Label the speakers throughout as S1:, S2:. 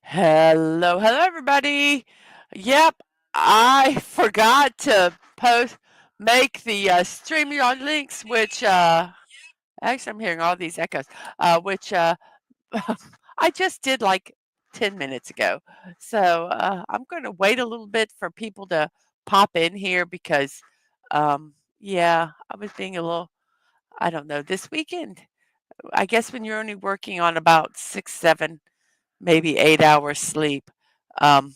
S1: Hello, hello, everybody. Yep, I forgot to make the StreamYard links, which actually I'm hearing all these echoes, which I just did like 10 minutes ago. So I'm going to wait a little bit for people to pop in here because, yeah, I was being a little, I don't know, this weekend. I guess when you're only working on about 6, 7, maybe 8 hours sleep. Um,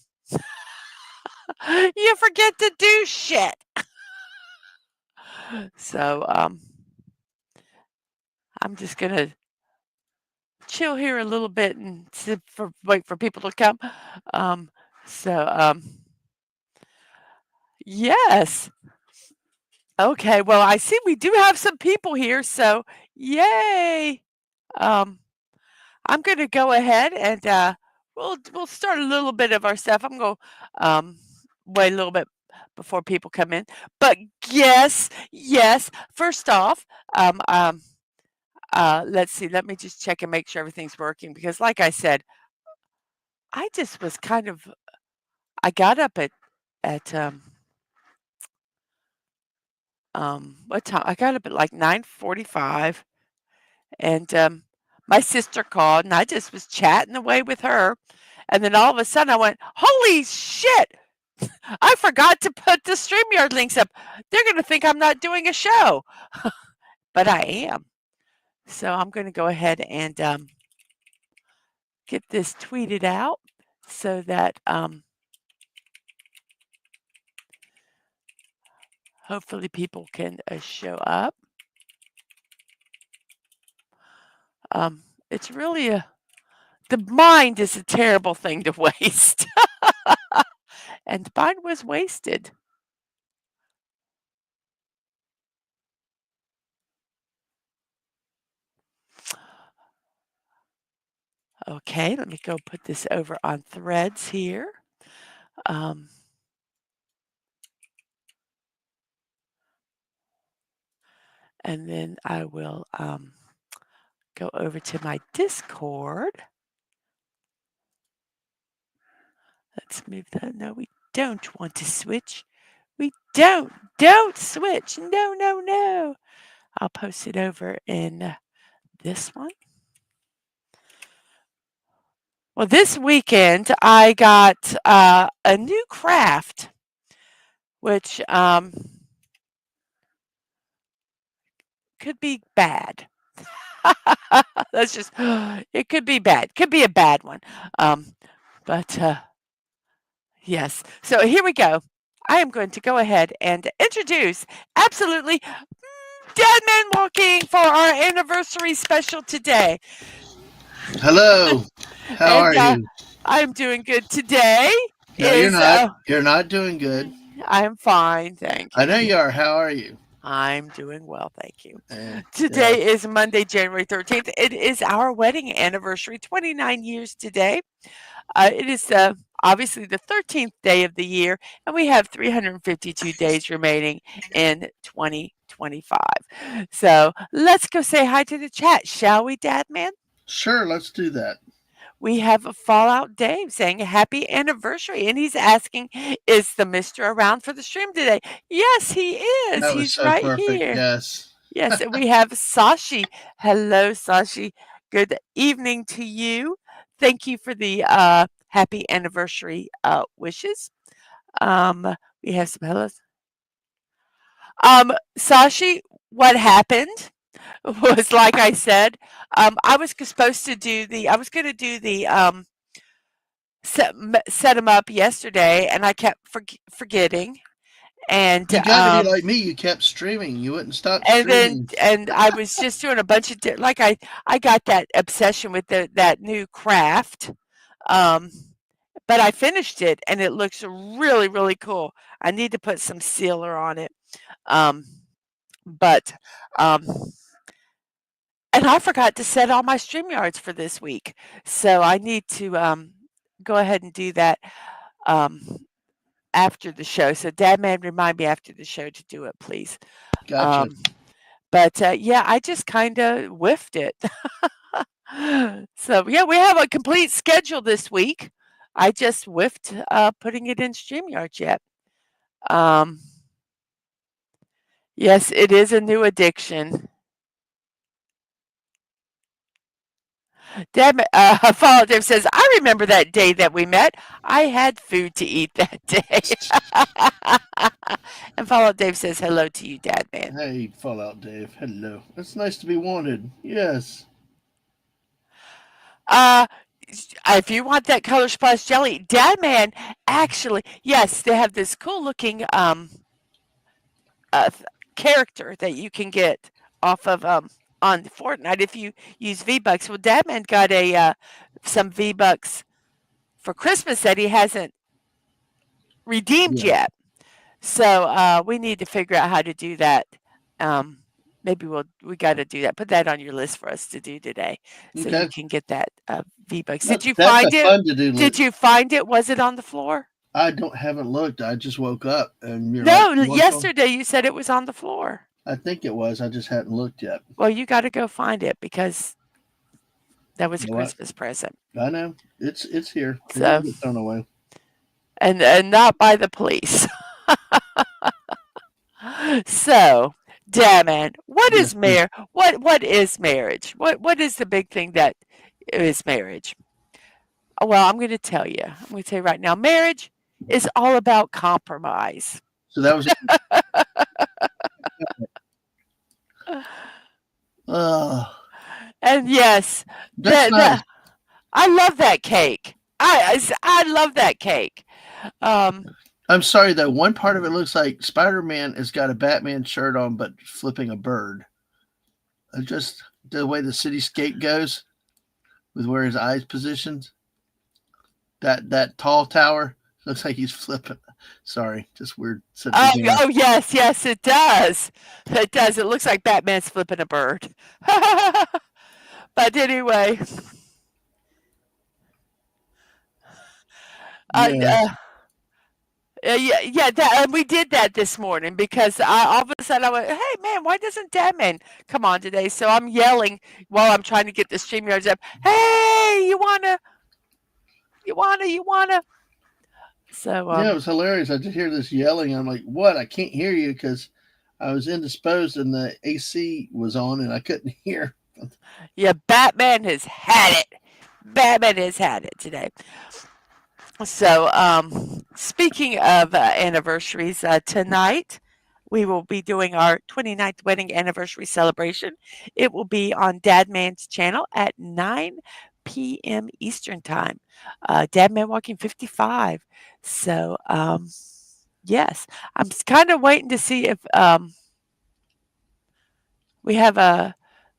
S1: you forget to do shit. So I'm just gonna chill here a little bit and wait for people to come. Um, so yes. Okay. Well, I see we do have some people here. So yay. Um, I'm gonna go ahead and we'll start a little bit of our stuff. I'm gonna wait a little bit before people come in. But yes. First off, um, um, let's see. Let me just check and make sure everything's working because, like I said, I just was kind of. I got up at what time? I got up at like 9:45, and my sister called, and I just was chatting away with her, and then all of a sudden I went, "Holy shit! I forgot to put the StreamYard links up. They're gonna think I'm not doing a show." But I am. So I'm gonna go ahead and get this tweeted out so that hopefully people can show up. It's really the mind is a terrible thing to waste. And mine was wasted. Okay, let me go put this over on Threads here. And then I will go over to my Discord. Let's move that. No, we don't want to switch. We don't switch. No. I'll post it over in this one. Well, this weekend I got a new craft, which could be bad. That's just, it could be bad. Could be a bad one. But yes. So here we go. I am going to go ahead and introduce absolutely Deadman Walking for our anniversary special today.
S2: Hello. How
S1: And
S2: are you?
S1: I'm doing good today.
S2: No, you're
S1: Is
S2: not. You're not doing good.
S1: I'm fine, thank
S2: I know
S1: you.
S2: you are. How are you?
S1: I'm doing well, thank you.
S2: And
S1: Today is Monday, January 13th. It is our wedding anniversary, 29 years today. It is obviously the 13th day of the year, and we have 352 days remaining in 2025. So let's go say hi to the chat, shall we, Dadman?
S2: sure, let's do that.
S1: We have a Fallout Dave saying happy anniversary, and he's asking, is the Mister around for the stream today? Yes, he is.
S2: That was
S1: He's
S2: so
S1: right
S2: perfect.
S1: here.
S2: Yes.
S1: Yes, and we have Sashi. Hello, Sashi. Good evening to you. Thank you for the happy anniversary wishes. We have some hellos. Sashi, what happened was like I said, I was supposed to do I was going to do the set them up yesterday, and I kept forgetting. And
S2: You got to be like me. You kept streaming. You wouldn't stop
S1: then
S2: streaming.
S1: I was just doing a bunch of like I got that obsession with that new craft, um, but I finished it and it looks really cool. I need to put some sealer on it, um, but um, and I forgot to set all my StreamYards for this week, so I need to go ahead and do that um, after the show. So, Dadman, remind me after the show to do it, please.
S2: Gotcha.
S1: Um, But yeah, I just kind of whiffed it. So yeah, we have a complete schedule this week. I just whiffed putting it in StreamYard yet. Um, yes, it is a new addiction. Dad, Follow Dave says, I remember that day that we met. I had food to eat that day. And Follow Dave says, hello to you, Dad man.
S2: Hey, Fallout Dave. Hello. It's nice to be wanted. Yes.
S1: Uh, if you want that color splash jelly, Dad man, actually, yes, they have this cool looking uh, character that you can get off of on Fortnite if you use V-Bucks. Well, Dadman got a some V-Bucks for Christmas that he hasn't redeemed
S2: Yeah.
S1: yet. So we need to figure out how to do that. Maybe we got to do that. Put that on your list for us to do today, so you
S2: Okay.
S1: can get that V-Bucks. Did you
S2: That's a
S1: find it?
S2: fun to do
S1: Did
S2: list.
S1: you find it? Was it on the floor?
S2: Haven't looked. I just woke up and you're like,
S1: No,
S2: what's on?
S1: yesterday you said it was on the floor.
S2: I think it was. I just hadn't looked yet.
S1: Well, you got to go find it because that was a
S2: You know what?
S1: Christmas present.
S2: I know. It's here. It
S1: So,
S2: didn't get thrown away.
S1: and not by the police. So, damn it. What
S2: Yes,
S1: is what is marriage? What is the big thing that is marriage? Well, I'm going to tell you. I'm going to tell you right now. Marriage is all about compromise.
S2: so that was uh
S1: And yes,
S2: that's nice.
S1: I love that cake. I love that cake. Um,
S2: I'm sorry though, one part of it looks like Spider-Man has got a Batman shirt on but flipping a bird. Just the way the cityscape goes with where his eyes positioned. That tall tower looks like he's flipping. Sorry, just weird.
S1: oh, oh yes, yes, it does. It does. It looks like Batman's flipping a bird. But anyway, uh,
S2: Yes.
S1: uh, yeah, and we did that this morning because all of a sudden I went, "Hey man, why doesn't Dadman come on today?" So I'm yelling while I'm trying to get the StreamYards up. Hey, you wanna? So
S2: Yeah, it was hilarious. I just hear this yelling. I'm like, what? I can't hear you because I was indisposed and the AC was on and I couldn't hear.
S1: yeah, Batman has had it. Batman has had it today. So, speaking of anniversaries, tonight we will be doing our 29th wedding anniversary celebration. It will be on Dadman's channel at 9 p.m. Eastern Time. Dadman Walking 55. So, yes, I'm kind of waiting to see if we have a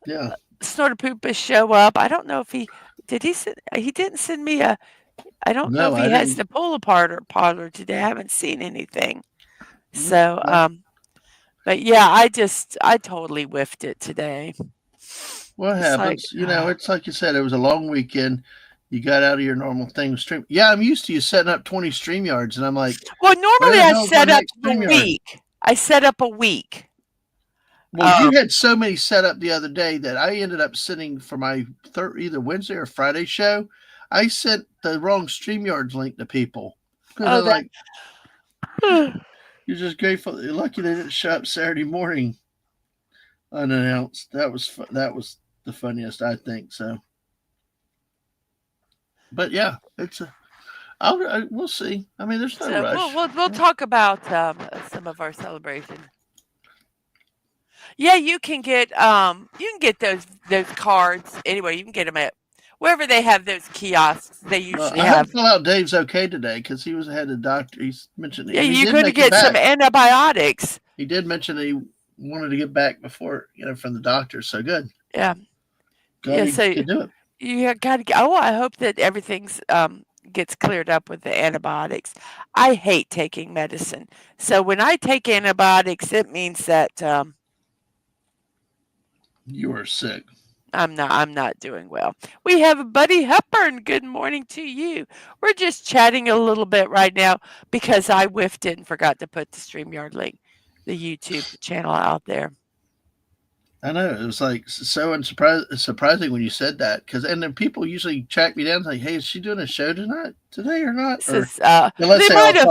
S2: Yeah.
S1: Snorter Poopa show up. I don't know if he didn't send me a I don't know
S2: No,
S1: if
S2: I
S1: he has
S2: didn't.
S1: the pull apart or parlor today. I haven't seen anything. So,
S2: Okay.
S1: but yeah, I totally whiffed it today.
S2: What
S1: It's like,
S2: happens? It's like you said, it was a long weekend. You got out of your normal thing with stream. Yeah, I'm used to you setting up 20 stream yards, and I'm like,
S1: well,
S2: where
S1: normally
S2: the
S1: I
S2: hell's my
S1: set up
S2: next
S1: a
S2: stream yard?
S1: week. I set up a week.
S2: Well, you had so many set up the other day that I ended up sitting for my either Wednesday or Friday show. I sent the wrong StreamYards link to people. And
S1: Oh,
S2: they're like, you're just grateful. You're lucky they didn't show up Saturday morning unannounced. That was the funniest, I think. So, but yeah, we'll see. I mean, there's no
S1: so
S2: rush.
S1: we'll talk about some of our celebration. Yeah, you can get those cards anyway. You can get them at wherever they have those kiosks. They
S2: Well,
S1: usually
S2: I hope
S1: have.
S2: Fallout Dave's okay today because he was ahead of the doctor. He's mentioned
S1: Yeah,
S2: and he
S1: you're
S2: did
S1: going to
S2: make it
S1: get some
S2: back.
S1: antibiotics.
S2: He did mention that he wanted to get back before from the doctor. So good.
S1: Yeah,
S2: Glad
S1: yeah.
S2: he
S1: So
S2: could do it.
S1: you got to. Oh, I hope that everything's gets cleared up with the antibiotics. I hate taking medicine. So when I take antibiotics, it means that
S2: You are sick.
S1: I'm not doing well. We have Buddy Hepburn. Good morning to you. We're just chatting a little bit right now because I whiffed it and forgot to put the StreamYard link, the YouTube channel out there.
S2: I know it was like so surprising when you said that because and then people usually track me down and say, "Hey, is she doing a show tonight today or not?"
S1: It
S2: Or
S1: says,
S2: unless
S1: they
S2: they
S1: might
S2: all
S1: have.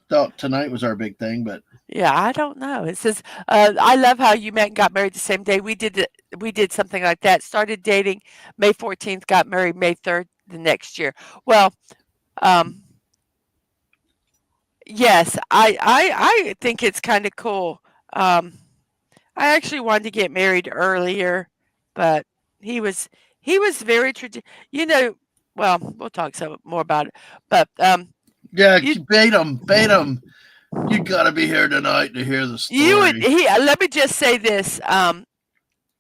S2: thought tonight was our big thing, but
S1: Yeah, I don't know. It says, I love how you met and got married the same day. We did something like that. Started dating May 14th, got married May 3rd the next year. Well, um, yes, I think it's kind of cool. Um, I actually wanted to get married earlier, but he was he was very you know, well, we'll talk some more about it. But
S2: yeah,
S1: you
S2: bait them. You got to be here tonight to hear the
S1: you would
S2: story.
S1: he let me just say this.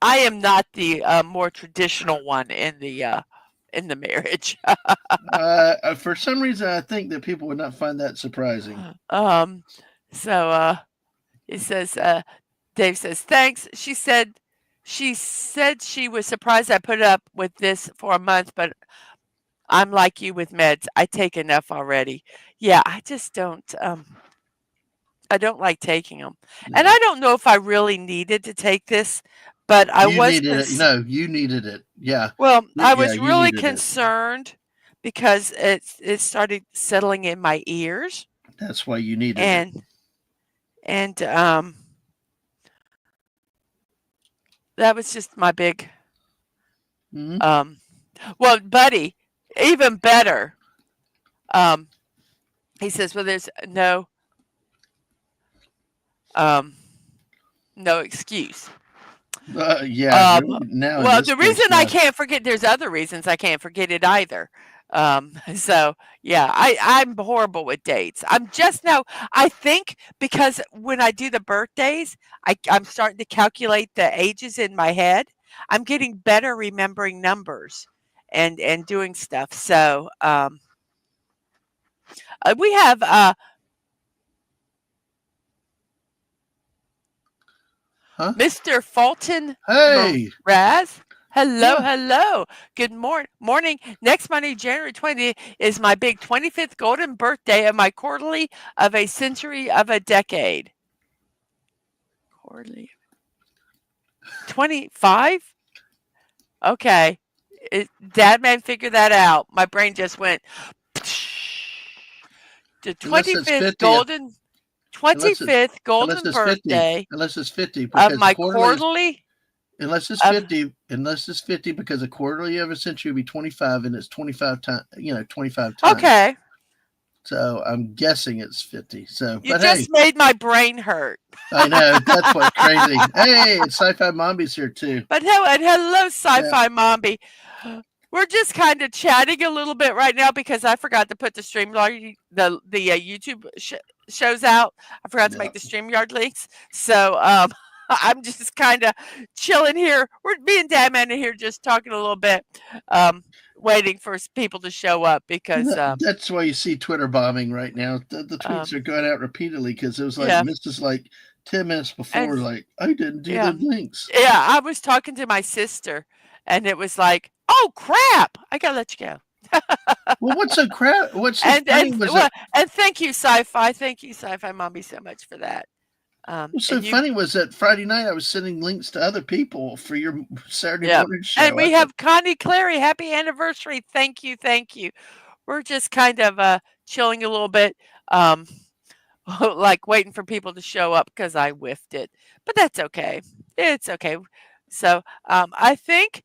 S1: I am not the more traditional one in the marriage.
S2: For some reason, I think that people would not find that surprising.
S1: um, so it says Dave says thanks. She said she was surprised I put up with this for a month, but I'm like you with meds. I take enough already. Yeah, I don't like taking them. And
S2: No,
S1: I don't know if I really needed to take this, but I
S2: you
S1: was
S2: needed it. No, you needed it. Yeah,
S1: well, I
S2: yeah,
S1: was
S2: you
S1: really
S2: needed it.
S1: concerned because it started settling in my ears
S2: That's why you needed it.
S1: and and that was just my big
S2: Hmm.
S1: um well, buddy, even better. Um he says, "Well, there's um no excuse."
S2: Yeah,
S1: Um,
S2: really. Now in
S1: well,
S2: this
S1: the reason
S2: case,
S1: I
S2: yeah,
S1: can't forget, there's other reasons I can't forget it either. So yeah, I'm horrible with dates. I'm just now, I think because when I do the birthdays, I'm starting to calculate the ages in my head. I'm getting better remembering numbers and doing stuff. So we have
S2: huh?
S1: Mr. Fulton
S2: Hey,
S1: Raz. Hello,
S2: yeah.
S1: hello. Good morning. Next Monday, January 20th, is my big 25th golden birthday of my quarterly of a century of a decade. Quarterly 25? Okay. Dadman figured that out. My brain just went the
S2: Unless it's
S1: 25th
S2: 50th,
S1: golden
S2: unless it
S1: 25th
S2: unless
S1: golden
S2: it's 50,
S1: birthday
S2: unless it's 50
S1: of
S2: because
S1: my
S2: quarterly is
S1: quarterly of
S2: unless it's 50 because a quarterly of a century would be 25 and it's 25 times, 25 times.
S1: okay.
S2: So I'm guessing it's 50. So,
S1: You
S2: but hey,
S1: just made my brain hurt.
S2: I know that's what crazy. Hey, it's Sci-Fi Mombi's here too.
S1: But hello,
S2: Yeah,
S1: Sci-Fi Mombi. We're just kind of chatting a little bit right now because I forgot to put the StreamYard the YouTube shows out. I forgot to
S2: yeah.
S1: make the StreamYard links, so I'm just kind of chilling here. We're being Dadman in here, just talking a little bit, um, waiting for people to show up because
S2: That's why you see Twitter bombing right now. The tweets
S1: um,
S2: are going out repeatedly because it was like
S1: yeah,
S2: missed us like 10 minutes
S1: and
S2: before. Like I didn't do
S1: yeah,
S2: the links.
S1: yeah. I was talking to my sister, and it was like, oh crap, I gotta let you go.
S2: Well, what's so funny was that
S1: And thank you, sci-fi mommy, so much for that.
S2: what's so
S1: And you,
S2: funny was that Friday night I was sending links to other people for your Saturday
S1: yeah.
S2: morning
S1: And
S2: show. I
S1: we
S2: thought,
S1: have Connie Clary, happy anniversary. Thank you, thank you. We're just kind of chilling a little bit, um, like waiting for people to show up because I whiffed it, but that's okay. It's okay. So I think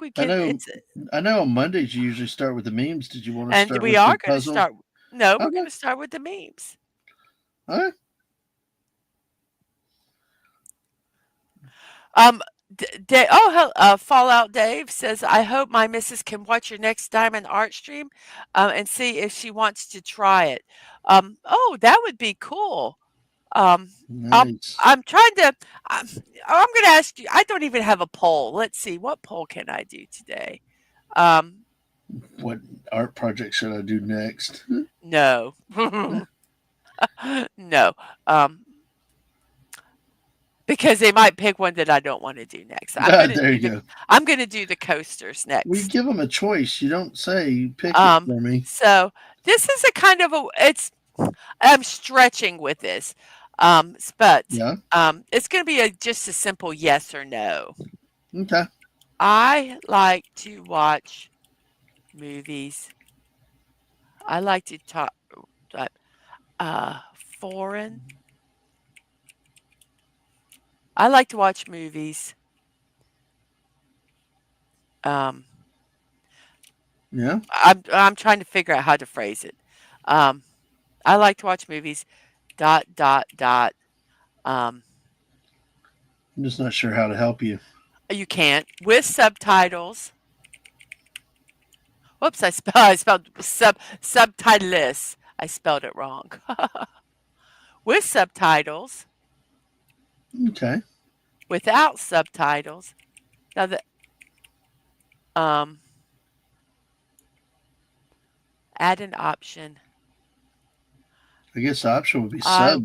S1: we
S2: I
S1: can.
S2: know,
S1: It's
S2: I know. On Mondays you usually start with the memes. Did you want to
S1: and
S2: start
S1: we
S2: with the
S1: are going to
S2: puzzle?
S1: start. No, we're going
S2: Okay,
S1: to start with the memes.
S2: all right.
S1: Um, Fallout Dave says, I hope my missus can watch your next Diamond Art stream and see if she wants to try it. Oh, that would be cool. Um, I'll,
S2: Nice.
S1: I'm trying to, I'm going to ask you, I don't even have a poll. Let's see, what poll can I do today? Um,
S2: What art project should I do next?
S1: no, no. Um, because they might pick one that I don't want to do next.
S2: There you go.
S1: I'm going to do the coasters
S2: We
S1: next.
S2: give them a choice. You don't say pick it
S1: Um,
S2: for me.
S1: so this is a kind of a it's I'm stretching with this. But
S2: Yeah.
S1: it's going to be just a simple yes or no.
S2: Okay.
S1: I like to watch movies. I like to talk uh, foreign. I like to watch movies. Um,
S2: Yeah.
S1: I'm trying to figure out how to phrase it. Um, I like to watch movies. Dot dot dot. Um,
S2: I'm just not sure how to help you.
S1: you can't with subtitles. Whoops! I spelled subtitleless. I spelled it wrong. With subtitles,
S2: Okay.
S1: without subtitles. Now the um, add an option.
S2: I guess the option would be
S1: I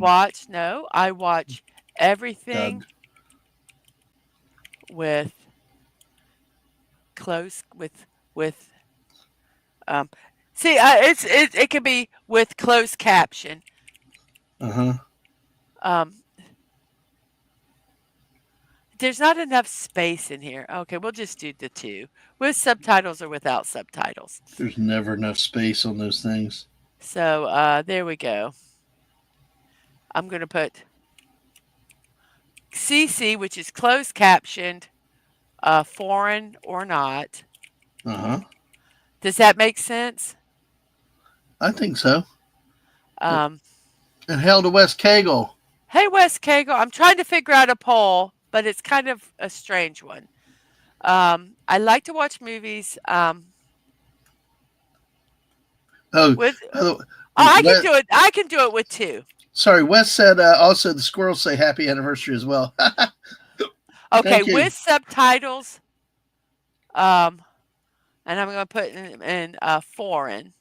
S1: watch everything
S2: dubbed.
S1: with close with um. See, it can be with closed caption.
S2: Uh huh.
S1: Um, there's not enough space in here. Okay, we'll just do the two with subtitles or without subtitles.
S2: There's never enough space on those things.
S1: So there we go. I'm going to put CC, which is closed captioned, foreign or not.
S2: Uh huh.
S1: Does that make sense?
S2: I think so.
S1: Um,
S2: And hail to West Cagle.
S1: hey, Wes Cagle, I'm trying to figure out a poll, but it's kind of a strange one. I like to watch movies
S2: Oh,
S1: with.
S2: by the way,
S1: I can
S2: Wes,
S1: do it. I can do it with two.
S2: sorry, Wes said also the squirrels say happy anniversary as well.
S1: Okay,
S2: Thank you.
S1: with subtitles. And I'm going to put in foreign,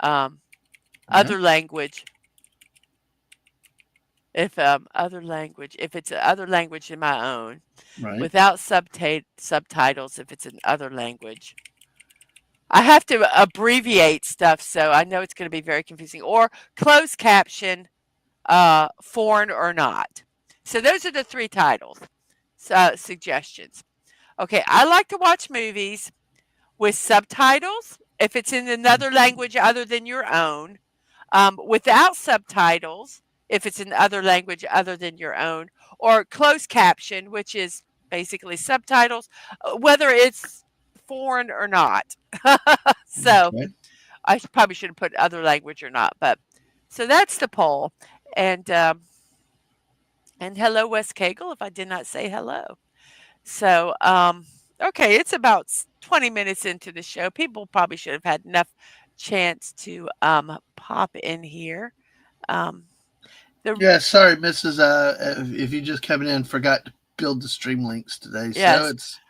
S2: Yeah.
S1: other language. If other language, if it's other language than my own,
S2: Right.
S1: without subtitles, if it's in other language. I have to abbreviate stuff, so I know it's going to be very confusing. Or closed caption, foreign or not. So those are the three titles, suggestions. Okay, I like to watch movies with subtitles if it's in another language other than your own, without subtitles if it's in other language other than your own, or closed caption, which is basically subtitles, whether it's foreign or not. So
S2: Okay.
S1: I probably should have put other language or not, but so that's the poll. And hello, Wes Cagle, if I did not say hello. So, okay, it's about 20 minutes into the show. People probably should have had enough chance to pop in here. Um, the
S2: Yeah, sorry, Mrs. If you just coming in, forgot to build the stream links today. So
S1: yes,
S2: it's,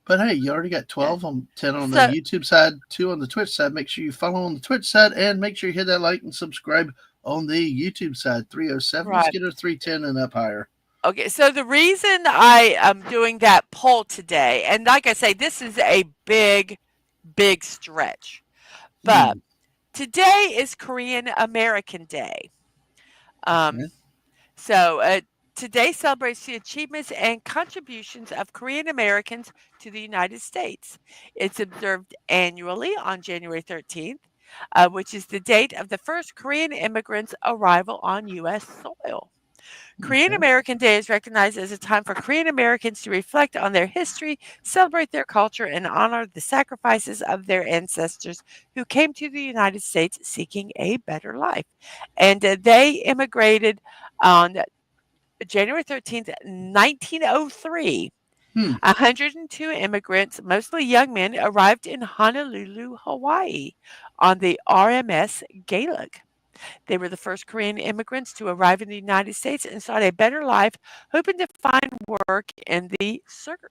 S2: but hey, you already got
S1: yeah.
S2: 12 on 10 on the
S1: So
S2: YouTube side, 2 on the Twitch side. Make sure you follow on the Twitch side and make sure you hit that like and subscribe on the YouTube side. 307. Let's
S1: right.
S2: get her 310 and up higher.
S1: Okay, so the reason I am doing that poll today, and like I say, this is a big stretch, but
S2: Mm,
S1: today is Korean American Day. Um,
S2: okay.
S1: So today celebrates the achievements and contributions of Korean Americans to the United States. It's observed annually on January 13th, which is the date of the first Korean immigrants' arrival on U.S. soil. Korean
S2: Okay.
S1: American Day is recognized as a time for Korean Americans to reflect on their history, celebrate their culture, and honor the sacrifices of their ancestors who came to the United States seeking a better life. And they immigrated on January 13th, 1903.
S2: Hmm.
S1: 102 immigrants, mostly young men, arrived in Honolulu, Hawaii on the RMS Gaelic. They were the first Korean immigrants to arrive in the United States and sought a better life, hoping to find work in the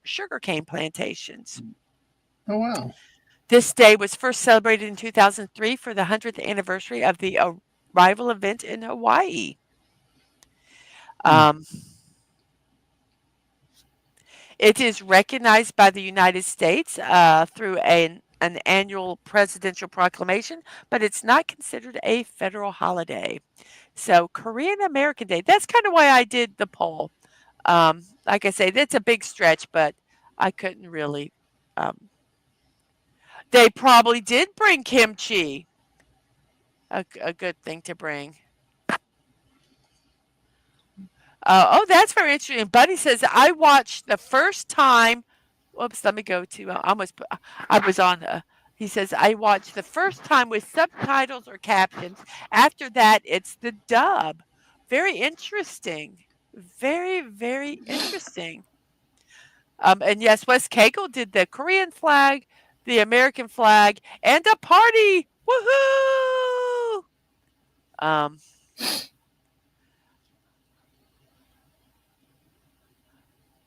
S1: sugarcane plantations.
S2: Oh, wow.
S1: This day was first celebrated in 2003 for the 100th anniversary of the arrival event in Hawaii.
S2: Hmm.
S1: Um, it is recognized by the United States through an an annual presidential proclamation, but it's not considered a federal holiday. So Korean American Day, that's kind of why I did the poll. Like I say, that's a big stretch, but I couldn't really. Um, they probably did bring kimchi, a good thing to bring. Oh, that's very interesting. Buddy says I watched the first time. Whoops, let me go to. I almost. I was on. He says I watched the first time with subtitles or captions. After that, it's the dub. Very interesting. Very, very interesting. And yes, Wes Cagle did the Korean flag, the American flag, and a party. Woohoo! Um,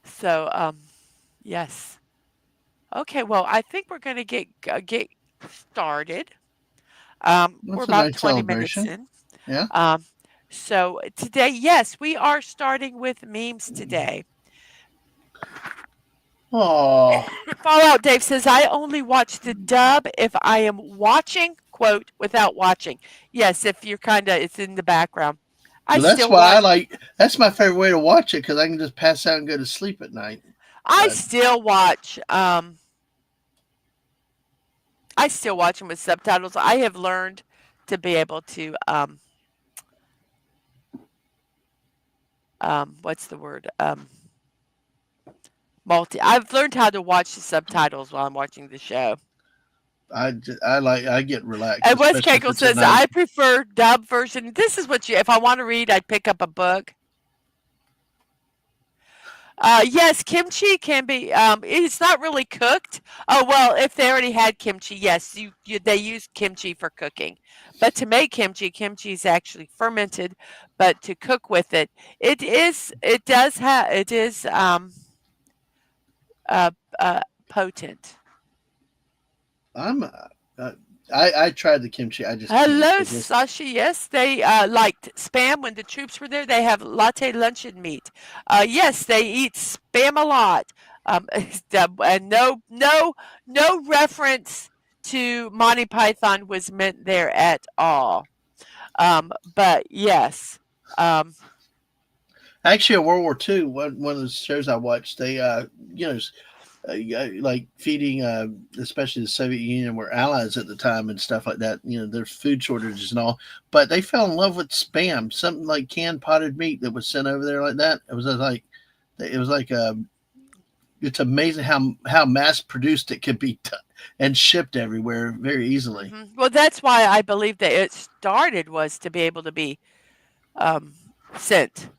S1: so, yes. Okay, well, I think we're going to get started. We're
S2: That's a
S1: about
S2: nice
S1: 20 minutes
S2: celebration.
S1: in.
S2: Yeah.
S1: So today, yes, we are starting with memes today.
S2: Oh,
S1: Fallout Dave says, I only watch the dub if I am watching, quote, without watching. Yes, if you're kind of, it's in the background. I
S2: well, that's
S1: still
S2: why I
S1: watch,
S2: like. That's my favorite way to watch it because I can just pass out and go to sleep at night.
S1: I
S2: But
S1: still watch, I still watch them with subtitles. I have learned to be able to, what's the word? I've learned how to watch the subtitles while I'm watching the show.
S2: I get relaxed,
S1: And Wes
S2: especially if
S1: Cagle
S2: it's at
S1: says,
S2: night.
S1: I prefer dub version. This is what you, if I want to read, I'd pick up a book. Yes, kimchi can be. It's not really cooked. Oh well, if they already had kimchi, yes, they use kimchi for cooking. But to make kimchi, kimchi is actually fermented. But to cook with it, it does have it is uh, potent.
S2: I'm. I tried the kimchi. I just can't.
S1: Hello,
S2: It just.
S1: Sasha. Yes, they liked spam when the troops were there. They have latte luncheon meat. Yes, they eat spam a lot. And no reference to Monty Python was meant there at all. But yes, um,
S2: Actually, in World War II, one of the shows I watched, they you know like feeding, especially the Soviet Union were allies at the time and stuff like that. There's food shortages and all, but they fell in love with spam, something like canned potted meat that was sent over there like that. It was like it's amazing how mass produced it could be and shipped everywhere very easily.
S1: well, that's why I believe that it started was to be able to be um, sent.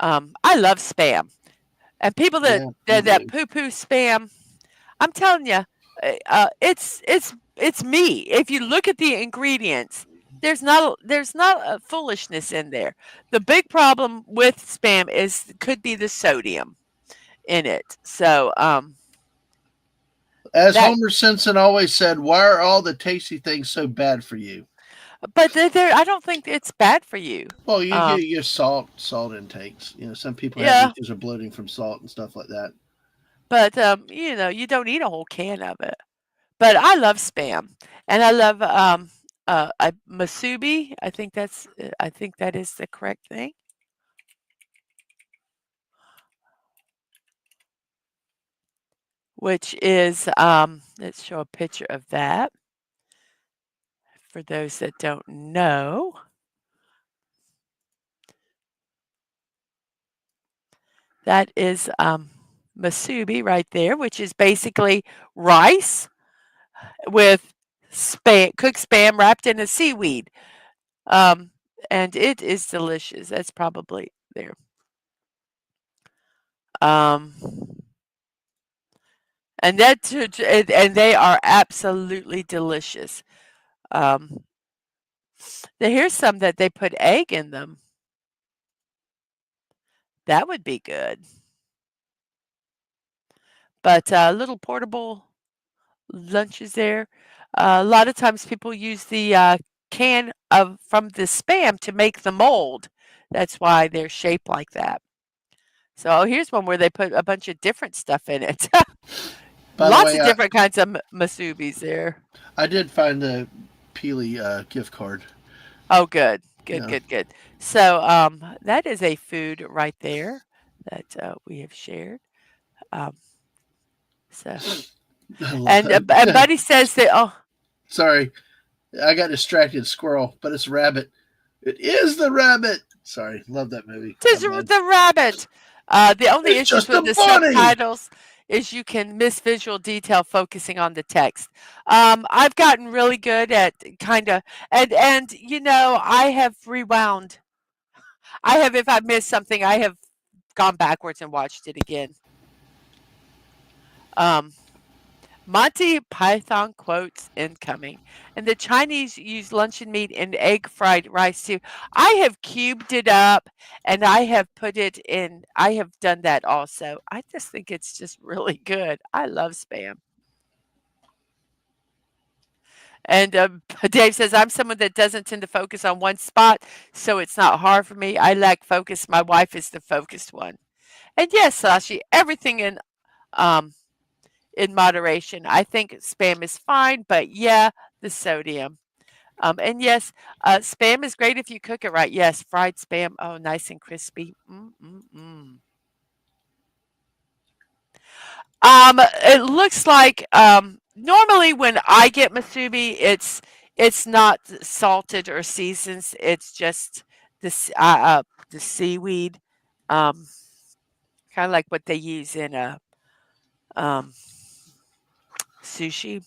S1: I love spam. And people that
S2: Yeah, me
S1: that, that
S2: too.
S1: poo-poo spam, I'm telling you, it's me. If you look at the ingredients, there's not a foolishness in there. The big problem with spam is could be the sodium in it. So
S2: As
S1: that,
S2: Homer Simpson always said, "Why are all the tasty things so bad for you?"
S1: but I don't think it's bad for you.
S2: Well, you
S1: Um,
S2: get your salt intakes. Some people have
S1: yeah,
S2: issues of bloating from salt and stuff like that.
S1: but you don't eat a whole can of it. But I love spam, and I love masubi. I think that is the correct thing, which is let's show a picture of that for those that don't know. That is masubi right there, which is basically rice with cooked spam wrapped in a seaweed. Um, and it is delicious. That's probably there. Um, and they are absolutely delicious. Um, here's some that they put egg in them. That would be good. But little portable lunches there. A lot of times people use the can of from the spam to make the mold. That's why they're shaped like that. So here's one where they put a bunch of different stuff in it.
S2: By the
S1: Lots
S2: way,
S1: of different kinds of musubis there.
S2: I did find the Peely gift card.
S1: Oh, good, good,
S2: Yeah,
S1: good, good. So, that is a food right there that we have shared. Um, so,
S2: I love
S1: and
S2: that.
S1: Buddy says that. Oh,
S2: Sorry, I got distracted. Squirrel, but it's rabbit. It is the rabbit. Sorry, love that movie. My
S1: tis
S2: bad.
S1: the rabbit. The only
S2: It's
S1: issues
S2: just
S1: with
S2: a
S1: the
S2: bunny.
S1: subtitles is you can miss visual detail focusing on the text. I've gotten really good at kind of, and I have rewound. I have, if I missed something, I have gone backwards and watched it again. Um, Monty Python quotes incoming. And the Chinese use luncheon meat and egg fried rice too. I have cubed it up and I have put it in. I have done that also. I just think it's just really good. I love spam. And Dave says, I'm someone that doesn't tend to focus on one spot, so it's not hard for me. I lack focus. My wife is the focused one. And yes, Sashi, everything um, in moderation. I think spam is fine, but yeah, the sodium. And yes, spam is great if you cook it right. Yes, fried spam. Oh, nice and crispy. Mm-mm-mm. It looks like normally when I get masubi, it's not salted or seasoned. It's just the seaweed, um, kind of like what they use in a um, sushi.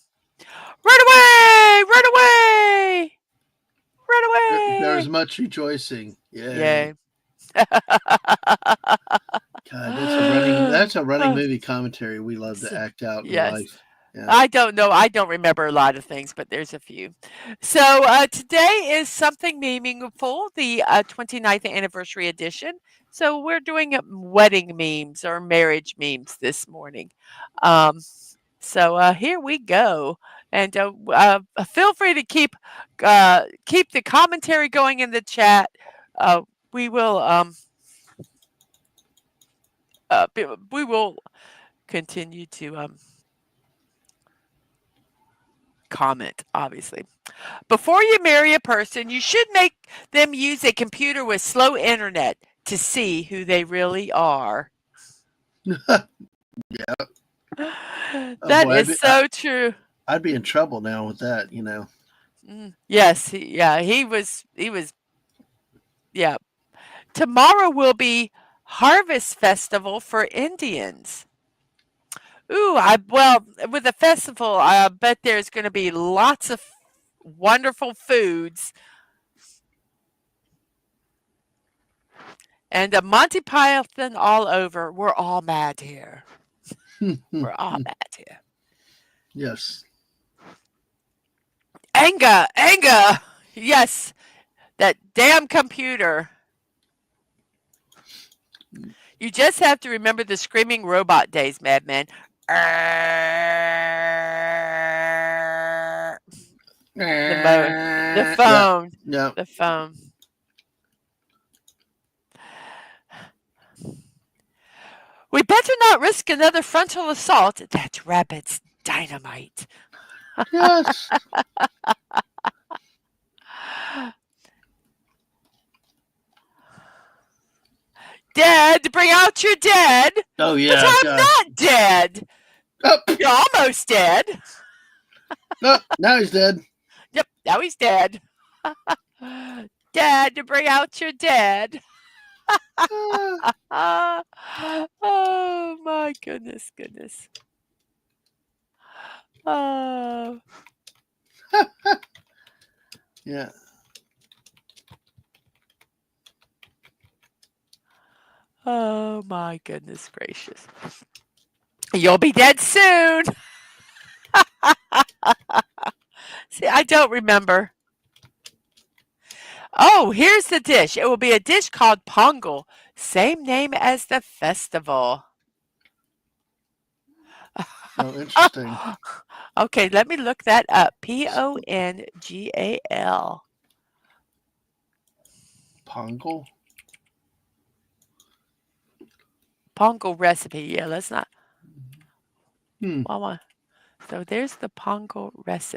S1: Run away! Run away! Run
S2: There was
S1: away!
S2: much rejoicing. Yay!
S1: Yay.
S2: God, that's a running. That's a running
S1: Oh,
S2: movie commentary we love to
S1: s-
S2: act out in
S1: yes.
S2: life. Yeah.
S1: I don't know. I don't remember a lot of things, but there's a few. So today is something meaningful, the 29th anniversary edition. So we're doing wedding memes or marriage memes this morning. Um, so here we go, and feel free to keep the commentary going in the chat. We will we will continue to comment, obviously. Before you marry a person, you should make them use a computer with slow internet to see who they really are.
S2: Yeah. Oh
S1: That
S2: boy,
S1: is so true.
S2: I'd be in trouble now with that.
S1: Yes, he was yeah. Tomorrow will be Harvest Festival for Indians. Ooh, well, with the festival, I bet there's going to be lots of wonderful foods. And Monty Python all over. We're all mad here. We're all mad here.
S2: Yes.
S1: Anger, anger. Yes, that damn computer. You just have to remember the screaming robot days, Madman. The
S2: Yeah.
S1: phone,
S2: Yeah.
S1: the phone. We better not risk another frontal assault. That rabbit's dynamite.
S2: Yes.
S1: Dead, bring out your dead.
S2: Oh
S1: But
S2: yeah.
S1: I'm
S2: God.
S1: not dead.
S2: Oh
S1: You're almost dead.
S2: no. Now he's dead.
S1: Yep, now he's dead. Dad, bring out your dead.
S2: Ah.
S1: Oh my goodness, goodness. Oh,
S2: Yeah.
S1: oh my goodness gracious. You'll be dead soon. See, I don't remember. Oh, here's the dish. It will be a dish called pongal, same name as the festival.
S2: Oh, interesting.
S1: Okay, let me look that up. Pongal.
S2: Pongal.
S1: Pongal recipe. Yeah, let's not.
S2: Hmm.
S1: So there's the pongal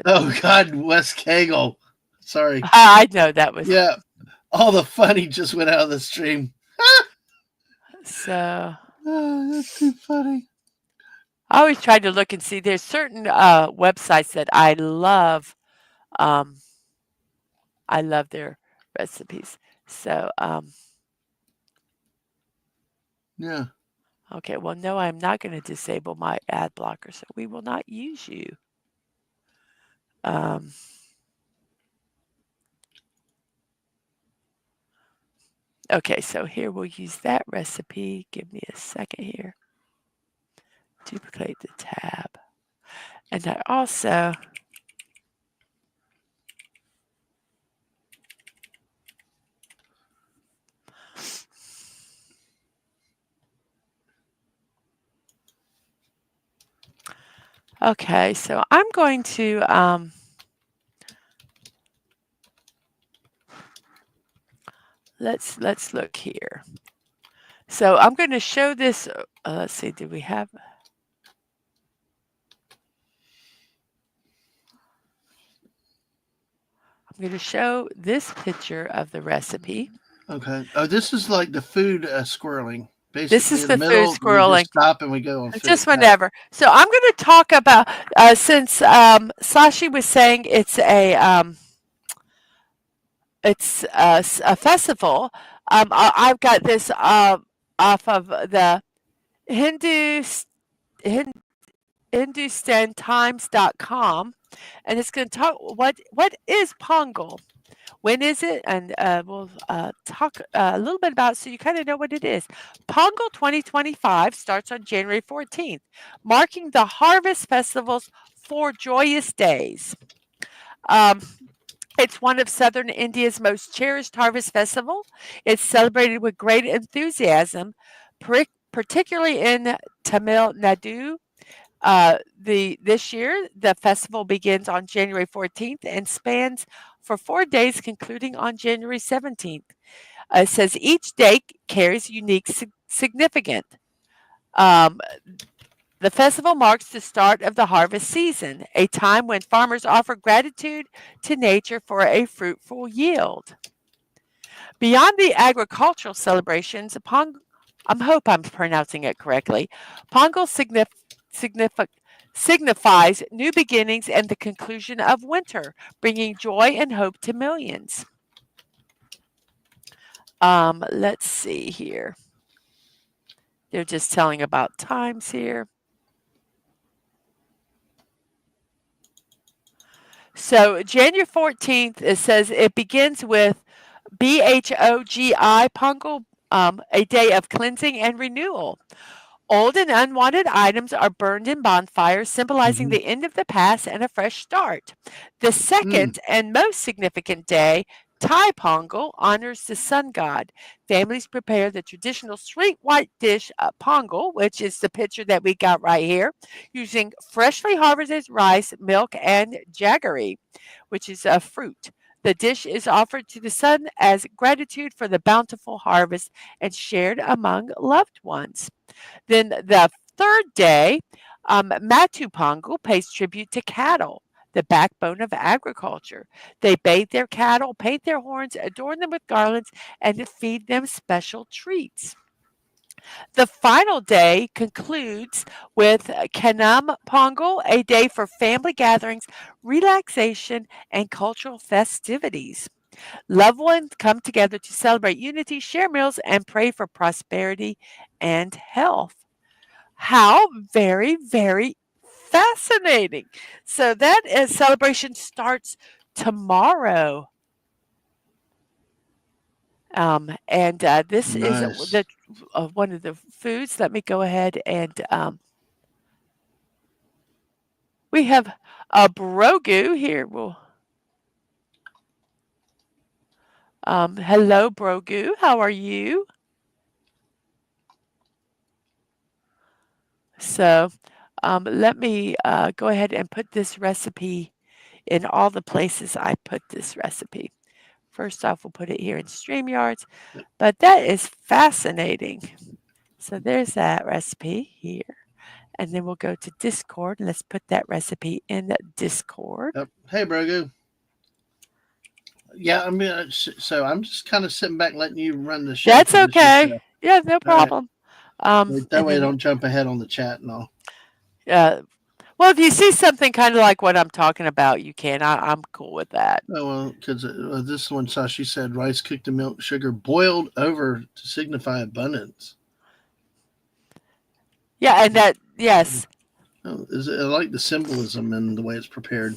S2: Oh
S1: recipe.
S2: God, Wes Kegel. Sorry.
S1: I know that was
S2: Yeah, all the funny just went out of the stream.
S1: so.
S2: Oh, that's too funny.
S1: I always try to look and see. There's certain websites that I love. Um, I love their recipes. So,
S2: Yeah.
S1: okay. Well, no, I'm not going to disable my ad blocker, so we will not use you. Um, okay, so here we'll use that recipe. Give me a second here. Duplicate the tab. And I also okay, so I'm going to let's look here. So I'm going to show this. Let's see. Do we have? I'm going to show this picture of the recipe.
S2: Okay. Oh, this is like the food squirreling.
S1: This
S2: Basically,
S1: is
S2: in the
S1: the food
S2: middle, we
S1: squirreling.
S2: just stop and we go on food.
S1: Just
S2: Got it.
S1: whenever. So I'm going to talk about since Sashi was saying it's a festival. I've got this off of the Hindu HindustanTimes.com, and it's going to talk what is Pongal. When is it? And we'll talk a little bit about it so you kind of know what it is. Pongal 2025 starts on January 14th, marking the harvest festival's 4 joyous days. Um, it's one of southern India's most cherished harvest festival. It's celebrated with great enthusiasm, particularly in Tamil Nadu. This year, the festival begins on January 14th and spans for 4 days, concluding on January 17th. It says each day carries unique significance. Um, the festival marks the start of the harvest season, a time when farmers offer gratitude to nature for a fruitful yield. Beyond the agricultural celebrations, I hope I'm pronouncing it correctly, Pongal signifies new beginnings and the conclusion of winter, bringing joy and hope to millions. Let's see here. They're just telling about times here. So January 14th, it says it begins with BHOGI, Pongal, a day of cleansing and renewal. Old and unwanted items are burned in bonfires, symbolizing
S2: Mm-hmm.
S1: the end of the past and a fresh start. The
S2: Mm.
S1: second and most significant day, Thai Pongal, honors the sun god. Families prepare the traditional sweet white dish pongal, which is the picture that we got right here, using freshly harvested rice, milk, and jaggery, which is a fruit. The dish is offered to the sun as gratitude for the bountiful harvest and shared among loved ones. Then the third day, Matupongo pays tribute to cattle, the backbone of agriculture. They bathe their cattle, paint their horns, adorn them with garlands, and feed them special treats. The final day concludes with Kanam Pongal, a day for family gatherings, relaxation, and cultural festivities. Loved ones come together to celebrate unity, share meals, and pray for prosperity and health. How very, very fascinating. So that celebration starts tomorrow. And this is
S2: Nice.
S1: one of the foods. Let me go ahead and we have a brogu here. Hello, brogu. How are you? So let me go ahead and put this recipe in all the places I put this recipe. First off, we'll put it here in StreamYards, but that is fascinating. So there's that recipe here. and then we'll go to Discord. Let's put that recipe in Discord.
S2: Yep. Hey, Brogu. Yeah, I mean, so I'm just kind of sitting back, letting you run the show
S1: That's
S2: for this week.
S1: okay. Yeah, no
S2: All right.
S1: problem.
S2: That
S1: And
S2: way I
S1: then
S2: don't jump ahead on the chat and all.
S1: well, if you see something kind of like what I'm talking about, you can. I'm cool with that.
S2: Oh, well, because this one saw, she said rice cooked in milk, sugar boiled over to signify abundance.
S1: Yeah, and that yes.
S2: Oh, I like the symbolism and the way it's prepared.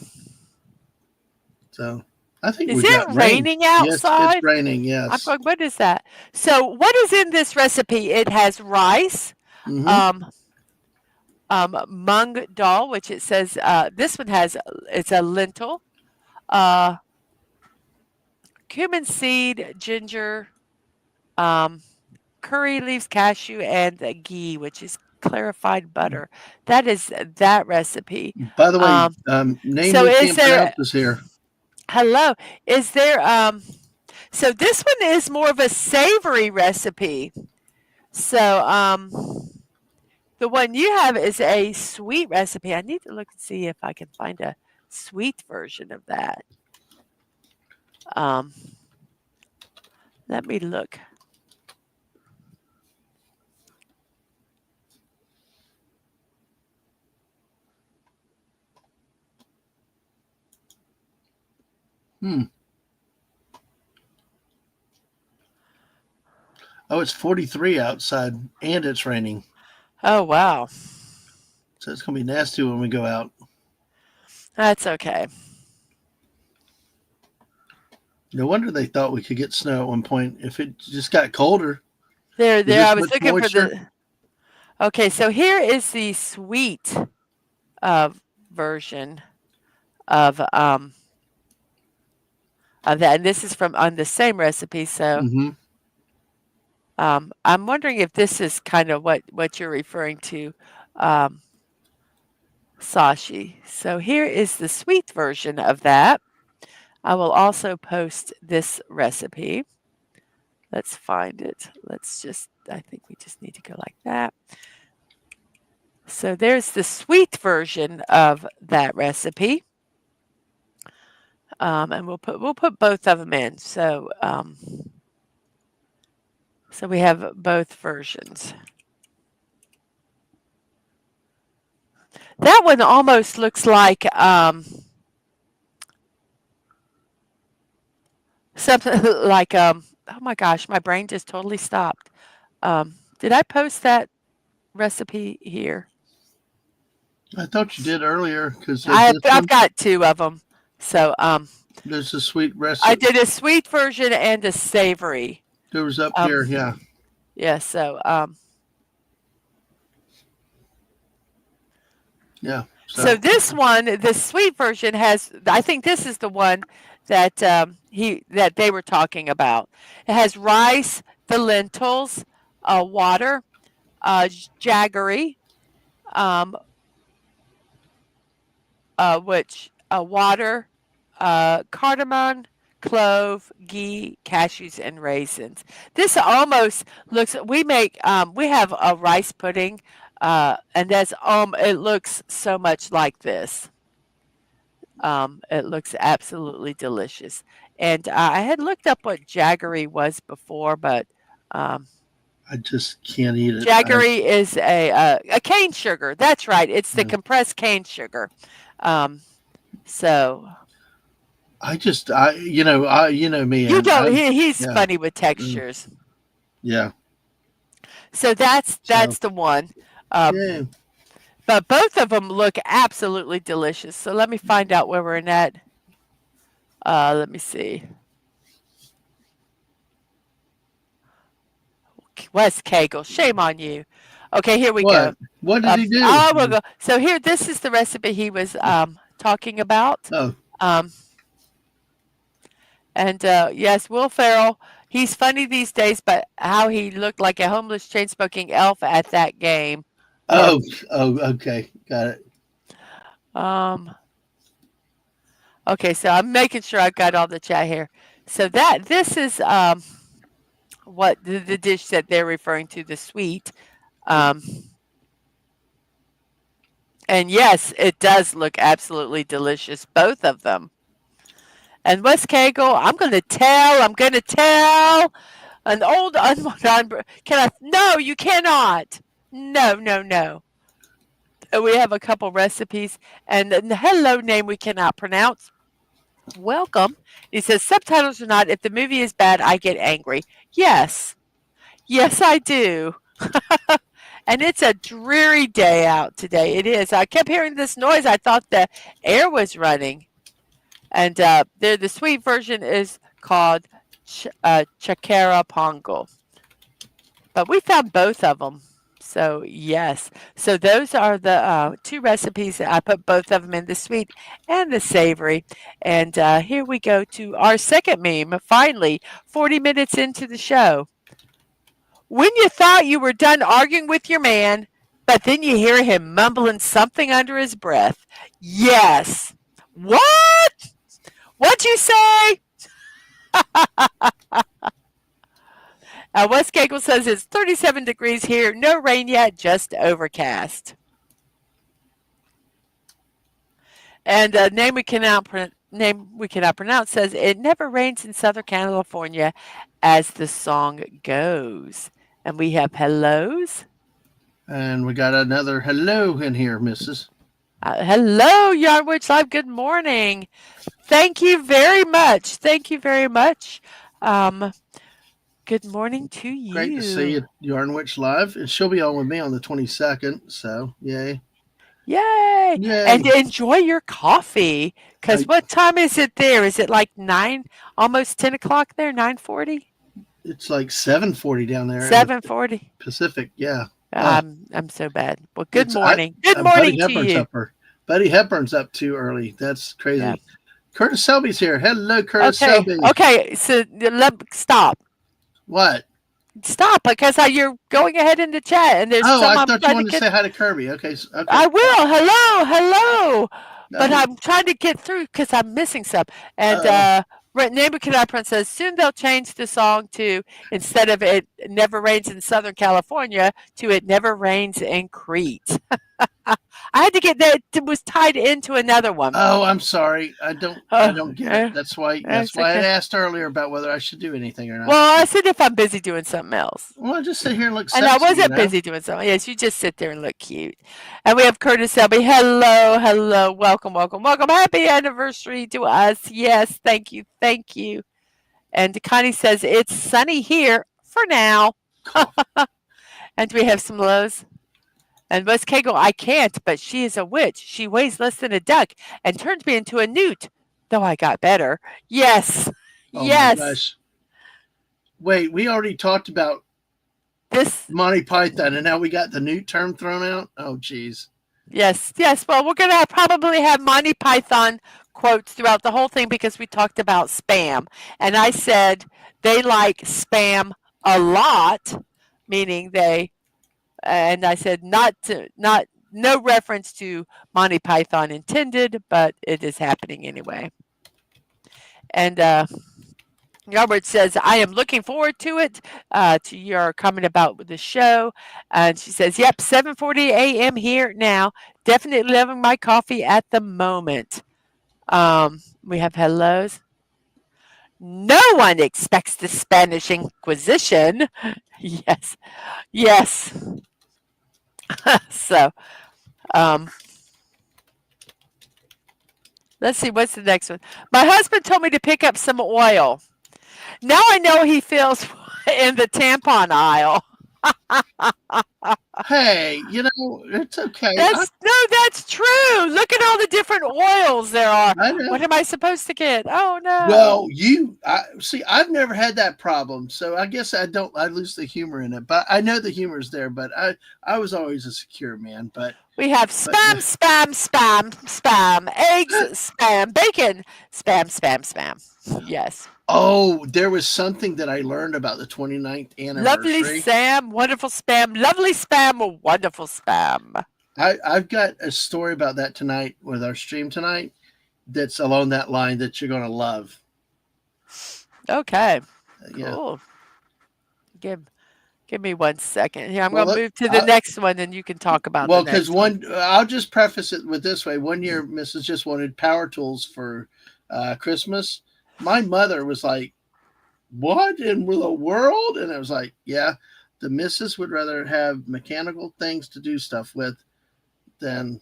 S2: So I think
S1: Is
S2: we got
S1: it
S2: rain.
S1: raining
S2: Yes, it's
S1: outside?
S2: raining.
S1: I'm
S2: Yes.
S1: going, what is that? So, what is in this recipe? It has rice,
S2: Mm-hmm.
S1: um, mung dal, which it says this one has it's a lentil, uh, cumin seed, ginger, um, curry leaves, cashew, and ghee, which is clarified butter. That is that recipe.
S2: By the way,
S1: Um,
S2: name
S1: so
S2: we
S1: is
S2: can't
S1: there?
S2: pronounce is here.
S1: Hello, is there? So this one is more of a savory recipe. So the one you have is a sweet recipe. I need to look and see if I can find a sweet version of that. Um, let me look.
S2: Hmm. Oh, it's 43 outside and it's raining.
S1: Oh wow,
S2: So it's going to be nasty when we go out.
S1: that's okay.
S2: No wonder they thought we could get snow at one point. If it just got colder
S1: There,
S2: with
S1: I
S2: this
S1: was
S2: much
S1: looking for
S2: moisture.
S1: the. Okay, so here is the sweet uh, version of that, and this is from on the same recipe. So
S2: Mm-hmm.
S1: I'm wondering if this is kind of what you're referring to, um, Sashi. So here is the sweet version of that. I will also post this recipe. Let's find it. I think we just need to go like that. So there's the sweet version of that recipe. And we'll put both of them in. So we have both versions. That one almost looks like something like oh my gosh, my brain just totally stopped. Did I post that recipe here?
S2: I thought you did earlier because this
S1: I've
S2: one,
S1: got two of them. So
S2: there's a sweet
S1: I
S2: recipe.
S1: did a sweet version and a savory.
S2: There was up
S1: Um,
S2: here. Yeah.
S1: yeah. So
S2: Yeah.
S1: so
S2: So,
S1: this one, the sweet version has. I think this is the one that that they were talking about. It has rice, the lentils, water, jaggery, um, which water, cardamom, clove, ghee, cashews, and raisins. This almost looks. We have a rice pudding, and that's it looks so much like this. It looks absolutely delicious. And I had looked up what jaggery was before, but um,
S2: I just can't eat it.
S1: jaggery is a cane sugar. That's right. It's the
S2: Yeah.
S1: compressed cane sugar. Um, so
S2: you know me,
S1: you
S2: and
S1: don't. He's
S2: yeah,
S1: funny with
S2: mm,
S1: textures.
S2: yeah.
S1: So
S2: So,
S1: that's the one. Um,
S2: yeah.
S1: but both of them look absolutely delicious. So let me find out where we're at. Let me see. Wes Cagle, shame on you. Okay, here we go.
S2: What? What did he do?
S1: I will go. So here, this is the recipe he was talking about.
S2: Oh,
S1: Um, and yes, Will Ferrell, he's funny these days, but how he looked like a homeless chain smoking elf at that game.
S2: oh,
S1: Him.
S2: oh. Okay, got it.
S1: Um, okay, so I'm making sure I've got all the chat here. So this is what the dish that they're referring to, the sweet. Um, And yes, it does look absolutely delicious, both of them. And West Kegel, I'm going to tell an old unwanted. Can I? No, you cannot. No, no, no. We have a couple recipes and the hello name we cannot pronounce. Welcome. He says subtitles or not, if the movie is bad, I get angry. Yes, yes, I do. And it's a dreary day out today. It is. I kept hearing this noise. I thought the air was running. And the sweet version is called Chakera Pongal. But we found both of them. So, yes. So, those are the two recipes. I put both of them in the sweet and the savory. And here we go to our second meme. Finally, 40 minutes into the show. When you thought you were done arguing with your man, but then you hear him mumbling something under his breath. Yes. What? What'd you say? West Gagel says it's 37 degrees here. No rain yet, just overcast. And name we cannot pronounce says it never rains in Southern California, as the song goes. And we have hellos.
S2: And we got another hello in here, Mrs.
S1: Hello, Yarnwich Live. Good morning. Thank you very much. Thank you very much. Good morning to you.
S2: Great to see you, Yarnwich Live. And she'll be on with me on the 22nd. So, yay.
S1: Yay.
S2: Yay.
S1: And enjoy your coffee. Because what time is it there? Is it like 9, almost 10 o'clock there, 9:40?
S2: It's like 7:40 down there.
S1: 7:40.
S2: Pacific, yeah.
S1: I'm so bad. Well, good morning. Good morning to you.
S2: Buddy Hepburn's up too early. That's crazy. Yeah. Curtis Selby's here. Hello, Curtis Selby.
S1: Okay, so stop.
S2: What?
S1: Stop, because you're going ahead in the chat, and there's
S2: I thought you wanted to say hi to Kirby. Okay.
S1: I will. Hello. But I'm trying to get through because I'm missing some. And Neighbor Canapron says soon they'll change the song to, instead of it never rains in Southern California, to it never rains in Crete. I had to get that. It was tied into another one.
S2: Oh, I'm sorry. I don't get it. That's why I asked earlier about whether I should do anything or not.
S1: Well, I said if I'm busy doing something else.
S2: Well, just sit here and look sexy.
S1: And I wasn't busy doing something. Yes, you just sit there and look cute. And we have Curtis Selby. Hello. Welcome. Happy anniversary to us. Yes, thank you. And Connie says it's sunny here for now. And we have some lows. And West Kegel, I can't, but she is a witch. She weighs less than a duck and turned me into a newt, though I got better. Yes.
S2: Oh yes. My gosh. Wait, we already talked about this Monty Python, and now we got the newt term thrown out? Oh, geez.
S1: Yes. Well, we're going to probably have Monty Python quotes throughout the whole thing because we talked about spam. And I said they like spam a lot, meaning they... And I said no reference to Monty Python intended, but it is happening anyway. And Robert says, I am looking forward to it, to your comment about the show. And she says, yep, 7:40 a.m. here now. Definitely loving my coffee at the moment. We have hellos. No one expects the Spanish Inquisition. Yes. So, let's see, what's the next one? My husband told me to pick up some oil. Now I know he feels in the tampon aisle.
S2: Hey, it's okay.
S1: That's true. Look at all the different oils there are.
S2: I know.
S1: What am I supposed to get? Oh no.
S2: Well, I've never had that problem, so I guess I lose the humor in it. But I know the humor's there. But I was always a secure man. But
S1: we have spam, eggs, spam, bacon, spam. Yes.
S2: Oh, there was something that I learned about the 29th anniversary.
S1: Lovely Sam, wonderful spam. Lovely spam, wonderful spam.
S2: I've got a story about that tonight with our stream tonight that's along that line that you're going to love.
S1: Okay.
S2: Yeah.
S1: Cool. Give me 1 second here. I'm
S2: Well,
S1: gonna
S2: look,
S1: move to the next one, and you can talk about the
S2: well, because
S1: next one.
S2: I'll just preface it with this way. One year, Mrs. just wanted power tools for Christmas. My mother was like, "What in the world?" And I was like, "Yeah, the missus would rather have mechanical things to do stuff with than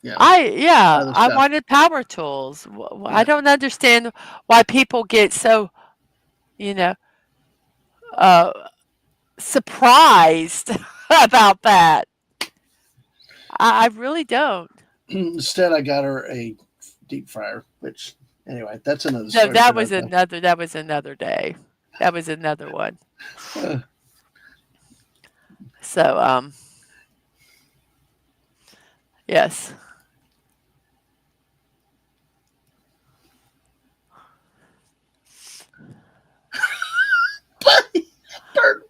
S2: other
S1: I
S2: stuff."
S1: wanted power tools. I
S2: Yeah.
S1: don't understand why people get so, you know, uh, surprised about that. I really don't.
S2: Instead, I got her a deep fryer, which anyway, that's another
S1: No,
S2: story for another time.
S1: that was another day. That was another one.
S2: Uh,
S1: So, yes.
S2: buddy, Bert,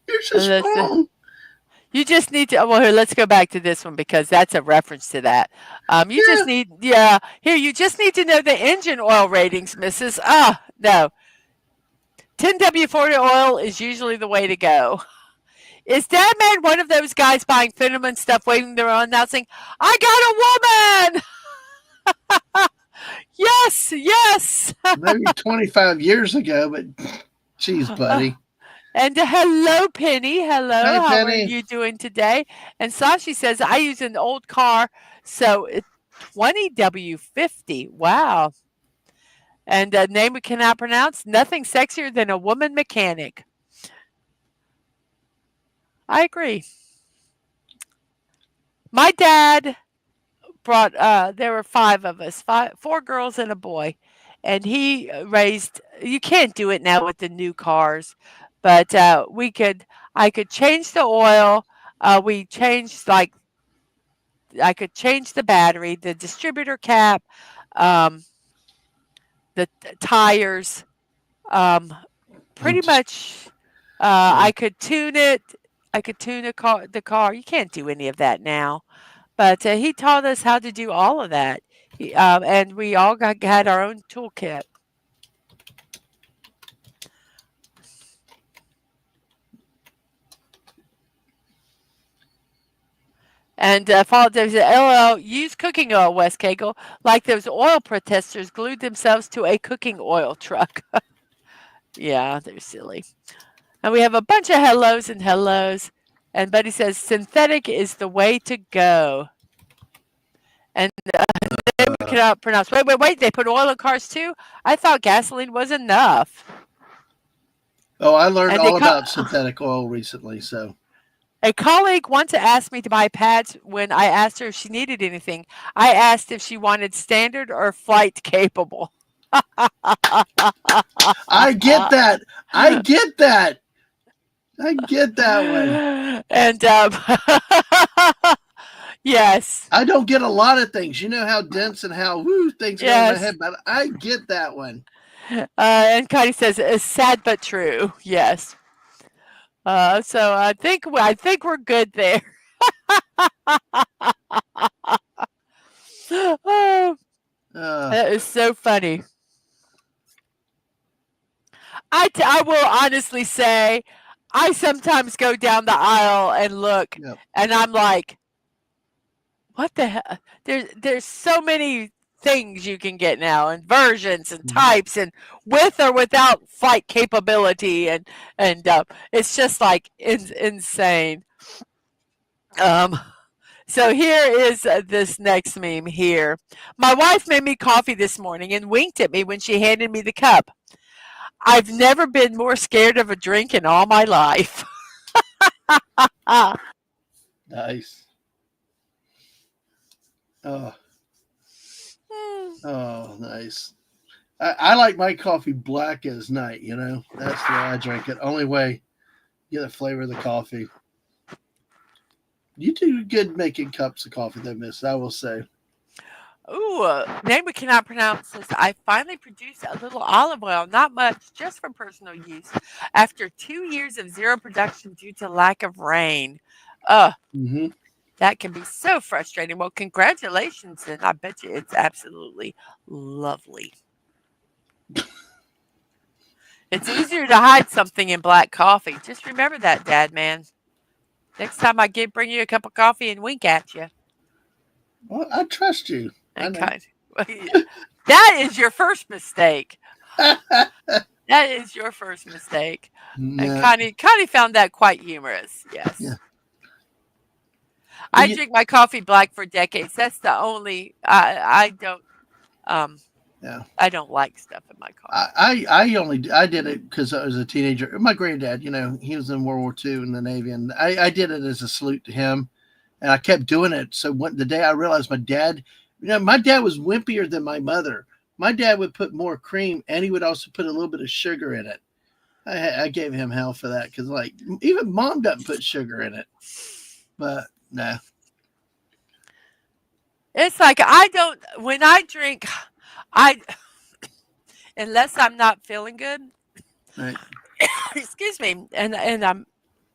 S2: you're so
S1: Let's,
S2: strong.
S1: you just need to. Well, here, let's go back to this one because that's a reference to that. You just
S2: Yeah.
S1: need, yeah. Here, you just need to know the engine oil ratings, Mrs. No, 10W40 oil is usually the way to go. Is Dadman one of those guys buying Finneman stuff, waving their own, announcing, "I got a woman"? Yes, yes.
S2: Maybe 25 years ago, but geez, buddy.
S1: And hello, Penny. Hello,
S2: Hey,
S1: how are
S2: Penny.
S1: you doing today? And Sashi says, I use an old car, so 20W50. Wow. And a name we cannot pronounce, nothing sexier than a woman mechanic. I agree. My dad brought, there were 5 of us, 4 girls and a boy. And he raised, you can't do it now with the new cars, but I could change the oil. We changed like I could change the battery, the distributor cap, um, the tires, um, pretty
S2: Just,
S1: much.
S2: yeah.
S1: I could tune it. I could tune the car. You can't do any of that now. But he taught us how to do all of that. And we all had our own toolkit. And Paul Davis said, LOL, use cooking oil, West Cagle, like those oil protesters glued themselves to a cooking oil truck. Yeah, they're silly. And we have a bunch of hellos and hellos. And Buddy says, synthetic is the way to go. And then we cannot pronounce. Wait. They put oil in cars too? I thought gasoline was enough.
S2: Oh, I learned
S1: And
S2: all about synthetic oil recently. So,
S1: a colleague once asked me to buy pads when I asked her if she needed anything. I asked if she wanted standard or flight capable.
S2: I get that. I get that. I get that one.
S1: And yes,
S2: I don't get a lot of things. You know how dense and how woo things go in my
S1: yes.
S2: head, but I get that one.
S1: And Connie says, "It's sad but true." Yes. So I think we're good there. Oh,
S2: Uh,
S1: that is so funny. I will honestly say, I sometimes go down the aisle and look,
S2: yep.
S1: and I'm like, what the hell? There's so many things you can get now, and versions and types, and with or without flight capability, and it's just like insane. Um, so here is this next meme here. My wife made me coffee this morning and winked at me when she handed me the cup. I've never been more scared of a drink in all my life.
S2: Nice. Oh, oh, nice. I like my coffee black as night. You know, that's the way I drink it. Only way you get the flavor of the coffee. You do good making cups of coffee, though, Miss. I will say.
S1: Ooh, name we cannot pronounce this. I finally produced a little olive oil, not much, just for personal use, after 2 years of zero production due to lack of rain.
S2: Mm-hmm.
S1: That can be so frustrating. Well, congratulations, and I bet you it's absolutely lovely. It's easier to hide something in black coffee. Just remember that, Dad, man. Next time I bring you a cup of coffee and wink at you.
S2: Well, I trust you. I
S1: And
S2: know.
S1: kind that is your first mistake. That is your first mistake. And
S2: No.
S1: Connie found that quite humorous. Yes.
S2: Yeah. Well,
S1: I drink my coffee black for decades. That's the only I don't um
S2: yeah.
S1: I don't like stuff in my coffee.
S2: I did it because I was a teenager. My granddad, he was in World War II in the Navy, and I did it as a salute to him, and I kept doing it. So the day I realized my dad was wimpier than my mother. My dad would put more cream, and he would also put a little bit of sugar in it. I gave him hell for that because like even mom doesn't put sugar in it, but nah.
S1: It's like I don't when I drink I unless I'm not feeling good.
S2: Right.
S1: Excuse me. And I'm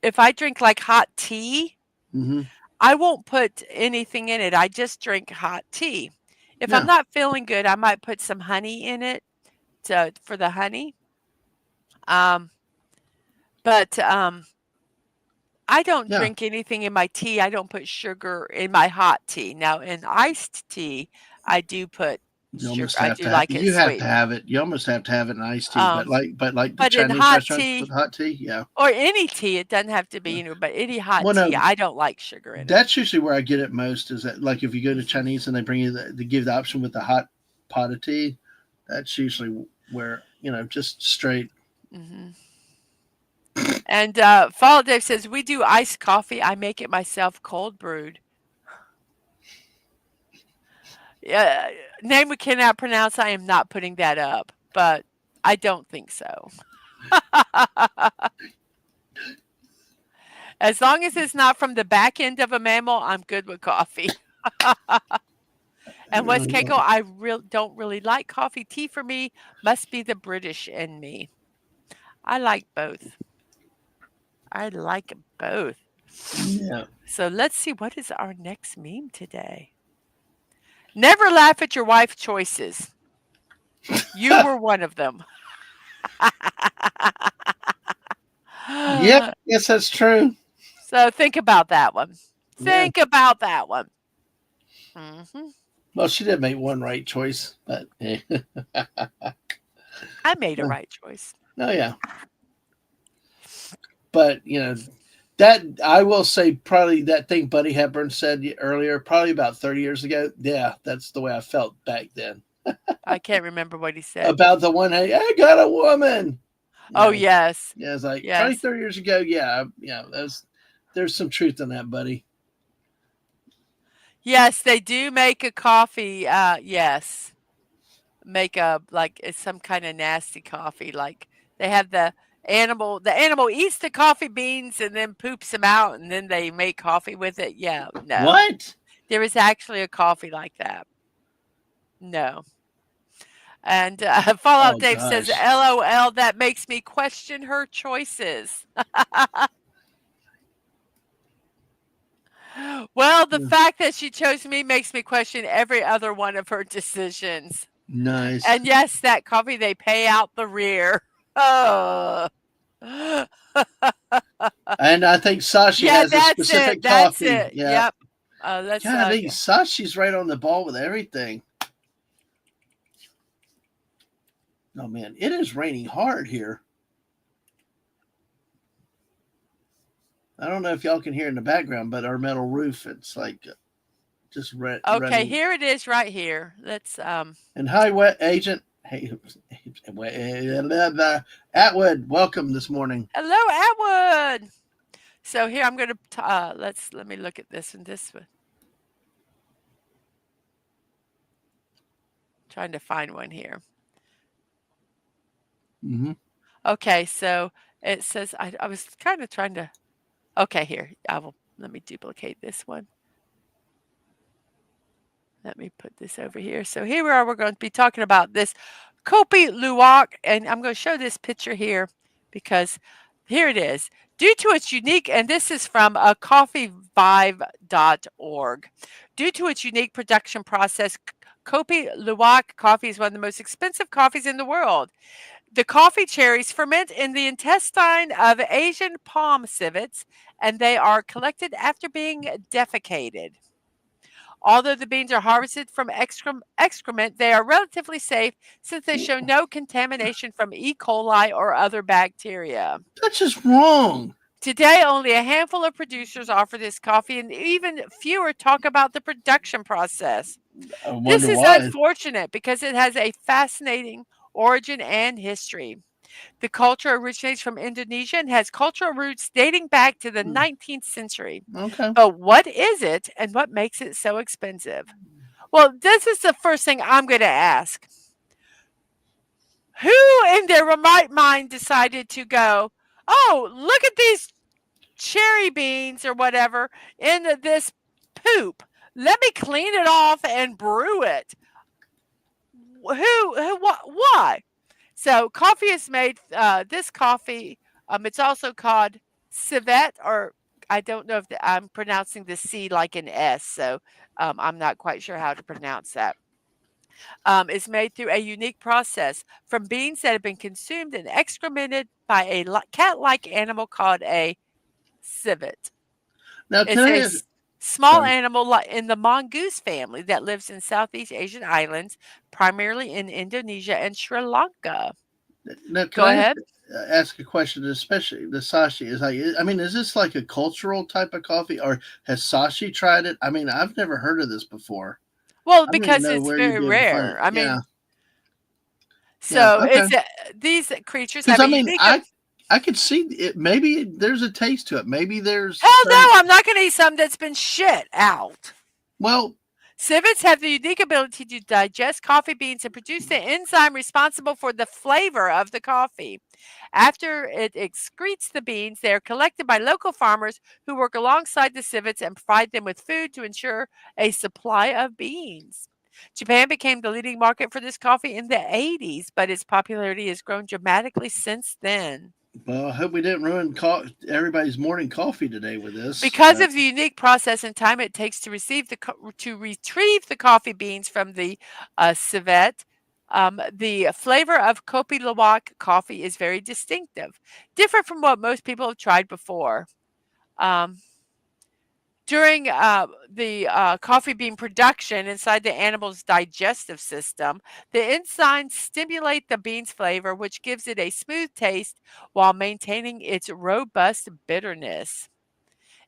S1: if I drink like hot tea,
S2: Mm-hmm.
S1: I won't put anything in it. I just drink hot tea. If I'm
S2: Yeah.
S1: not feeling good, I might put some honey in it for the honey. Um, but I don't
S2: Yeah.
S1: drink anything in my tea. I don't put sugar in my hot tea. Now in iced tea, I do put
S2: You
S1: sugar.
S2: almost
S1: I
S2: have
S1: do
S2: to have
S1: like it
S2: you have to
S1: sweet.
S2: have it. You almost have to have it in iced tea. But
S1: Um,
S2: like the
S1: but in
S2: Chinese
S1: hot
S2: restaurants with
S1: tea
S2: hot tea, yeah.
S1: or any tea, it doesn't have to be,
S2: Yeah.
S1: but any hot
S2: Well,
S1: tea,
S2: no,
S1: I don't like sugar in it.
S2: that's usually where I get it most. Is that like if you go to
S1: Mhm.
S2: Chinese and they bring you they give the option with the hot pot of tea, that's usually where just straight.
S1: Mhm. And Follow Dave says we do iced coffee. I make it myself, cold brewed. Yeah, name we cannot pronounce. I am not putting that up, but I don't think so. As long as it's not from the back end of a mammal, I'm good with coffee. And West Keiko, don't really like coffee. Tea for me must be the British in me. I like both. I like both.
S2: Yeah.
S1: So let's see, what is our next meme today? Never laugh at your wife's choices. You were one of them.
S2: Yep. Yes, that's true.
S1: So think about that one.
S2: Yeah.
S1: Think about that one. Hmm.
S2: Well, she did make one right choice, but
S1: I made a right choice.
S2: oh yeah. But that I will say probably that thing Buddy Hepburn said earlier, probably about 30 years ago. Yeah, that's the way I felt back then.
S1: I can't remember what he said.
S2: About the one, hey, I got a woman.
S1: Oh, yes.
S2: Yeah, it's like
S1: Yes.
S2: 20, 30 years ago. Yeah, there's some truth in that, buddy.
S1: Yes, they do make a coffee. Yes. Make it's some kind of nasty coffee. Like they have the animal eats the coffee beans and then poops them out and then they make coffee with it. Yeah, no.
S2: What?
S1: There is actually a coffee like that. No. And Fallout
S2: Oh
S1: Dave says,
S2: gosh.
S1: LOL, that makes me question her choices. Well, the fact that she chose me makes me question every other one of her decisions.
S2: Nice.
S1: And yes, that coffee, they pay out the rear. Oh.
S2: And I think Sashi
S1: Yeah,
S2: has a
S1: that's
S2: specific
S1: it. That's
S2: coffee.
S1: it.
S2: Yeah.
S1: Yep. Let's
S2: Golly, Sashi's right on the ball with everything. Oh man, it is raining hard here. I don't know if y'all can hear in the background, but our metal roof, it's like just
S1: okay,
S2: running.
S1: here it is right here. Let's
S2: And hi, wet agent. Hey, Atwood, welcome this morning.
S1: hello, Atwood. So here I'm going to let me look at this one. This one. Trying to find one here.
S2: Mm-hmm.
S1: Okay, so it says I was kind of trying to. Okay, here let me duplicate this one. Let me put this over here. So here we are. We're going to be talking about this Kopi Luwak, and I'm going to show this picture here because here it is. Due to its unique, and this is from coffeevibe.org. Due to its unique production process, Kopi Luwak coffee is one of the most expensive coffees in the world. The coffee cherries ferment in the intestine of Asian palm civets, and they are collected after being defecated. Although the beans are harvested from excrement, they are relatively safe since they show no contamination from E. coli or other bacteria.
S2: That's just wrong.
S1: Today, only a handful of producers offer this coffee, and even fewer talk about the production process.
S2: I
S1: This
S2: wonder
S1: is
S2: why.
S1: unfortunate because it has a fascinating origin and history. The culture originates from Indonesia and has cultural roots dating back to the 19th century.
S2: Okay.
S1: But what is it and what makes it so expensive? Well, this is the first thing I'm going to ask. Who in their right mind decided to go, oh, look at these cherry beans or whatever in this poop? Let me clean it off and brew it. Why? So coffee is made, this coffee, it's also called civet, or I don't know if I'm pronouncing the C like an S, so I'm not quite sure how to pronounce that. Is made through a unique process from beans that have been consumed and excremented by a cat-like animal called a civet.
S2: Now, can
S1: It's a
S2: I?
S1: small
S2: Sorry.
S1: animal in the mongoose family that lives in Southeast Asian islands, primarily in Indonesia and Sri Lanka.
S2: Now, can
S1: Go
S2: I
S1: ahead.
S2: ask a question? Especially the sashi is like. I mean, is this like a cultural type of coffee, or has Sashi tried it? I mean, I've never heard of this before.
S1: Well,
S2: I don't even
S1: because
S2: know
S1: it's
S2: where you'd
S1: very
S2: be able to find it.
S1: rare. I
S2: Yeah,
S1: mean,
S2: yeah,
S1: so
S2: okay.
S1: these creatures
S2: Because
S1: have
S2: I
S1: a
S2: mean,
S1: unique.
S2: I could see it. Maybe there's a taste to it. Maybe there's
S1: Hell no,
S2: some.
S1: I'm not going to eat something that's been shit out.
S2: Well,
S1: Civets have the unique ability to digest coffee beans and produce the enzyme responsible for the flavor of the coffee. After it excretes the beans, they are collected by local farmers who work alongside the civets and provide them with food to ensure a supply of beans. Japan became the leading market for this coffee in the 80s, but its popularity has grown dramatically since then.
S2: well, I hope we didn't ruin everybody's morning coffee today with this.
S1: Because
S2: But
S1: of the unique process and time it takes to retrieve the coffee beans from the civet, the flavor of Kopi Luwak coffee is very distinctive, different from what most people have tried before. Um, during the coffee bean production inside the animal's digestive system, the enzymes stimulate the bean's flavor, which gives it a smooth taste while maintaining its robust bitterness.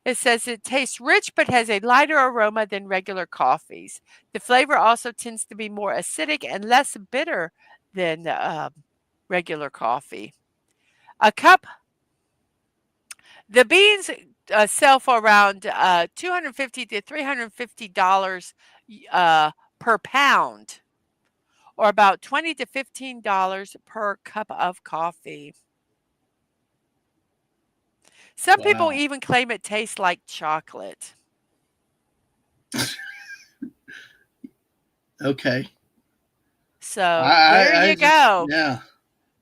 S1: It says it tastes rich but has a lighter aroma than regular coffees. The flavor also tends to be more acidic and less bitter than regular coffee. A cup, the beans sell for around $250 to $350 per pound, or about $20 to $15 per cup of coffee. Some people
S2: wow.
S1: even claim it tastes like chocolate.
S2: Okay.
S1: So there
S2: I
S1: you
S2: just
S1: go.
S2: yeah.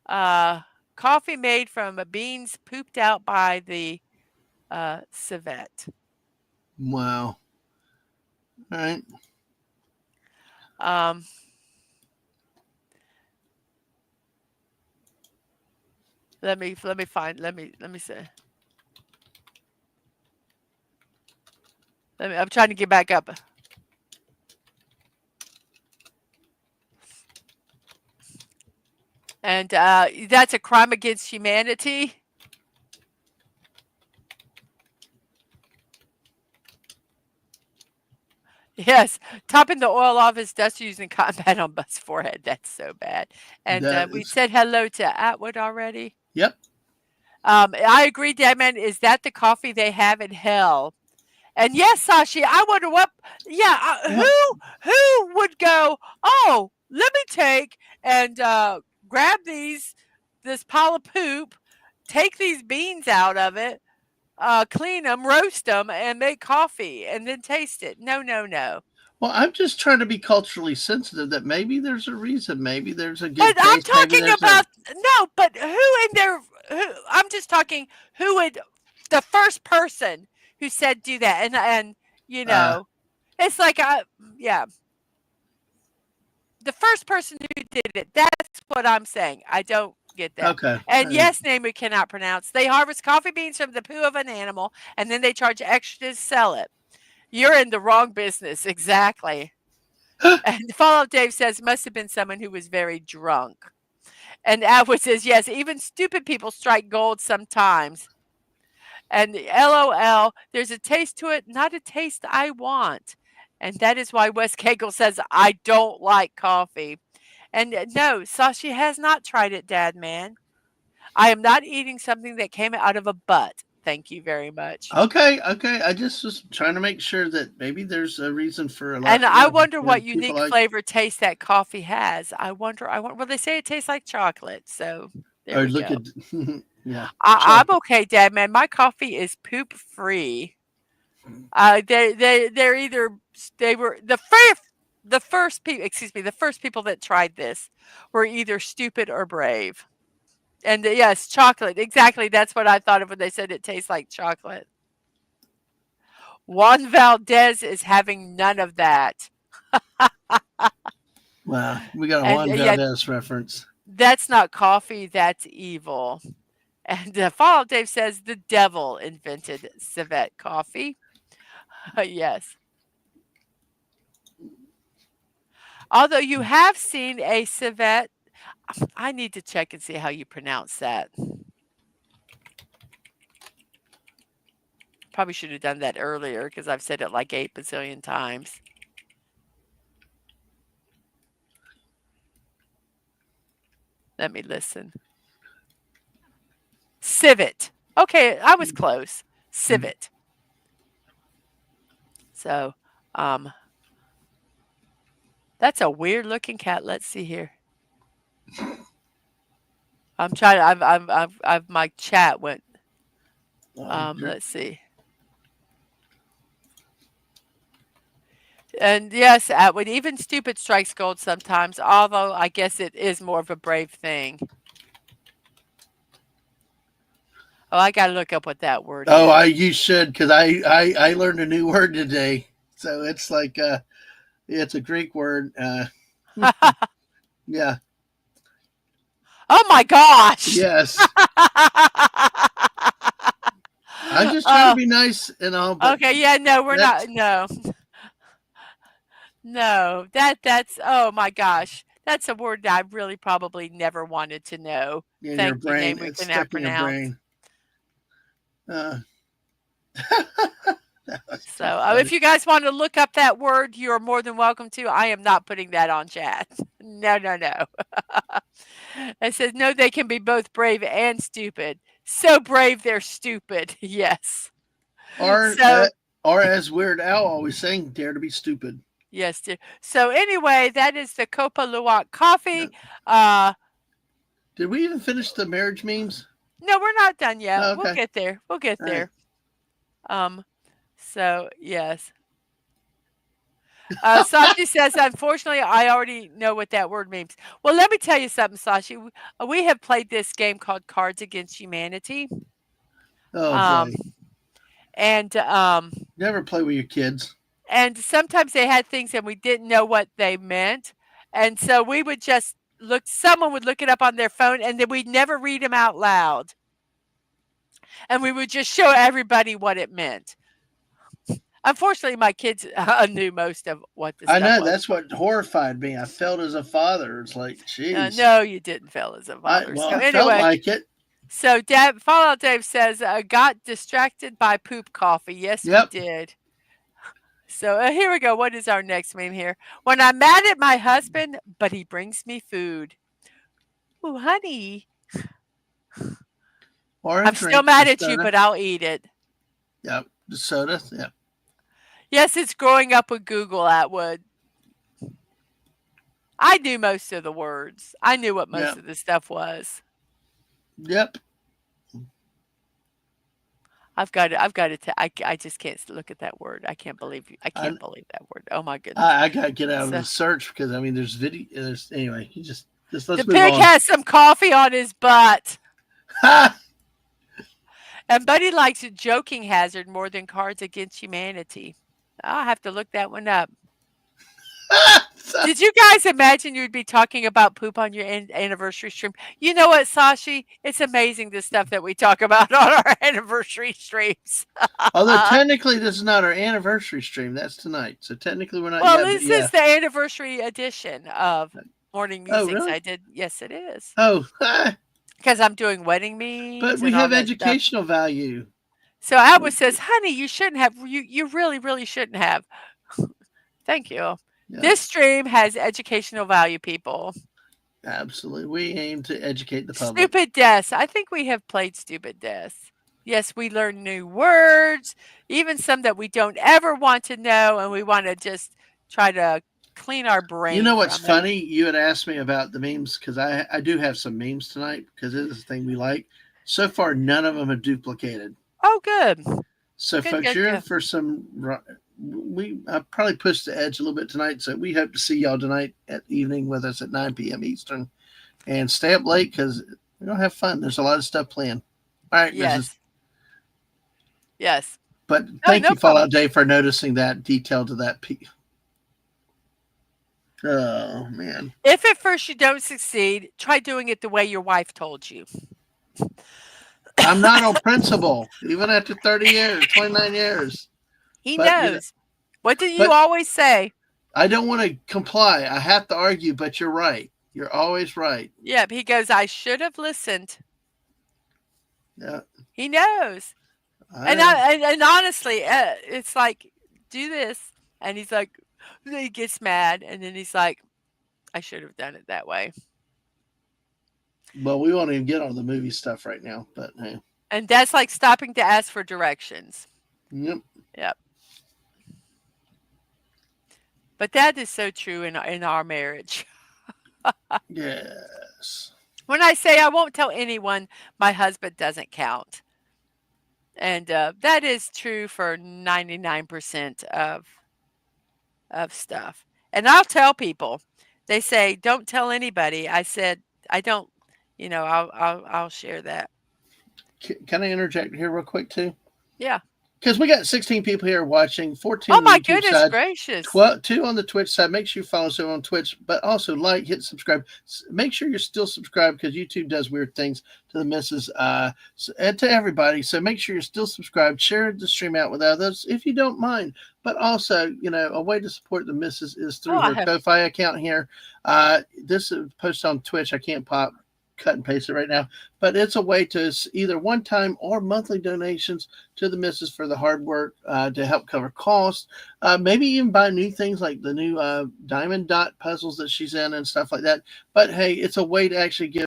S1: Uh, Coffee made from beans pooped out by the civet.
S2: Wow. All right.
S1: Um, let me see. I'm trying to get back up. And that's a crime against humanity. Yes, topping the oil off his dust using cotton pad on Buz's forehead. That's so bad. And
S2: That
S1: we
S2: is
S1: said hello to Atwood already.
S2: yep.
S1: I agree, Deadman. Is that the coffee they have in hell? And yes, Sashi, I wonder what. Yeah,
S2: Well,
S1: who would go? Oh, let me take and grab this pile of poop, take these beans out of it, clean them, roast them, and make coffee, and then taste it. No, no, no.
S2: well, I'm just trying to be culturally sensitive that maybe there's a reason, maybe there's a
S1: But
S2: good
S1: I'm
S2: taste, maybe
S1: talking
S2: there's a
S1: about no. But who in there? I'm just talking. Who would the first person who said do that? And you
S2: uh
S1: know, it's like yeah. The first person who did it. That's what I'm saying. I don't get that.
S2: Okay.
S1: And yes, name we cannot pronounce. They harvest coffee beans from the poo of an animal, and then they charge extra to sell it. You're in the wrong business, exactly. And Follow Dave says must have been someone who was very drunk. And Atwood says yes, even stupid people strike gold sometimes. And LOL, there's a taste to it, not a taste I want. And that is why Wes Cagle says I don't like coffee. And no, Sashi has not tried it, Dad Man. I am not eating something that came out of a butt. Thank you very much.
S2: Okay. Okay. I just was trying to make sure that maybe there's a reason for a lot.
S1: And I wonder
S2: Where
S1: what
S2: people
S1: unique
S2: like
S1: flavor taste that coffee has. I wonder, well, they say it tastes like chocolate. So there
S2: or
S1: we
S2: look
S1: go.
S2: at yeah
S1: I'm
S2: chocolate.
S1: okay, Dad Man. My coffee is poop free. They're either they were the first people, excuse me, the first people that tried this were either stupid or brave. And yes, chocolate. Exactly. That's what I thought of when they said it tastes like chocolate. Juan Valdez is having none of that.
S2: Wow, we got a
S1: And
S2: Juan
S1: yet,
S2: Valdez reference.
S1: that's not coffee, that's evil. And Fallout Dave says the devil invented civet coffee. Yes. Although you have seen a civet, I need to check and see how you pronounce that. Probably should have done that earlier because I've said it like 8 bazillion times. Let me listen. Civet. Okay, I was close. Civet. So, um, that's a weird looking cat. Let's see here. I'm trying to. I've my chat went. Let's see. And yes, Atwood, even stupid strikes gold sometimes. Although I guess it is more of a brave thing. Oh, I gotta look up what that word
S2: Oh,
S1: is.
S2: you should because I learned a new word today. So it's like it's a Greek word. Yeah.
S1: Oh my gosh!
S2: Yes. I'm just trying to
S1: Oh,
S2: be nice and all, but
S1: okay. Yeah, no, we're not.
S2: that's
S1: No, no. That's. Oh my gosh, that's a word that I really probably never wanted to know.
S2: in your
S1: Thank you,
S2: brain.
S1: name we
S2: It's
S1: cannot
S2: stuck in your
S1: pronounce.
S2: brain. Uh, that's
S1: So,
S2: too funny.
S1: if you guys want to look up that word, you are more than welcome to. I am not putting that on chat. No, no, no. It says, no, they can be both brave and stupid. So brave, they're stupid. Yes.
S2: Or
S1: So,
S2: or as Weird Al always saying, dare to be stupid.
S1: yes. So, anyway, that is the Copa Luwak
S2: Yeah.
S1: coffee. Uh,
S2: Did we even finish the marriage memes?
S1: no, we're not done yet.
S2: Oh,
S1: We'll
S2: okay.
S1: get there. We'll get
S2: All right.
S1: there. Um, so, yes. Sashi says, unfortunately, I already know what that word means. Well, let me tell you something, Sashi. We have played this game called Cards Against Humanity.
S2: Oh
S1: Um,
S2: boy.
S1: and
S2: Never play with your kids.
S1: and sometimes they had things and we didn't know what they meant. And so we would just look, someone would look it up on their phone and then we'd never read them out loud. And we would just show everybody what it meant. Unfortunately, my kids knew most of what the
S2: I
S1: stuff
S2: know
S1: was.
S2: that's what horrified me. I felt as a father. It's like, jeez.
S1: No, you didn't fail as a father. So
S2: I felt
S1: anyway,
S2: like it.
S1: so Fallout Dave says, got distracted by poop coffee. Yes, we
S2: Yep.
S1: did. So here we go. What is our next meme here? When I'm mad at my husband, but he brings me food. Ooh, honey.
S2: Or a
S1: I'm still
S2: drink,
S1: mad
S2: the
S1: at you,
S2: soda.
S1: but I'll eat it.
S2: Yep. The soda. Yep.
S1: Yes, it's growing up with Google, Atwood. I knew most of the words. I knew what most
S2: Yep.
S1: of the stuff was.
S2: Yep.
S1: I just can't look at that word. I can't believe you. I
S2: I
S1: can't believe that word. Oh my goodness.
S2: I gotta get out of
S1: So
S2: the search because I mean there's video. There's anyway. You just
S1: the
S2: let's move
S1: pig
S2: on.
S1: has some coffee on his butt.
S2: Ha!
S1: And Buddy likes joking hazard more than Cards Against Humanity. I'll have to look that one up. Did you guys imagine you'd be talking about poop on your anniversary stream? You know what, Sashi? It's amazing the stuff that we talk about on our anniversary streams.
S2: Although technically this is not our anniversary stream. That's tonight. So technically we're not
S1: Well,
S2: yet, but
S1: this
S2: yeah.
S1: is the anniversary edition of Morning
S2: Oh,
S1: Musings.
S2: really?
S1: I did. Yes, it is.
S2: Oh,
S1: Because I'm doing wedding
S2: but
S1: memes
S2: we
S1: and all
S2: have
S1: that stuff.
S2: educational value.
S1: So Albert says, honey, you shouldn't have. You really, really shouldn't have. Thank you.
S2: Yeah,
S1: This stream has educational value, people.
S2: absolutely. We aim to educate the public.
S1: Stupid deaths. I think we have played stupid deaths. Yes, we learn new words, even some that we don't ever want to know, and we want to just try to clean our brain.
S2: You know what's
S1: from it.
S2: funny? You had asked me about the memes because I do have some memes tonight because it is a thing we like. So far, none of them are duplicated.
S1: Oh, good.
S2: So,
S1: Good,
S2: folks,
S1: good,
S2: you're in
S1: good.
S2: for some. I probably pushed the edge a little bit tonight, so we hope to see y'all tonight at evening with us at 9 p.m. Eastern, and stay up late because we're gonna have fun. There's a lot of stuff planned. All right,
S1: Yes.
S2: Mrs.
S1: Yes.
S2: But thank
S1: no
S2: you,
S1: problem.
S2: Fallout Dave, for noticing that detail to that piece. Oh man.
S1: If at first you don't succeed, try doing it the way your wife told you.
S2: I'm not on principle, even after 30 years, 29 years.
S1: He
S2: But,
S1: knows.
S2: you know,
S1: What do you
S2: but-
S1: always say?
S2: I don't want to comply. I have to argue, but you're right. You're always right.
S1: Yeah, he goes, I should have listened.
S2: Yeah.
S1: He knows.
S2: I
S1: And
S2: know.
S1: and honestly, it's like, do this. And he's like, he gets mad. And then he's like, I should have done it that way.
S2: Well, we won't even get on the movie stuff right now, but hey.
S1: And that's like stopping to ask for directions.
S2: Yep.
S1: Yep. But that is so true in our marriage.
S2: Yes.
S1: When I say I won't tell anyone, my husband doesn't count. And that is true for 99% of stuff. And I'll tell people. They say, "Don't tell anybody." I said, "I don't, I'll share that."
S2: Can I interject here real quick too?
S1: Yeah.
S2: Because we got 16 people here watching, 14
S1: Oh
S2: on the
S1: my
S2: YouTube
S1: goodness
S2: side,
S1: gracious.
S2: 2 on the Twitch side. Make sure you follow us on Twitch, but also like, hit subscribe. Make sure you're still subscribed because YouTube does weird things to the missus and to everybody. So make sure you're still subscribed. Share the stream out with others if you don't mind. But also, a way to support the missus is through her Ko-Fi account here. This is posted on Twitch. I can't cut and paste it right now, but it's a way to either one-time or monthly donations to the missus for the hard work to help cover costs, maybe even buy new things like the new diamond dot puzzles that she's in and stuff like that. But hey, it's a way to actually give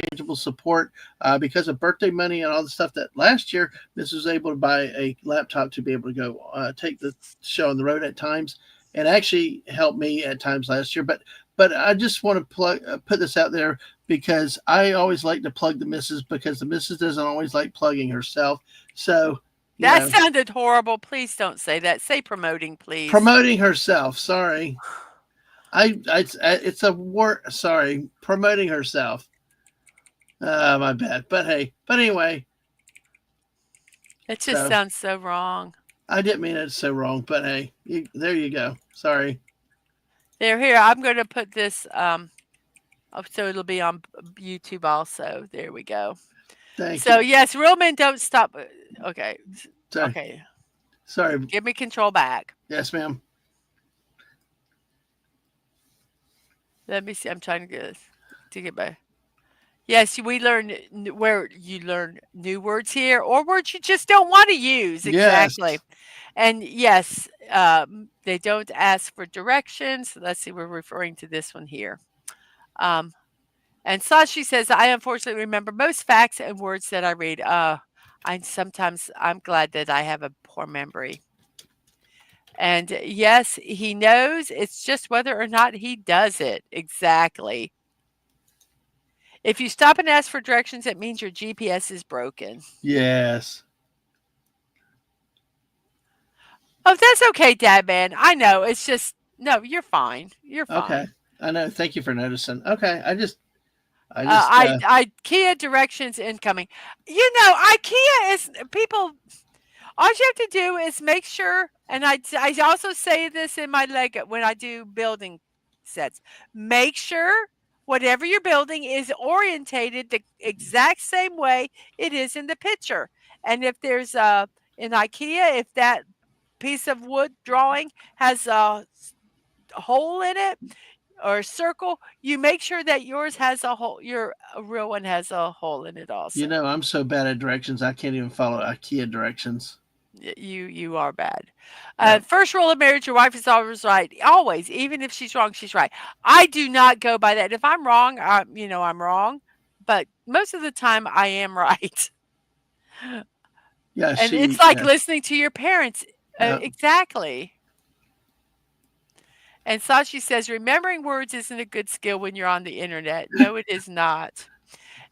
S2: tangible support because of birthday money and all the stuff that last year Mrs. was able to buy a laptop to be able to go take the show on the road at times, and actually help me at times last year. But I just want to put this out there because I always like to plug the missus because the missus doesn't always like plugging herself. So
S1: that sounded horrible. Please don't say that. Say promoting, please.
S2: Promoting herself. Sorry. It's a word. Sorry. Promoting herself. My bad. But hey, anyway.
S1: It just sounds so wrong.
S2: I didn't mean it so wrong, but hey, there you go. Sorry.
S1: Here. I'm going to put this, so it'll be on YouTube also. There we go.
S2: Thank you.
S1: So yes, real men don't stop. Okay.
S2: Sorry.
S1: Okay.
S2: Sorry.
S1: Give me control back.
S2: Yes, ma'am.
S1: Let me see. I'm trying to get back. Yes, we learn where you learn new words here, or words you just don't want to use. Exactly.
S2: Yes.
S1: And yes, they don't ask for directions. Let's see, we're referring to this one here. And Sashi says, I unfortunately remember most facts and words that I read. I'm glad that I have a poor memory. And yes, he knows. It's just whether or not he does it. Exactly. If you stop and ask for directions, it means your GPS is broken.
S2: Yes.
S1: Oh, that's okay, Dad Man. I know. It's just, no, you're fine. You're fine.
S2: Okay. I know. Thank you for noticing. Okay.
S1: IKEA directions incoming. IKEA is people. All you have to do is make sure, and I also say this in my Lego when I do building sets. Make sure whatever you're building is orientated the exact same way it is in the picture. And if there's in IKEA, if that piece of wood drawing has a hole in it or a circle, you make sure that yours has a hole. Your real one has a hole in it
S2: You
S1: also.
S2: know, I'm so bad at directions. I can't even follow IKEA directions.
S1: You are bad.
S2: Yeah.
S1: First rule of marriage: your wife is always right. Always, even if she's wrong, she's right. I do not go by that. If I'm wrong, I'm wrong. But most of the time, I am right.
S2: Yeah.
S1: And it's
S2: She.
S1: like
S2: Yeah.
S1: listening to your parents.
S2: Yeah.
S1: Exactly. And Sashi says, remembering words isn't a good skill when you're on the internet. No, it is not.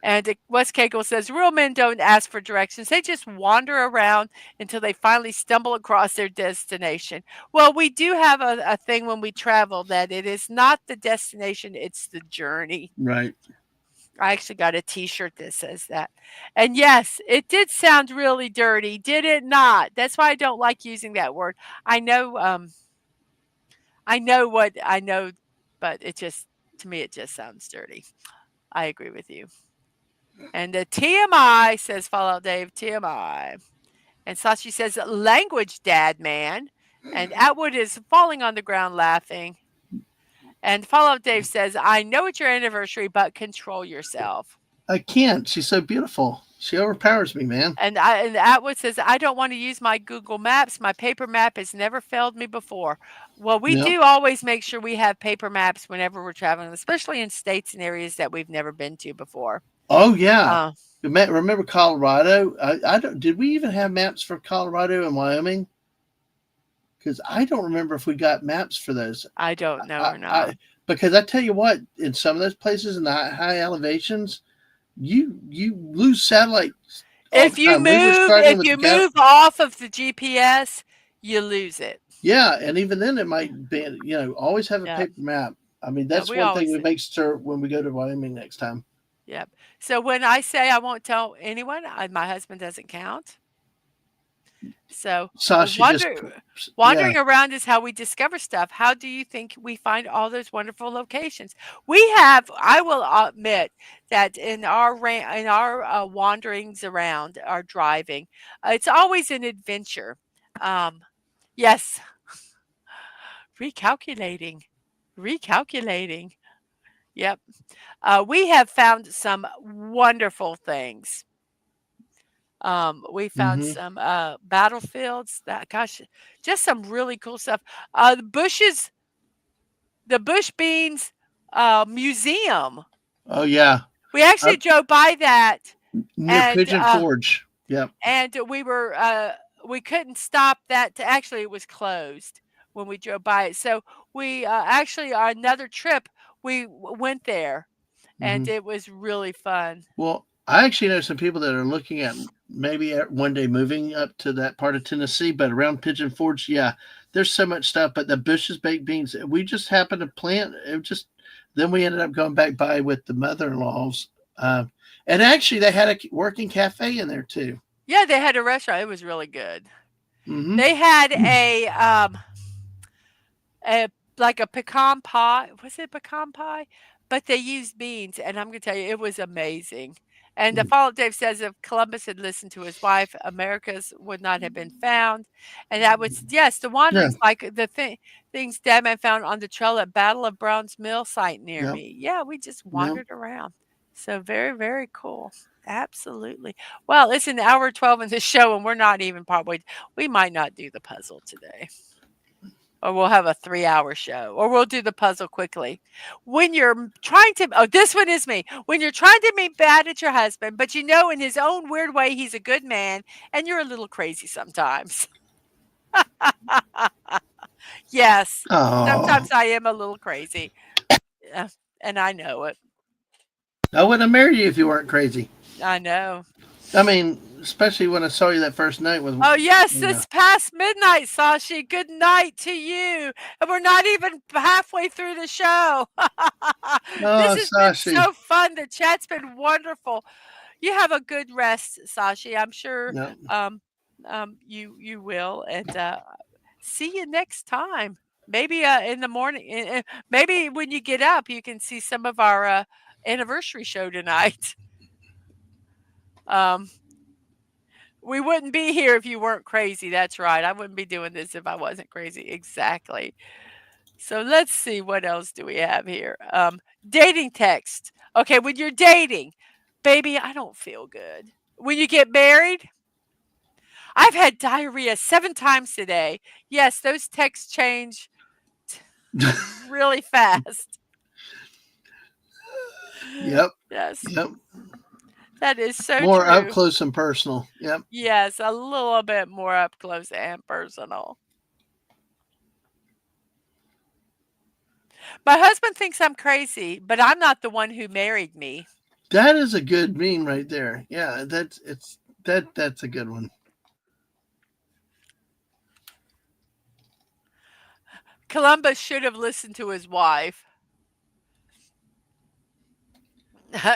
S1: And Wes Cagle says, real men don't ask for directions. They just wander around until they finally stumble across their destination. Well, we do have a thing when we travel that it is not the destination, it's the journey.
S2: Right.
S1: I actually got a t-shirt that says that. And yes, it did sound really dirty, did it not? That's why I don't like using that word. I know I know what I know, but it just to me it just sounds dirty. I agree with you. And the TMI says Fallout Dave, TMI. And Sashi says language dad man. And Atwood is falling on the ground laughing. And Fallout Dave says, I know it's your anniversary, but control yourself.
S2: I can't. She's so beautiful. She overpowers me, man.
S1: And Atwood says, I don't want to use my Google Maps. My paper map has never failed me before. Well, we
S2: Yep.
S1: do always make sure we have paper maps whenever we're traveling, especially in states and areas that we've never been to before.
S2: Oh yeah.
S1: Uh,
S2: Remember Colorado? I don't. Did we even have maps for Colorado and Wyoming? Because I don't remember if we got maps for those.
S1: I don't know
S2: I,
S1: or not.
S2: I because I tell you what, in some of those places in the high elevations, you lose satellite all the time. We were struggling
S1: If
S2: with the
S1: you move off of the GPS, you lose it.
S2: Yeah, and even then it might be, always have a
S1: Yep.
S2: paper map. I mean,
S1: Yeah,
S2: that's
S1: we
S2: one thing
S1: always
S2: we
S1: do.
S2: make sure when we go to Wyoming next time.
S1: Yep. So when I say I won't tell anyone, my husband doesn't count. So
S2: Sasha just, yeah,
S1: wandering around is how we discover stuff. How do you think we find all those wonderful locations? I will admit that in our wanderings around, our driving, it's always an adventure. Um, yes, recalculating. Yep. We have found some wonderful things. We found
S2: hmm
S1: some battlefields. Gosh, just some really cool stuff. The Bush Beans Museum.
S2: oh yeah,
S1: We actually
S2: up
S1: drove by that,
S2: near
S1: and
S2: Pigeon Forge. Yep.
S1: we couldn't stop that. Actually, it was closed when we drove by it. So we actually on another trip we went there,
S2: hmm
S1: and it was really fun.
S2: Well, I actually know some people that are looking at maybe one day moving up to that part of Tennessee, but around Pigeon Forge, yeah, there's so much stuff. But the Bush's baked beans, we just happened to plant. It just then we ended up going back by with the mother-in-laws, uh, and actually they had a working cafe in there too.
S1: Yeah, they had a restaurant. It was really good.
S2: hmm
S1: They had a like a pecan pie. Was it pecan pie? But they used beans, and I'm gonna tell you, it was amazing. And the follow-up Dave says if Columbus had listened to his wife, Americas would not have been found. And that was yes, the
S2: Yeah.
S1: wanderings like things Dadman found on the trail at Battle of Brown's Mill site near
S2: Yep.
S1: me. Yeah, we just
S2: Yep.
S1: wandered around. So very, very cool. Absolutely. Well, it's an hour 12 in this show, and we're not even partway. We might not do the puzzle today, or we'll have a 3-hour show, or we'll do the puzzle quickly. When you're trying to, oh, this one is me. When you're trying to be bad at your husband, but you know in his own weird way he's a good man, and you're a little crazy sometimes. Yes,
S2: Oh,
S1: sometimes I am a little crazy, uh, and I know it.
S2: I wouldn't have married you if you weren't crazy.
S1: I know.
S2: I mean, especially when I saw you that first night with,
S1: Oh, yes,
S2: you know.
S1: it's past midnight, Sashi. Good night to you. And we're not even halfway through the show. This
S2: Oh,
S1: has been
S2: Sashi.
S1: so fun. The chat's been wonderful. You have a good rest, Sashi. I'm sure
S2: No.
S1: you will. And see you next time. Maybe in the morning, maybe when you get up, you can see some of our anniversary show tonight. Um, we wouldn't be here if you weren't crazy. That's right. I wouldn't be doing this if I wasn't crazy. Exactly. So let's see, what else do we have here? Dating text. Okay, when you're dating, baby, I don't feel good. When you get married, I've had diarrhea 7 times today. Yes, those texts change really fast.
S2: Yep.
S1: Yes,
S2: Yep.
S1: that is so
S2: More up
S1: true.
S2: close and personal. Yep.
S1: Yes, a little bit more up close and personal. My husband thinks I'm crazy, but I'm not the one who married me.
S2: That is a good meme right there. Yeah, that's a good one.
S1: Columbus should have listened to his wife,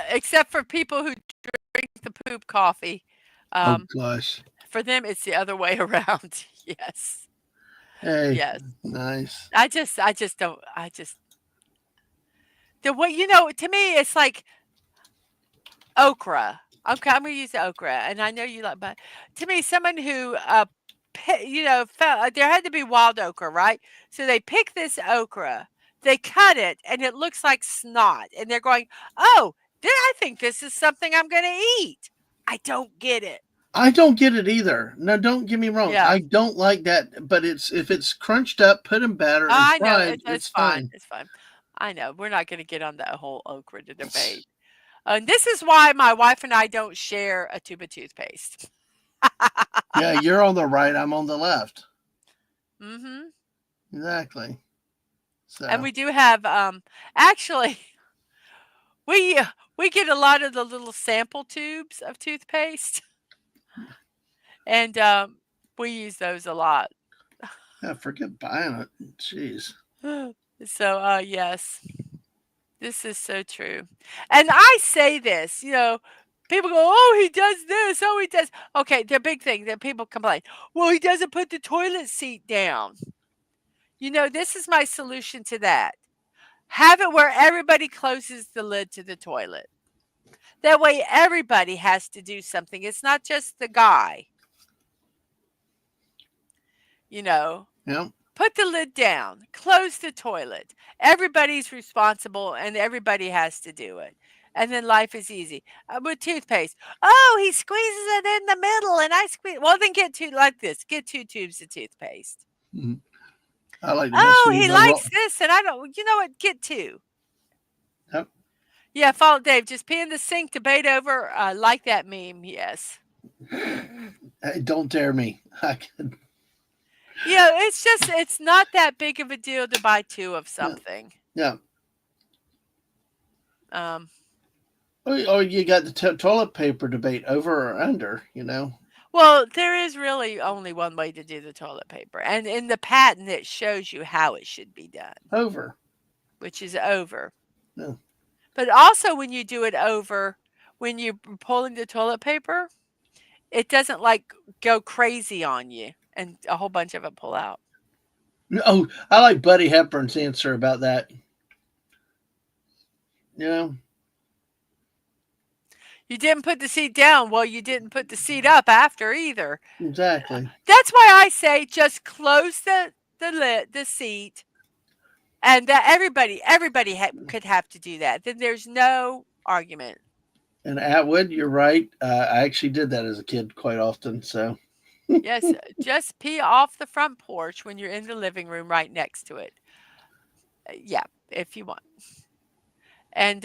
S1: except for people who drink the poop coffee.
S2: Oh
S1: Um,
S2: gosh.
S1: for them, it's the other way around. Yes,
S2: Hey,
S1: yes.
S2: nice.
S1: I just don't. I just the way to me, it's like okra. Okay, I'm gonna use the okra, and I know you like, but to me, someone who, there had to be wild okra, right? So they pick this okra, they cut it, and it looks like snot, and they're going, "Oh, I think this is something I'm gonna eat." I don't get it.
S2: I don't get it either. No, don't get me wrong.
S1: Yeah,
S2: I don't like that, but it's if it's crunched up, put in batter, and
S1: I know
S2: fried,
S1: it's
S2: it's
S1: fine.
S2: fine.
S1: It's fine. I know we're not gonna get on that whole okra debate. And this is why my wife and I don't share a tube of toothpaste.
S2: Yeah, you're on the right. I'm on the left.
S1: Mhm.
S2: Exactly.
S1: And
S2: So
S1: we do have, actually, we we get a lot of the little sample tubes of toothpaste, and we use those a lot.
S2: yeah, forget buying it. Jeez.
S1: So, yes, this is so true. And I say this, people go, "Oh, he does this. Oh, he does." Okay, the big thing that people complain, "Well, he doesn't put the toilet seat down." This is my solution to that. Have it where everybody closes the lid to the toilet. That way everybody has to do something. It's not just the guy, you know.
S2: Yeah.
S1: Put the lid down, close the toilet. Everybody's responsible and everybody has to do it. And then life is easy. With toothpaste, oh, he squeezes it in the middle and I squeeze. Well, then get two, like this, get 2 tubes of toothpaste.
S2: Mhm. I like to mess
S1: Oh,
S2: with
S1: he
S2: the raw.
S1: likes this and I don't, you know what? Get two.
S2: Yep.
S1: Yeah, follow Dave. Just pee in the sink, debate over. Like that meme. Yes.
S2: Hey, don't dare me. I can.
S1: It's not that big of a deal to buy two of
S2: Yeah.
S1: something.
S2: Yeah.
S1: Um,
S2: Or you got the toilet paper debate over or under.
S1: well, there is really only one way to do the toilet paper. And in the patent, it shows you how it should be done,
S2: Over.
S1: which is over.
S2: Yeah.
S1: But also, when you do it over, when you're pulling the toilet paper, it doesn't like go crazy on you and a whole bunch of it pull out.
S2: Oh, I like Buddy Hepburn's answer about that. You know,
S1: You didn't put the seat down. Well, you didn't put the seat up after either.
S2: exactly.
S1: That's why I say just close the lid, the seat, and that everybody could have to do that. Then there's no argument.
S2: And Atwood, you're right. I actually did that as a kid quite often. So
S1: Yes, just pee off the front porch when you're in the living room right next to it. Yeah, if you want. And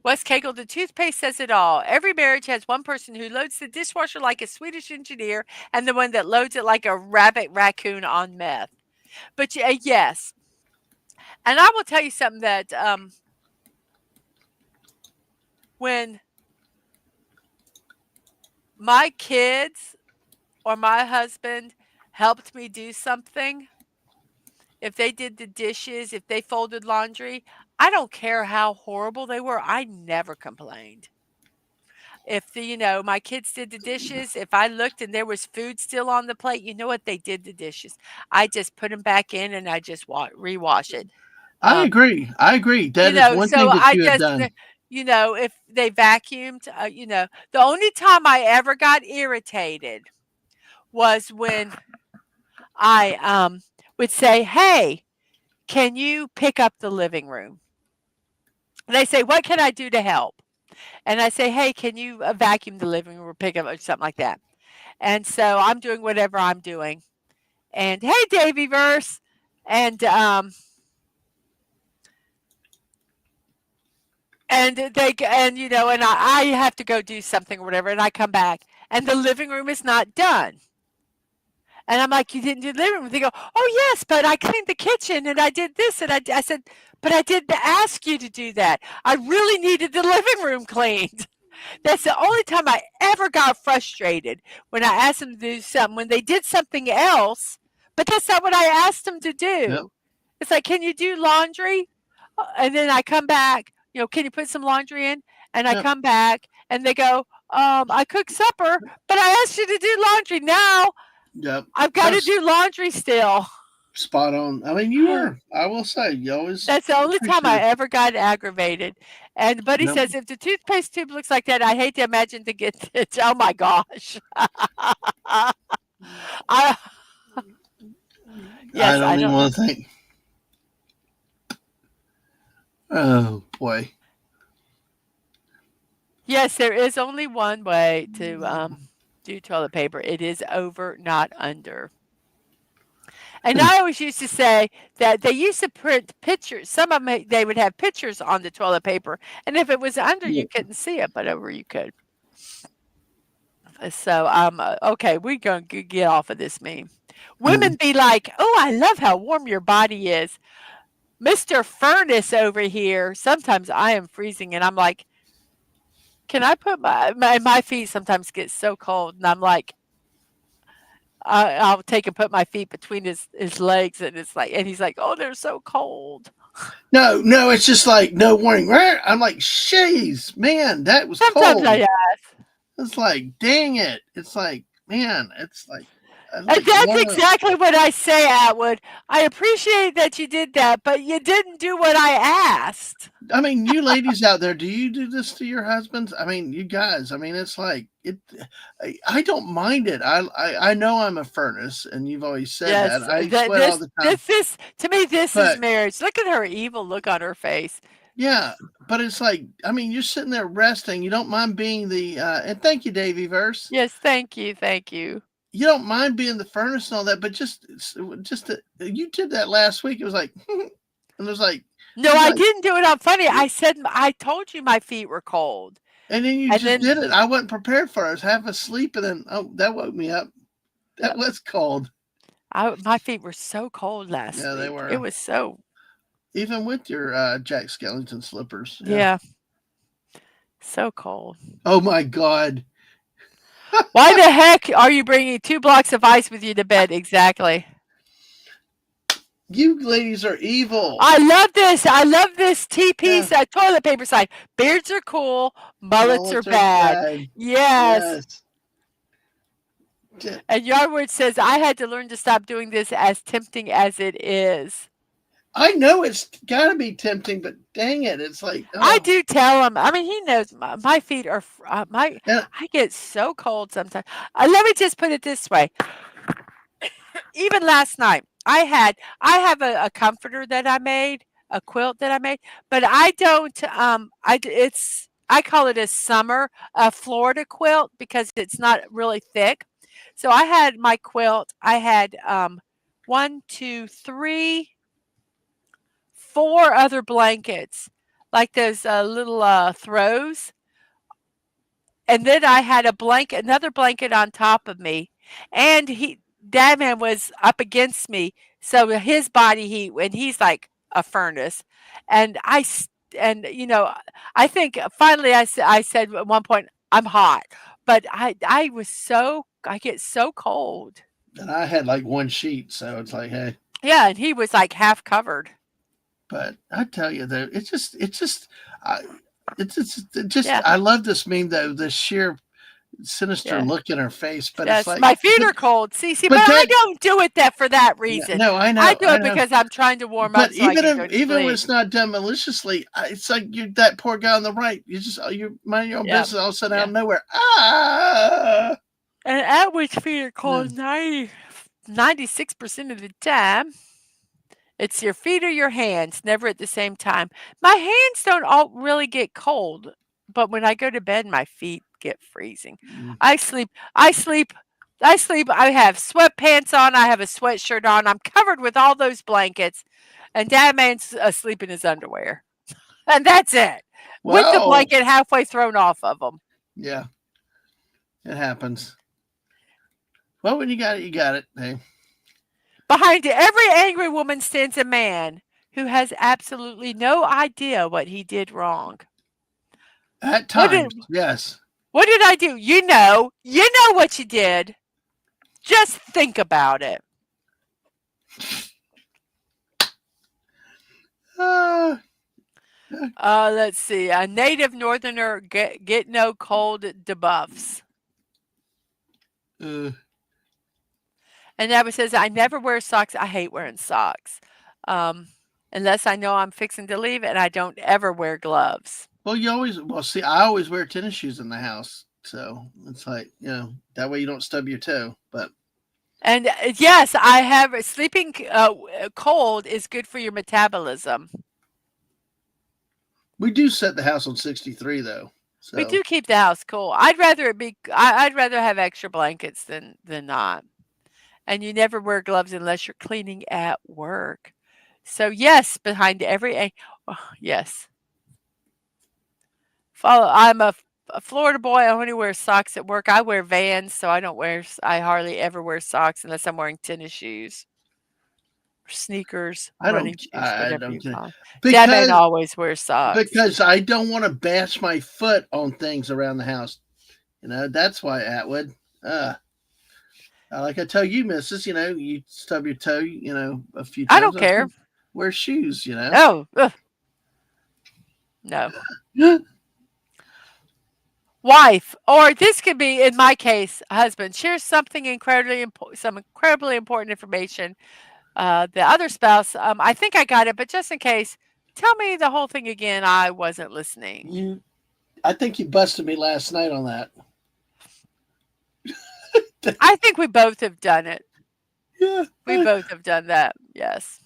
S1: Wes Cagle, the toothpaste says it all. Every marriage has one person who loads the dishwasher like a Swedish engineer and the one that loads it like a rabbit raccoon on meth. But yes, and I will tell you something that when my kids or my husband helped me do something, if they did the dishes, if they folded laundry, I don't care how horrible they were. I never complained. If my kids did the dishes, if I looked and there was food still on the plate, you know what? They did the dishes. I just put them back in and I just rewash it.
S2: I
S1: Um,
S2: agree. I agree. That is one
S1: so
S2: thing that
S1: I
S2: you have
S1: just,
S2: done.
S1: if they vacuumed, the only time I ever got irritated was when I would say, "Hey, can you pick up the living room?" And they say, "What can I do to help?" And I say, "Hey, can you vacuum the living room or pick up or something like that?" And so I'm doing whatever I'm doing. And hey, Davy Verse, and and I have to go do something or whatever, and I come back, and the living room is not done. And I'm like, "You didn't do the living room." They go, "Oh yes, but I cleaned the kitchen and I did this and I said, "But I didn't ask you to do that. I really needed the living room cleaned." That's the only time I ever got frustrated when I asked them to do something when they did something else, but that's not what I asked them to
S2: Yep.
S1: do. It's like, "Can you do laundry?" And then I come back, "Can you put some laundry in?" And I
S2: Yep.
S1: come back and they go, "I cooked supper, but I asked you to do laundry. Now
S2: Yep.
S1: I've got to
S2: That's
S1: do laundry still."
S2: spot on. I mean, you were. I will say, you always
S1: That's the only time I
S2: appreciated.
S1: ever got aggravated. And Buddy
S2: No,
S1: says, "If the toothpaste tube looks like that, I hate to imagine to get it." Oh my gosh. I,
S2: I
S1: yes, I
S2: don't even
S1: don't know.
S2: want to think. Oh boy.
S1: Yes, there is only one way to do toilet paper. It is over, not under. And I always used to say that they used to print pictures. Some of them, they would have pictures on the toilet paper. And if it was under, you couldn't see it, but over you could. So, okay, we're going to get off of this meme. Women be like, "Oh, I love how warm your body is. Mr. Furnace over here. Sometimes I am freezing." And I'm like, "Can I put my feet sometimes get so cold." And I'm like, I'll take and put my feet between his legs. And it's like, and he's like, "Oh, they're so cold."
S2: No, no, it's just like no warning. I'm like, jeez, man, that was
S1: Sometimes I
S2: cold.
S1: ask.
S2: It's like, dang it. It's like, man, it's like, I
S1: And
S2: like
S1: that's
S2: warm up.
S1: exactly what I say, Atwood. I appreciate that you did that, but you didn't do what I asked.
S2: I mean, you ladies out there, do you do this to your husbands? I mean, you guys. I mean, it's like it. I don't mind it. I know I'm a furnace, and you've always said that.
S1: Yes,
S2: I
S1: that
S2: sweat all the time,
S1: this to me, this is
S2: but
S1: marriage. Look at her evil look on her face.
S2: yeah, but it's like, I mean, you're sitting there resting. You don't mind being the and thank you, Davy Verse.
S1: Yes, thank you, thank you.
S2: You don't mind being the furnace and all that, but just you did that last week. It was like, and it was like,
S1: No,
S2: it's
S1: I
S2: like,
S1: didn't do it on funny. I told you my feet were cold,
S2: and then you
S1: and
S2: just
S1: then
S2: did it. I wasn't prepared for it. I was half asleep, and then oh, that woke me up. That
S1: yep,
S2: was cold.
S1: my feet were so cold last
S2: Yeah, they
S1: week. It
S2: were.
S1: was so
S2: Even with your Jack Skellington slippers. Yeah.
S1: yeah, so cold.
S2: Oh my God.
S1: Why the heck are you bringing 2 blocks of ice with you to bed? Exactly.
S2: You ladies are evil.
S1: I love this. I love this TP
S2: Yeah.
S1: side, toilet paper side. Beards are cool, mullets are
S2: Mullets are
S1: bad.
S2: bad.
S1: Yes.
S2: Yes.
S1: And Yardward says, "I had to learn to stop doing this as tempting as it is."
S2: I know it's got to be tempting, but dang it. It's like,
S1: I
S2: oh.
S1: do tell him. I mean, he knows my feet are my.
S2: And
S1: I get so cold sometimes. Let me just put it this way. Even last night, I have a comforter that I made, a quilt that I made, but I don't. I call it a Florida quilt because it's not really thick. So I had my quilt. I had one, two, three, four other blankets, like those little throws, and then I had another blanket on top of me, and Dadman was up against me, so his body heat, and he's like a furnace, and and I think finally I said at one point I'm hot, but I get so cold.
S2: and I had like one sheet, so it's like, hey.
S1: Yeah, and he was like half covered.
S2: But I tell you, though, it's just, I. It just
S1: Yeah.
S2: I love this meme though. The sheer sinister
S1: Yeah.
S2: look in her face, but it's
S1: Yes,
S2: like,
S1: my feet are cold. See, but
S2: but
S1: I
S2: that
S1: don't do it that for that
S2: yeah,
S1: reason.
S2: no,
S1: I do
S2: I
S1: it
S2: know.
S1: because I'm trying to warm
S2: But
S1: up so I can go to
S2: even when
S1: sleep.
S2: it's not done maliciously, it's like you that poor guy on the right. You mind your own
S1: Yeah.
S2: business. All of a sudden, out
S1: Yeah.
S2: of nowhere, ah,
S1: And Atwood's feet are
S2: yeah.
S1: cold 96% of the time. It's your feet or your hands, never at the same time. My hands don't all really get cold, but when I go to bed, my feet get freezing.
S2: Mm.
S1: I sleep. I sleep. I sleep. I have sweatpants on. I have a sweatshirt on. I'm covered with all those blankets, and Dad Man's asleep in his underwear, and that's it, with the
S2: Well,
S1: blanket halfway thrown off of him.
S2: yeah, it happens. Well, when you got it, you got it. Hey,
S1: Behind every angry woman stands a man who has absolutely no idea what he did wrong.
S2: at
S1: What did
S2: times, yes.
S1: what did I do? You know what you did. Just think about it.
S2: Uh,
S1: Let's see. A native northerner get no cold debuffs.
S2: uh,
S1: And Abby says, I never wear socks. I hate wearing socks. Unless I know I'm fixing to leave, and I don't ever wear gloves.
S2: well, see, I always wear tennis shoes in the house, so it's like that way you don't stub your toe. But
S1: And yes, I have sleeping cold is good for your metabolism.
S2: we do set the house on 63 though.
S1: We
S2: So
S1: do keep the house cool. I'd rather it be. I'd rather have extra blankets than not. And you never wear gloves unless you're cleaning at work. So yes, behind every yes. I'm a Florida boy. I only wear socks at work. I wear Vans, so I hardly ever wear socks unless I'm wearing tennis shoes, sneakers, running shoes,
S2: I
S1: whatever
S2: don't
S1: you
S2: get it.
S1: call it. Dad man
S2: because
S1: always wears socks.
S2: I don't want to bash my foot on things around the house. That's why Atwood. Like I tell you, Missus, you stub your toe, a few
S1: I
S2: times.
S1: don't care.
S2: Wear shoes,
S1: Oh, no. Wife, or this could be, in my case, husband, shares something some incredibly important information. The other spouse, I think I got it, but just in case, tell me the whole thing again. I wasn't listening.
S2: I think you busted me last night on that.
S1: I think we both have done it.
S2: Yeah.
S1: We both have done that. Yes.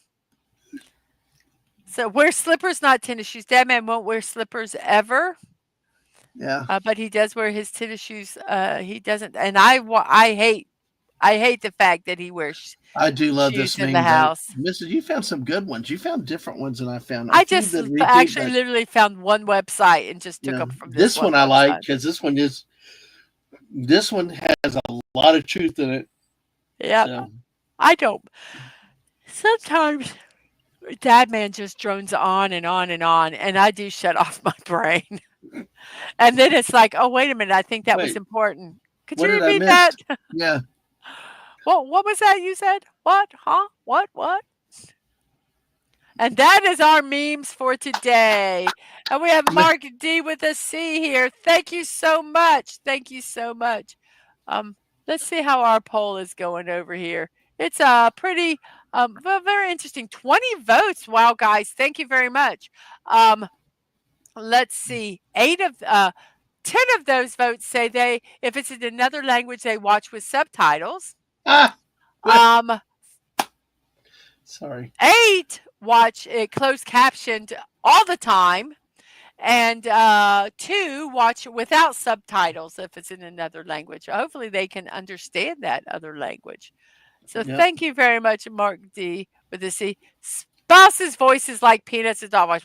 S1: So wear slippers, not tennis shoes. Dad man won't wear slippers ever.
S2: Yeah.
S1: But he does wear his tennis shoes. He doesn't, and I hate the fact that he wears
S2: I do love
S1: shoes
S2: this
S1: in the
S2: meme, though.
S1: house.
S2: Mrs., you found some good ones. You found different ones than I found. A
S1: I
S2: few
S1: just
S2: that repeat,
S1: actually
S2: but
S1: literally found one website and just took them from this
S2: this
S1: one
S2: one I like
S1: website.
S2: because this one has a lot of truth in it.
S1: Yeah,
S2: So.
S1: I don't. Sometimes Dad man just drones on and on and on, and I do shut off my brain. And then it's like, oh wait a minute, I think that was
S2: Wait,
S1: important. Could
S2: what
S1: you
S2: did I
S1: repeat
S2: miss?
S1: that?
S2: Yeah.
S1: Well, what was that you said? What? Huh? What? And that is our memes for today. And we have Mark D with a C here. Thank you so much. Thank you so much. Let's see how our poll is going over here. It's pretty very interesting. 20 votes. Wow, guys. Thank you very much. Let's see. 10 of those votes say if it's in another language, they watch with subtitles.
S2: Sorry.
S1: 8 watch it closed captioned all the time, and 2 watch without subtitles if it's in another language. Hopefully they can understand that other language. So thank you very much, Mark D with the C. Spouse's voice is like Peanuts. It's always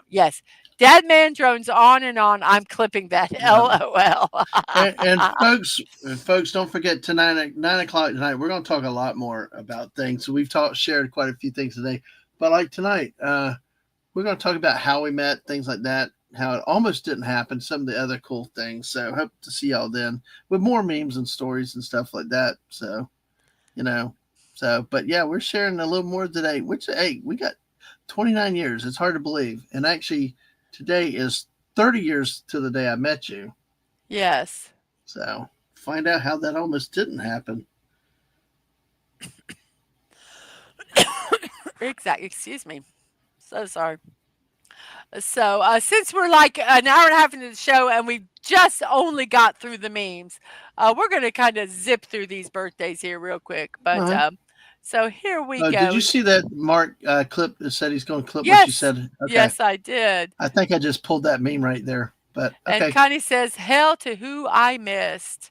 S1: yes. Dad man drones on and on. I'm clipping that. LOL.
S2: and folks, don't forget tonight at 9:00 tonight. We're going to talk a lot more about things. So we've shared quite a few things today, but like tonight, we're going to talk about how we met, things like that, how it almost didn't happen, some of the other cool things. So hope to see y'all then with more memes and stories and stuff like that. So, So, but yeah, we're sharing a little more today. Which hey, we got 29 years. It's hard to believe, and actually, today is 30 years to the day I met you.
S1: Yes.
S2: So, find out how that almost didn't happen.
S1: Exactly. Excuse me. So sorry. So, since we're like an hour and a half into the show and we just only got through the memes, we're going to kind of zip through these birthdays here real quick. But
S2: Uh-huh.
S1: so here we
S2: Did
S1: go.
S2: you see that Mark clip that said he's going to clip what you
S1: Yes,
S2: said? Okay.
S1: yes, I did.
S2: I think I just pulled that meme right there. But
S1: And
S2: okay.
S1: Connie says, "Hell to who I missed."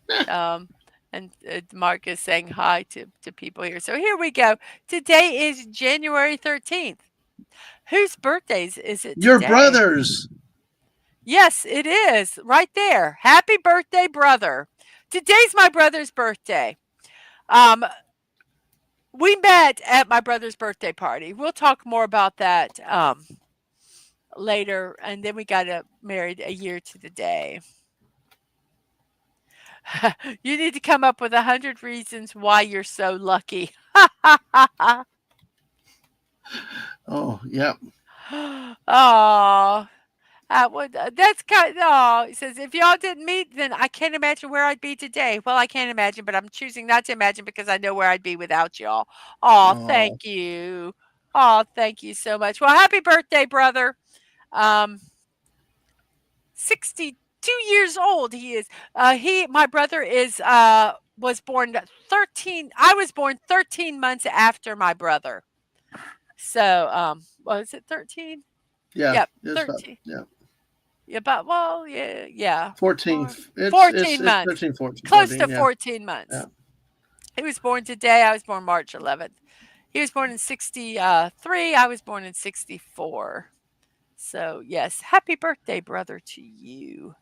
S2: Eh,
S1: Um, and Mark is saying hi to people here. So here we go. Today is January 13th. Whose birthdays is it
S2: your
S1: today?
S2: brothers.
S1: Yes, it is. Right there. Happy birthday, brother. Today's my brother's birthday. Um, we met at my brother's birthday party. We'll talk more about that later. And then we got married a year to the day. You need to come up with 100 reasons why you're so lucky.
S2: Oh, yep.
S1: Oh, that's kind. Oh, he says if y'all didn't meet, then I can't imagine where I'd be today. Well, I can't imagine, but I'm choosing not to imagine because I know where I'd be without y'all. Oh,
S2: Oh,
S1: thank you. Oh, thank you so much. Well, happy birthday, brother. Um, 62 years old he is. My brother was born 13. I was born 13 months after my brother. So, was it 13?
S2: yeah.
S1: Yep,
S2: It's about
S1: 13.
S2: yeah.
S1: Yeah, but well, yeah.
S2: 14. It's
S1: 14
S2: it's
S1: months.
S2: 13, 14,
S1: Close to
S2: 14. Yeah.
S1: 14
S2: Yeah.
S1: months. He was born today. I was born March 11th. He was born in 63. I was born in 64. So, yes, happy birthday, brother, to you.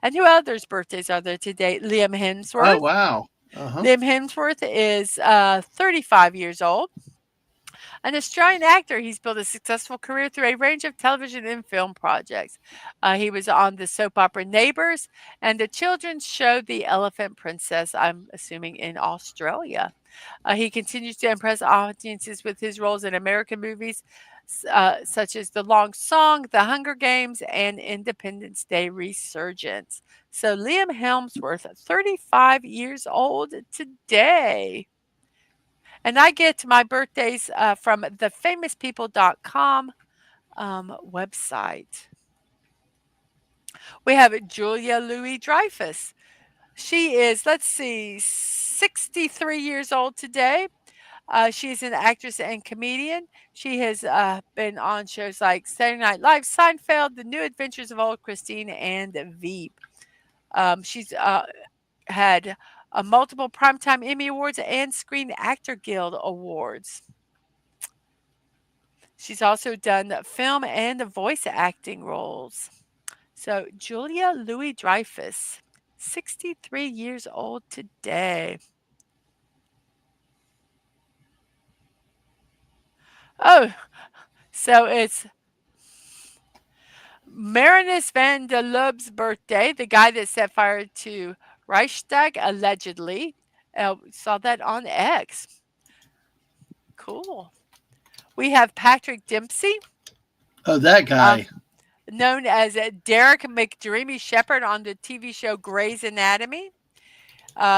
S1: And who others' birthdays are there today? Liam
S2: Oh
S1: Hemsworth.
S2: wow. Uh-huh.
S1: Liam Hemsworth is 35 years old. An Australian actor, he's built a successful career through a range of television and film projects. He was on the soap opera Neighbours and the children's show The Elephant Princess, I'm assuming in Australia. He continues to impress audiences with his roles in American movies such as The Long Song, The Hunger Games, and Independence Day Resurgence. So Liam Helmsworth, 35 years old today. And I get my birthdays from thefamouspeople.com website. We have Julia Louis Dreyfus. She is, let's see, 63 years old today. She's an actress and comedian. She has been on shows like Saturday Night Live, Seinfeld, The New Adventures of Old Christine, and Veep. She's had multiple Primetime Emmy Awards and Screen Actor Guild Awards. She's also done film and voice acting roles. So, Julia Louis Dreyfus, 63 years old today. Oh, so it's Marinus van der Lubbe's birthday, the guy that set fire to Reichstag, allegedly. Saw that on X. Cool. We have Patrick Dempsey,
S2: Oh, that
S1: um,
S2: guy.
S1: known as Derek McDreamy Shepherd on the TV show Grey's Anatomy.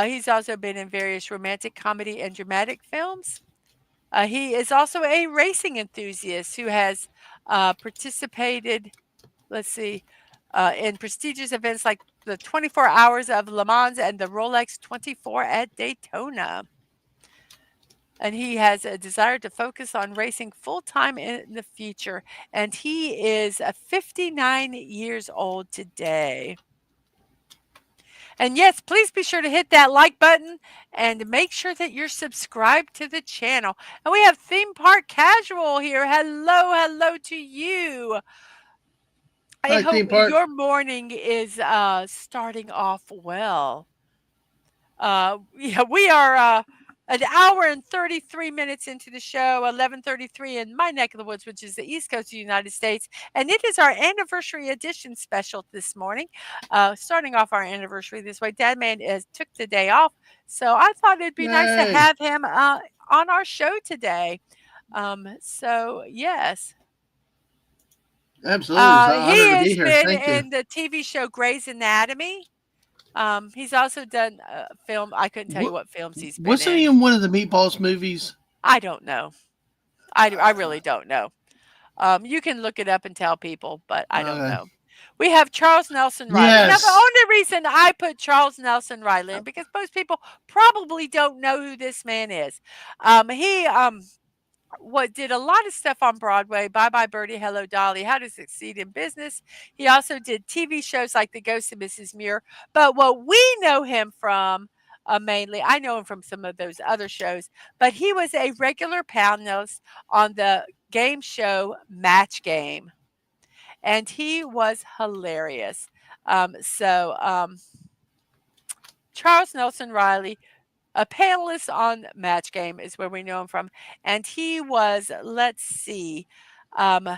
S1: He's also been in various romantic comedy and dramatic films. He is also a racing enthusiast who has participated, let's see, in prestigious events like the 24 Hours of Le Mans and the Rolex 24 at Daytona. And he has a desire to focus on racing full time in the future. And he is 59 years old today. And yes, please be sure to hit that like button and make sure that you're subscribed to the channel. And we have Theme Park Casual here. Hello, hello to you. I
S2: Hi,
S1: hope
S2: theme park.
S1: your morning is starting off well. Yeah, we are. An hour and 33 minutes into the show, 11:33 in my neck of the woods, which is the East Coast of the United States. And it is our anniversary edition special this morning. Starting off our anniversary this way, Dadman took the day off. So I thought it'd be nice to
S2: Yay.
S1: have him on our show today. Yes.
S2: Absolutely. It's an
S1: He
S2: honor to be
S1: has
S2: here.
S1: been
S2: Thank you.
S1: in the TV show Grey's Anatomy. He's also done film. I couldn't tell you
S2: What
S1: what films he's been
S2: wasn't he
S1: in.
S2: in one of the Meatballs movies?
S1: I don't know. I
S2: Uh,
S1: really don't know. You can look it up and tell people, but I don't
S2: okay.
S1: know. We have Charles Nelson Riley. Now, the
S2: Yes.
S1: only reason I put Charles Nelson Riley in because most people probably don't know who this man is. He what did a lot of stuff on Broadway, Bye Bye Birdie, Hello Dolly, How to Succeed in Business. He also did TV shows like The Ghost of Mrs. Muir. But what we know him from mainly, I know him from some of those other shows, but he was a regular panelist on the game show Match Game, and he was hilarious. Charles Nelson Riley, a panelist on Match Game is where we know him from, and he was, let's see, um,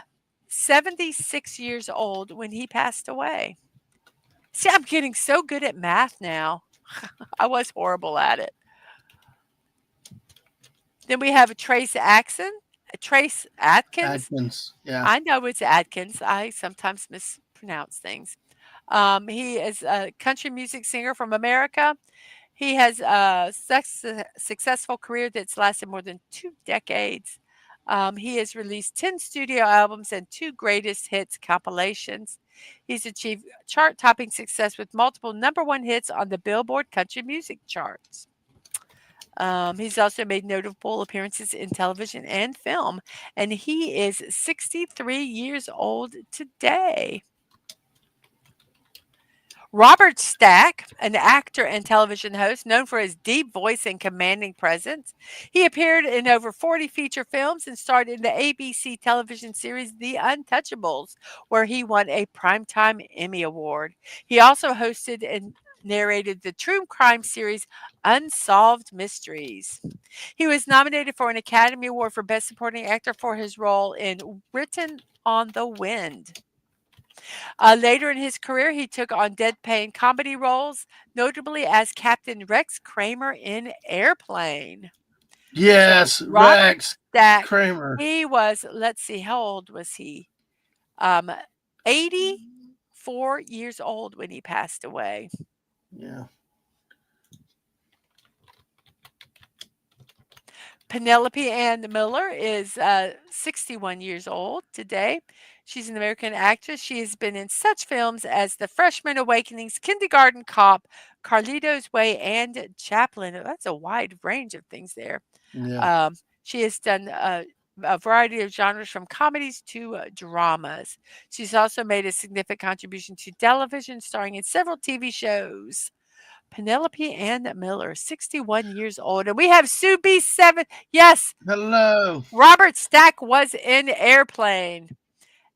S1: 76 years old when he passed away. See, I'm getting so good at math now. I was horrible at it. Then we have Trace Atkins.
S2: Atkins. Yeah.
S1: I know it's Atkins. I sometimes mispronounce things. He is a country music singer from America. He has a successful career that's lasted more than 2 decades. He has released 10 studio albums and 2 greatest hits compilations. He's achieved chart-topping success with multiple number 1 hits on the Billboard country music charts. He's also made notable appearances in television and film, and he is 63 years old today. Robert Stack, an actor and television host known for his deep voice and commanding presence. He appeared in over 40 feature films and starred in the ABC television series The Untouchables, where he won a Primetime Emmy Award. He also hosted and narrated the true crime series Unsolved Mysteries. He was nominated for an Academy Award for Best Supporting Actor for his role in Written on the Wind. Later in his career, he took on deadpan comedy roles, notably as Captain Rex Kramer in Airplane. So
S2: Yes.
S1: Robert
S2: Rex
S1: Stack,
S2: Kramer.
S1: he was, let's see, how old was he? Um, 84 years old when he passed away.
S2: Yeah.
S1: Penelope Ann Miller is 61 years old today. She's an American actress. She has been in such films as The Freshman Awakenings, Kindergarten Cop, Carlito's Way, and Chaplin. That's a wide range of things there.
S2: Yeah.
S1: She has done a variety of genres from comedies to dramas. She's also made a significant contribution to television, starring in several TV shows. Penelope Ann Miller, 61 years old. And we have Sue B7. Yes,
S2: Hello.
S1: Robert Stack was in Airplane.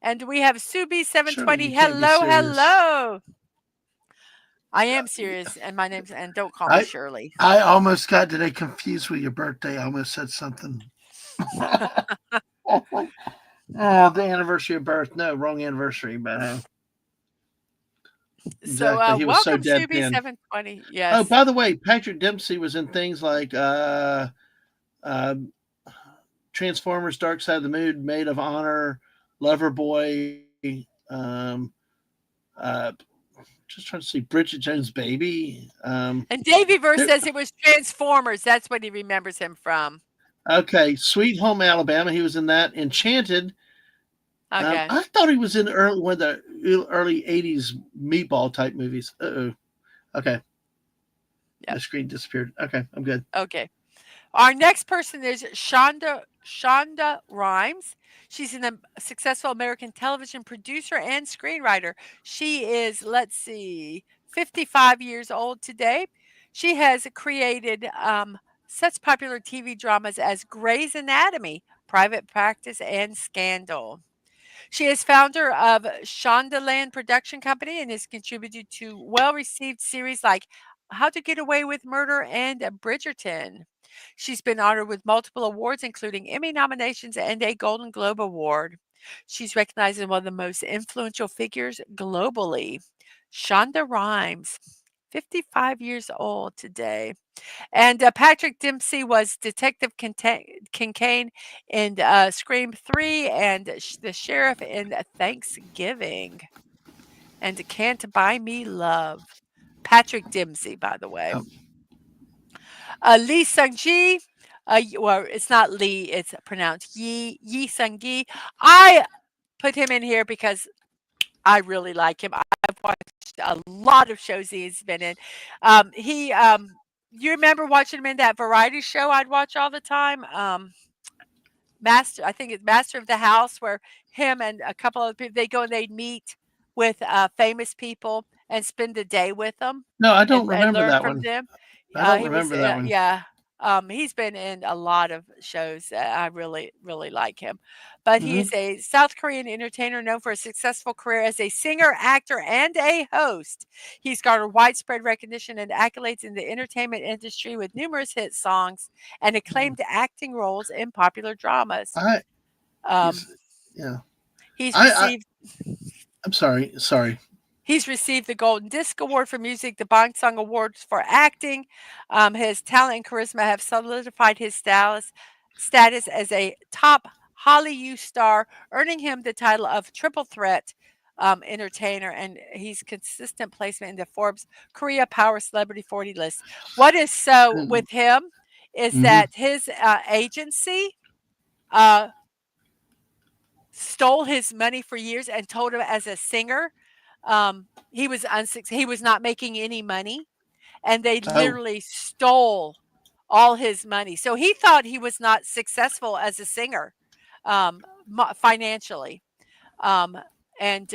S1: And we have Sue
S2: Surely
S1: B720.
S2: you can't be
S1: Hello,
S2: serious.
S1: hello. I am serious, and my name's, and don't call me
S2: I
S1: Shirley.
S2: I almost got today confused with your birthday. I almost said something. Oh, the anniversary of birth. No, wrong anniversary. But
S1: So,
S2: exactly, he was so
S1: welcome, Sue
S2: deadpan.
S1: B720.
S2: Oh,
S1: Yes.
S2: by the way, Patrick Dempsey was in things like uh, Transformers: Dark Side of the Moon, Maid of Honor, Loverboy. Uh, just trying to see Bridget Jones' Baby.
S1: And Davy Verse
S2: There,
S1: says it was Transformers. That's what he remembers him from.
S2: okay, Sweet Home Alabama. He was in that. Enchanted.
S1: Okay.
S2: I thought he was in one of the early '80s meatball type movies. Oh. Okay, my
S1: Yep.
S2: screen disappeared. Okay, I'm good.
S1: Okay. Our next person is Shonda Rhimes. She's a successful American television producer and screenwriter. She is, let's see, 55 years old today. She has created such popular TV dramas as Grey's Anatomy, Private Practice, and Scandal. She is founder of Shondaland Production Company and has contributed to well-received series like How to Get Away with Murder and Bridgerton. She's been honored with multiple awards, including Emmy nominations and a Golden Globe Award. She's recognized as one of the most influential figures globally. Shonda Rhimes, 55 years old today. And Patrick Dempsey was Detective Kincaid in Scream 3 and the sheriff in Thanksgiving. And Can't Buy Me Love. Patrick Dempsey, by the way.
S2: Oh,
S1: Lee Sung-ji, well, it's not Lee, it's pronounced Yi Sung-gi. I put him in here because I really like him. I've watched a lot of shows he's been in. You remember watching him in that variety show I'd watch all the time? I think it's Master of the House, where him and a couple other people, they go and they'd meet with famous people and spend the day with them
S2: no, I don't
S1: and
S2: remember
S1: learn
S2: that
S1: from
S2: one.
S1: them.
S2: I don't
S1: He was,
S2: remember that one.
S1: yeah. He's been in a lot of shows. I really, really like him. But he
S2: Hmm.
S1: is a South Korean entertainer known for a successful career as a singer, actor, and a host. He's garnered widespread recognition and accolades in the entertainment industry with numerous hit songs and acclaimed acting roles in popular dramas.
S2: I
S1: Um,
S2: he's yeah.
S1: he's
S2: I
S1: received
S2: I'm sorry. Sorry.
S1: He's received the Golden Disc Award for music, the Bong Song Awards for acting. His talent and charisma have solidified his status as a top Hallyu star, earning him the title of triple threat entertainer, and he's consistent placement in the Forbes Korea Power Celebrity 40 list. What is so with him is
S2: Mm-hmm.
S1: that his agency uh, stole his money for years and told him as a singer he was not making any money, and they
S2: Oh,
S1: literally stole all his money. So he thought he was not successful as a singer financially. Um, and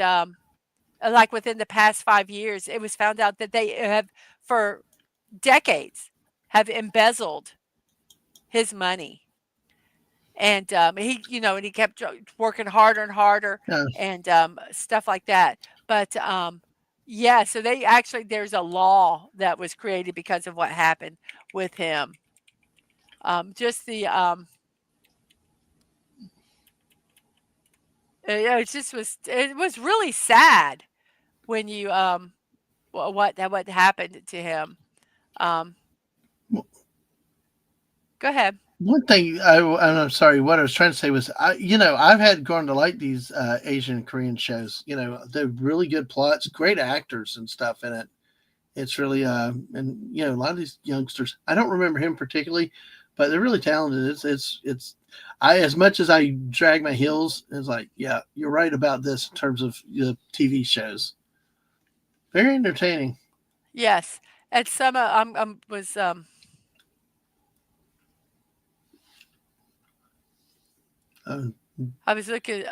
S1: like within the past 5 years, it was found out that they have for decades have embezzled his money. And and he kept working harder and harder
S2: yeah.
S1: and stuff like that. But yeah, so there's a law that was created because of what happened with him. Just the yeah, it was really sad when you what happened to him. Um, Go ahead.
S2: One thing I'm sorry. What I was trying to say was, I've had grown to like these Asian and Korean shows. They're really good plots, great actors and stuff in it. It's really and a lot of these youngsters. I don't remember him particularly, but they're really talented. It's. I as much as I drag my heels, it's like, yeah, you're right about this in terms of the TV shows. Very entertaining.
S1: Yes, and some was
S2: Um,
S1: I was looking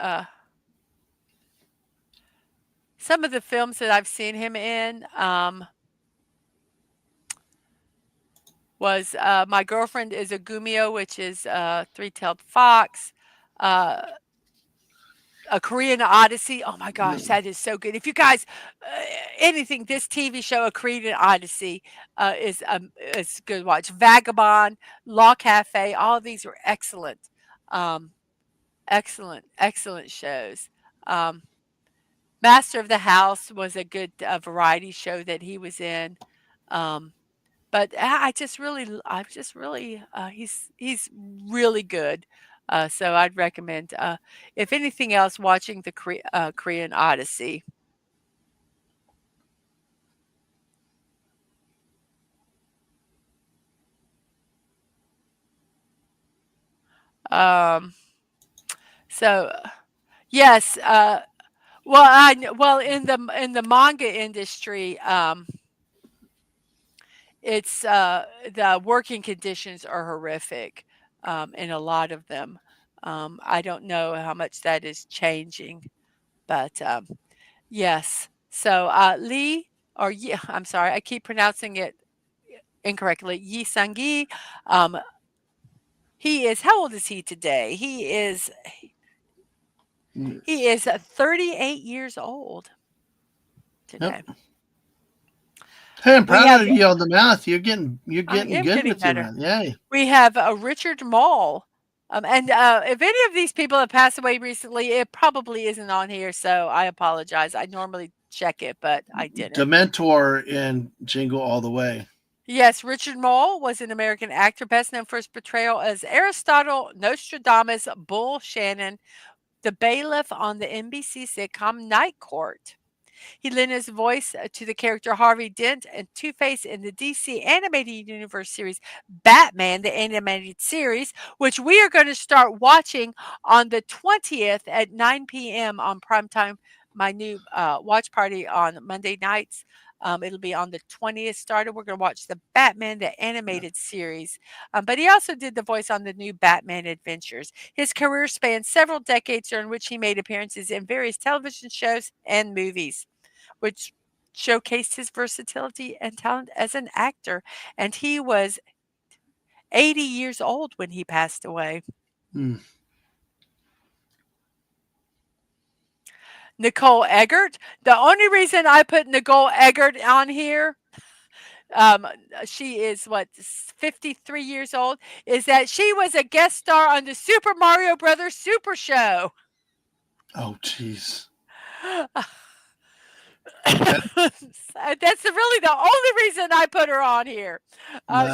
S1: some of the films that I've seen him in. Was My Girlfriend is a Gumio, which is Three-Tailed Fox, uh, A Korean Odyssey. Oh my gosh, that is so good. If you guys, anything, this TV show, A Korean Odyssey, is good to watch. Vagabond, Law Cafe, all of these were excellent, um, excellent shows. Um, Master of the House was a good variety show that he was in. Um, But I just really, he's really good. So I'd recommend, if anything else, watching the Korean Odyssey. Um, so yes, well, in the manga industry, the working conditions are horrific, in a lot of them. I don't know how much that is changing, but yes. So Lee, or yeah, I'm sorry, I keep pronouncing it incorrectly. Yi Sang-gi. Um, he is. How old is he today? He is 38 years old
S2: yep.
S1: today.
S2: Hey, I'm
S1: We
S2: proud
S1: have
S2: of you on the mouth. You're
S1: I
S2: getting
S1: am
S2: good
S1: getting
S2: with your
S1: better.
S2: mouth. Yay.
S1: We have Richard Mall. And if any of these people have passed away recently, it probably isn't on here, so I apologize. I normally check it, but I didn't.
S2: Dementor in Jingle All the Way.
S1: Yes, Richard Mole was an American actor best known for his portrayal as Aristotle, Nostradamus, Bull Shannon, the bailiff on the NBC sitcom Night Court. He lent his voice to the character Harvey Dent and Two-Face in the DC animated universe series Batman, the animated series, which we are going to start watching on the 20th at 9 p.m. on primetime. My new watch party on Monday nights. It'll be on the 20th started. We're going to watch the Batman, the animated series. But he also did the voice on the new Batman Adventures. His career spanned several decades during which he made appearances in various television shows and movies, which showcased his versatility and talent as an actor. And he was 80 years old when he passed away.
S2: Hmm.
S1: Nicole Eggert. The only reason I put Nicole Eggert on here, um, she is what, 53 years old, is that she was a guest star on the Super Mario Brothers Super Show.
S2: Oh, jeez.
S1: That's really the only reason I put her on here.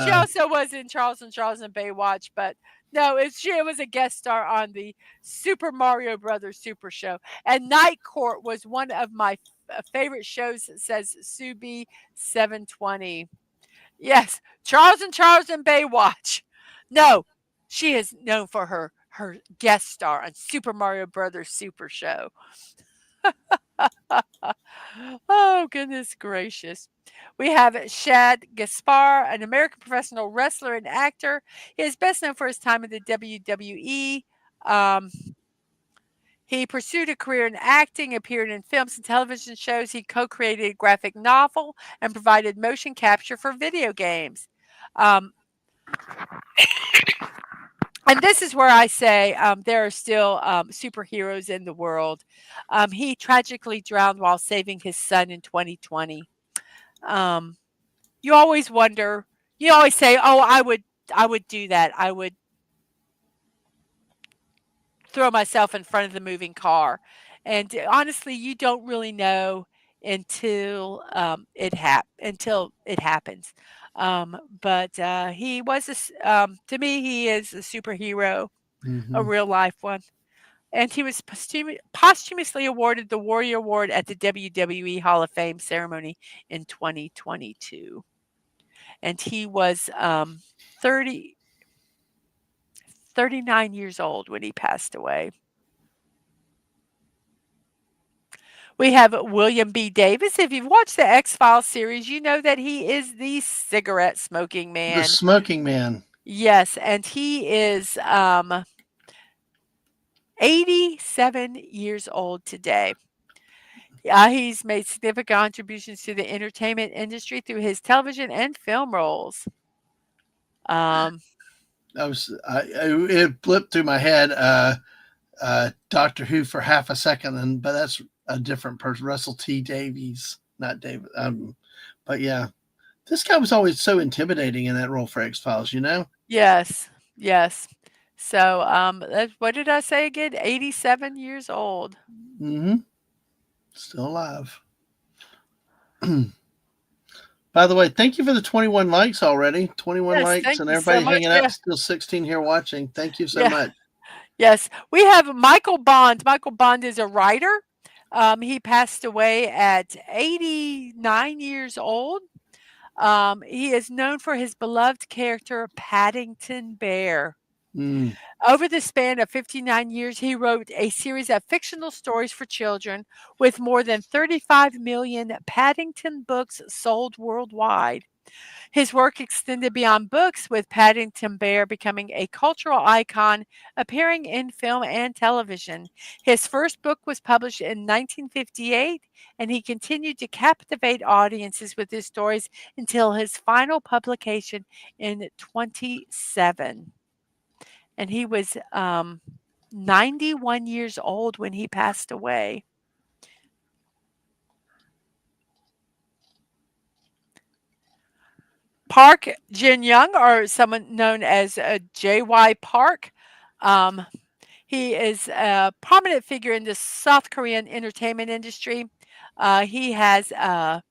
S1: She
S2: No.
S1: also was in Charles and Baywatch, but no, she was a guest star on the Super Mario Brothers Super Show. And Night Court was one of my favorite shows, says Subi 720. Yes, Charles and Baywatch. No, she is known for her guest star on Super Mario Brothers Super Show. Oh, goodness gracious. We have Shad Gaspar, an American professional wrestler and actor. He is best known for his time in the WWE. Um, he pursued a career in acting, appeared in films and television shows. He co created a graphic novel and provided motion capture for video games. Um, and this is where I say there are still superheroes in the world. He tragically drowned while saving his son in 2020. Um, you always wonder, you always say, "Oh, I would do that. I would throw myself in front of the moving car." And honestly, you don't really know until it happens. But he was to me, he is a superhero, a
S2: Hmm.
S1: real life one. And he was posthumously awarded the Warrior Award at the WWE Hall of Fame ceremony in 2022. And he was 30, 39 years old when he passed away. We have William B. Davis. If you've watched the X Files series, you know that he is the cigarette smoking
S2: The
S1: man.
S2: Smoking Man.
S1: Yes, and he is 87 years old today. He's made significant contributions to the entertainment industry through his television and film roles. Um,
S2: It blipped through my head. Doctor Who for half a second, but that's a different person. Russell T Davies, not David. But yeah, this guy was always so intimidating in that role for X Files.
S1: yes, yes. So, what did I say again? 87 years old.
S2: Mm-hmm. Still alive. By the way, thank you for the 21 likes already. 21
S1: Yes,
S2: likes
S1: thank
S2: and
S1: you so
S2: everybody
S1: much.
S2: hanging out.
S1: Yeah,
S2: Still 16 here watching. Thank you so
S1: yeah,
S2: much.
S1: yes. We have Michael Bond. Michael Bond is a writer. He passed away at 89 years old. He is known for his beloved character Paddington Bear.
S2: Mm,
S1: Over the span of 59 years, he wrote a series of fictional stories for children with more than 35 million Paddington books sold worldwide. His work extended beyond books, with Paddington Bear becoming a cultural icon, appearing in film and television. His first book was published in 1958, and he continued to captivate audiences with his stories until his final publication in 27. And he was 91 years old when he passed away. Park Jin Young, or someone known as J.Y. Park. Um, he is a prominent figure in the South Korean entertainment industry. He has an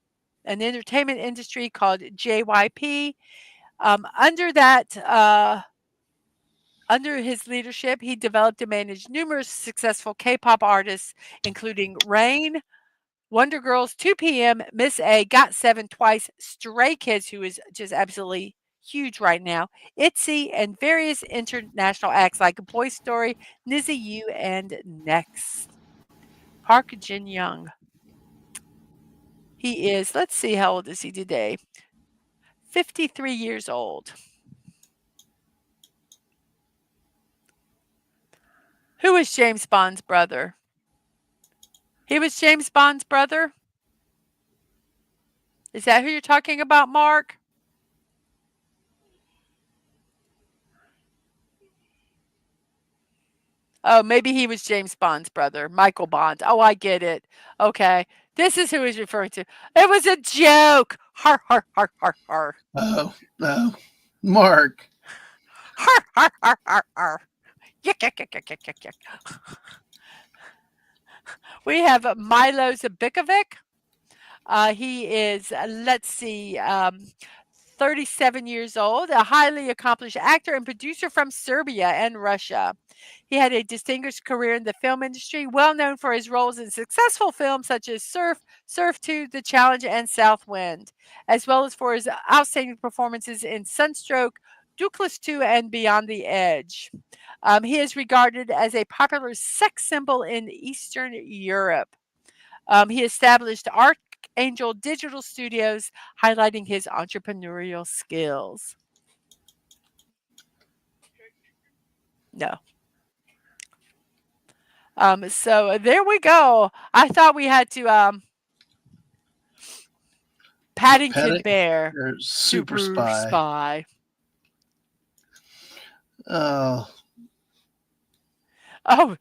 S1: entertainment industry called JYP. Under that, under his leadership, he developed and managed numerous successful K-pop artists, including Rain, Wonder Girls, 2PM, Miss A, Got Seven Twice, Stray Kids, who is just absolutely huge right now, ITZY, and various international acts like Boy Story, Nizzy U, and Next. Park Jin Young. He is, let's see, how old is he today? 53 years old. Who is James Bond's brother? He was James Bond's brother? Is that who you're talking about, Mark? Oh, maybe he was James Bond's brother, Michael Bond. Oh, I get it. Okay. This is who he's referring to. It was a joke. Har, har, har, har, har.
S2: Oh, no. Mark.
S1: Har, har, har, har, har. Yuck, yuck, yuck, yuck, yuck, yuck, yuck. We have Milo Zabikovic. He is, let's see, 37 years old, a highly accomplished actor and producer from Serbia and Russia. He had a distinguished career in the film industry, well known for his roles in successful films such as Surf, Surf 2, The Challenge, and Southwind, as well as for his outstanding performances in Sunstroke, Douglas 2, and Beyond the Edge. He is regarded as a popular sex symbol in Eastern Europe. He established Archangel Digital Studios, highlighting his entrepreneurial skills. No. So there we go. I thought we had to Paddington Bear,
S2: Super
S1: Super
S2: Spy.
S1: Spy.
S2: Oh,
S1: Oh,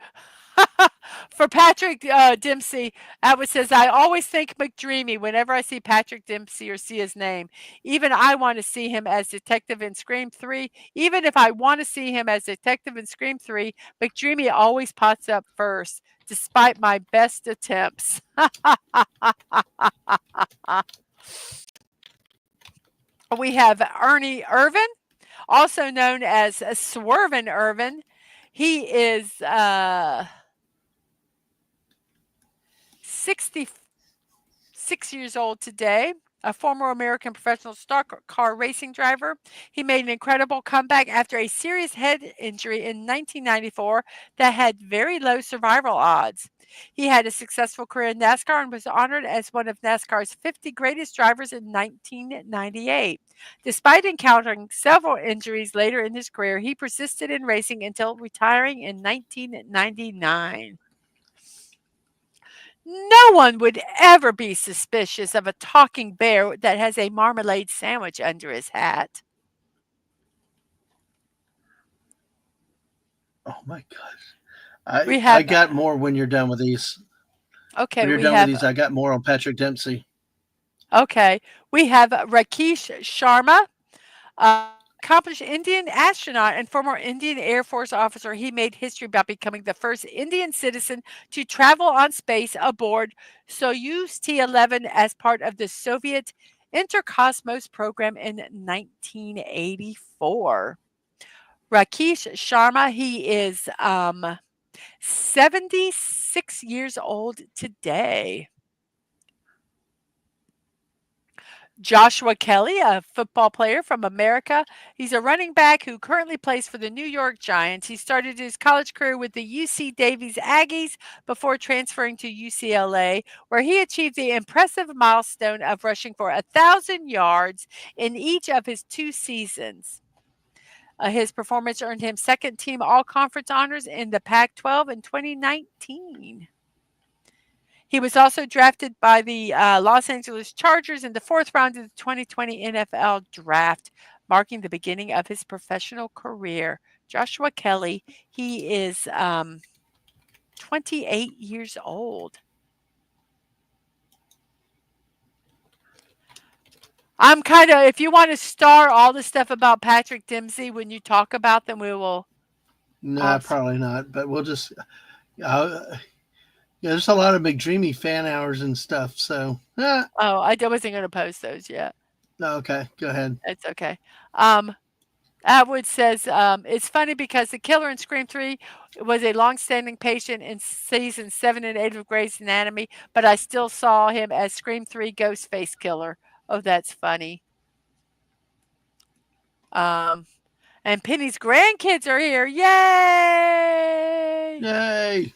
S1: for Patrick Dempsey, Atwood says, I always think McDreamy whenever I see Patrick Dempsey or see his name. Even I want to see him as detective in Scream 3. Even if I want to see him as detective in Scream 3, McDreamy always pops up first, despite my best attempts. We have Ernie Irvin, also known as Swervin Irvin. He is 66 years old today, a former American professional stock car racing driver. He made an incredible comeback after a serious head injury in 1994 that had very low survival odds. He had a successful career in NASCAR and was honored as one of NASCAR's 50 greatest drivers in 1998. Despite encountering several injuries later in his career, he persisted in racing until retiring in 1999. No one would ever be suspicious of a talking bear that has a marmalade sandwich under his hat.
S2: oh my gosh.
S1: We
S2: I
S1: have,
S2: got more when you're done with these.
S1: okay,
S2: When you're
S1: we
S2: done with
S1: have,
S2: these, I got more on Patrick Dempsey.
S1: okay, we have Rakesh Sharma, accomplished Indian astronaut and former Indian Air Force officer. He made history by becoming the first Indian citizen to travel on space aboard Soyuz T-11 as part of the Soviet Interkosmos program in 1984. Rakesh Sharma, he is 76 years old today. Joshua Kelly, a football player from America. He's a running back who currently plays for the New York Giants. He started his college career with the UC Davies Aggies before transferring to UCLA, where he achieved the impressive milestone of rushing for 1,000 yards in each of his 2 seasons. His performance earned him second team all conference honors in the Pac 12 in 2019. He was also drafted by the Los Angeles Chargers in the 4th round of the 2020 NFL Draft, marking the beginning of his professional career. Joshua Kelly, he is 28 years old. I'm kind of, if you want to star all the stuff about Patrick Dempsey when you talk about them, we will
S2: Nah,
S1: also.
S2: probably not. But we'll just. Uh, yeah, there's a lot of McDreamy fan hours and stuff. So,
S1: Oh, I wasn't going to post those yet.
S2: okay, go ahead.
S1: It's okay. Um, Atwood says it's funny because the killer in Scream 3 was a long-standing patient in season 7 and 8 of Grey's Anatomy, but I still saw him as Scream 3 Ghostface Killer. Oh, that's funny. Um, and Penny's grandkids are here. Yay!
S2: Yay!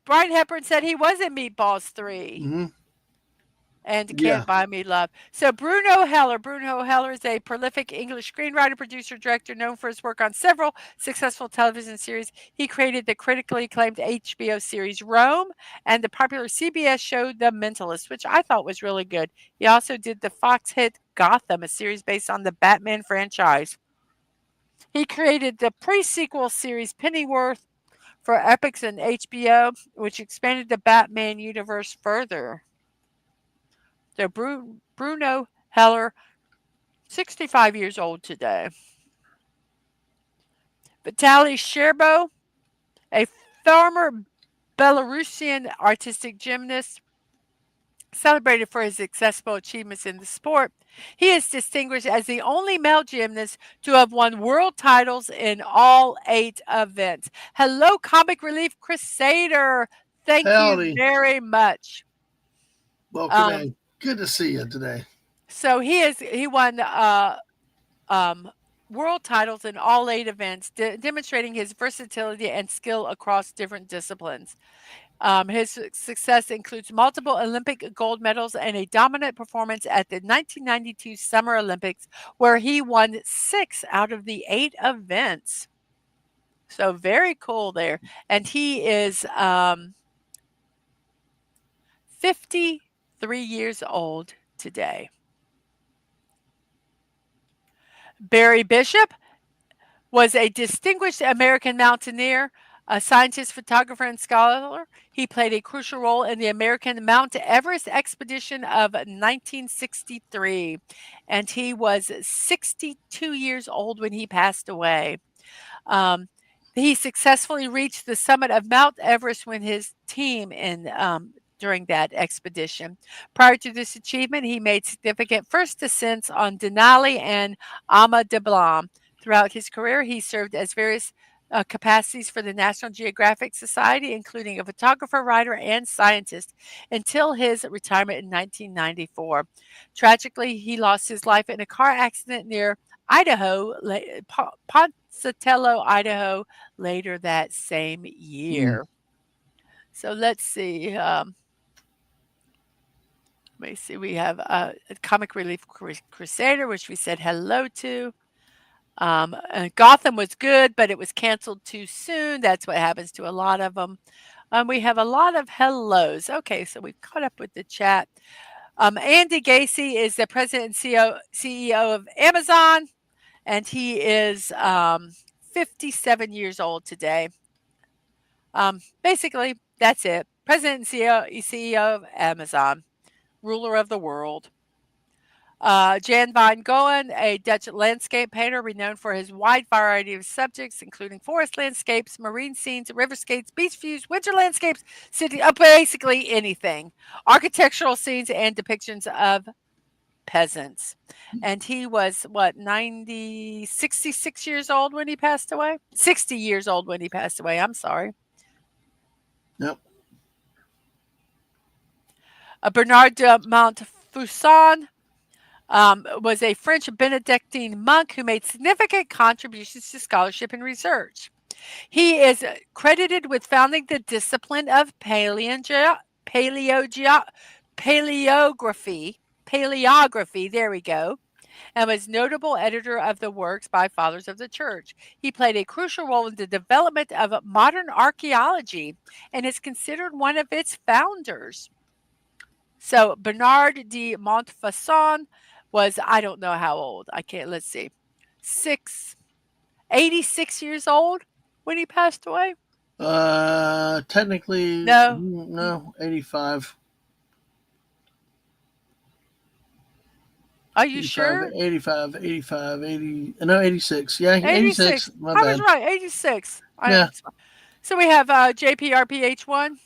S1: Brian Hepburn said he was in Meatballs 3.
S2: Mm-hmm.
S1: And
S2: Yeah.
S1: Can't Buy Me Love. So Bruno Heller. Bruno Heller is a prolific English screenwriter, producer, director known for his work on several successful television series. He created the critically acclaimed HBO series Rome and the popular CBS show The Mentalist, which I thought was really good. He also did the Fox hit Gotham, a series based on the Batman franchise. He created the pre-sequel series Pennyworth for Epix and HBO, which expanded the Batman universe further. So Bruno Heller, 65 years old today. Vitaly Sherbo, a former Belarusian artistic gymnast, celebrated for his successful achievements in the sport. He is distinguished as the only male gymnast to have won world titles in all 8 events. Hello, Comic Relief Crusader. Thank you
S2: Howdy.
S1: very much.
S2: Welcome
S1: Um,
S2: in. Good to see you today.
S1: so he won um, world titles in all 8 events, demonstrating his versatility and skill across different disciplines. His success includes multiple Olympic gold medals and a dominant performance at the 1992 Summer Olympics, where he won 6 out of the 8 events. So very cool there. And he is 53 years old today. Barry Bishop was a distinguished American mountaineer, a scientist, photographer, and scholar. He played a crucial role in the American Mount Everest expedition of 1963, and he was 62 years old when he passed away. Um, he successfully reached the summit of Mount Everest with his team during that expedition. Prior to this achievement, he made significant first ascents on Denali and Ama de Blanc. Throughout his career, he served as various capacities for the National Geographic Society, including a photographer, writer, and scientist, until his retirement in 1994. Tragically, he lost his life in a car accident near Idaho, Ponchatoula, Idaho, later that same
S2: Mm.
S1: year. So let's see. Let me see. We have Comic Relief Crusader, which we said hello to. Gotham was good, but it was canceled too soon. That's what happens to a lot of them. We have a lot of hellos. Okay, so we've caught up with the chat. Andy Gacy is the president and CEO of Amazon, and he is 57 years old today. Basically, that's it. President and CEO of Amazon, ruler of the world. Jan van Goen, a Dutch landscape painter renowned for his wide variety of subjects, including forest landscapes, marine scenes, riverscapes, beach views, winter landscapes, city, basically anything. Architectural scenes and depictions of peasants. And he was, what, 66 years old when he passed away? 60 years old when he passed away. I'm sorry.
S2: Yep.
S1: Bernard de Montfaucon was a French Benedictine monk who made significant contributions to scholarship and research. He is credited with founding the discipline of paleography, there we go, and was notable editor of the works by fathers of the church. He played a crucial role in the development of modern archaeology and is considered one of its founders. So Bernard de Montfaucon was, I don't know how old. I can't, let's see, 86 years old when he passed away.
S2: Technically,
S1: No.
S2: no, 85.
S1: Are you
S2: 85,
S1: sure?
S2: 85, 85, 80. No, 86. Yeah, 86.
S1: 86.
S2: My
S1: I was
S2: bad.
S1: right. 86.
S2: Yeah.
S1: So we have JPRPH1.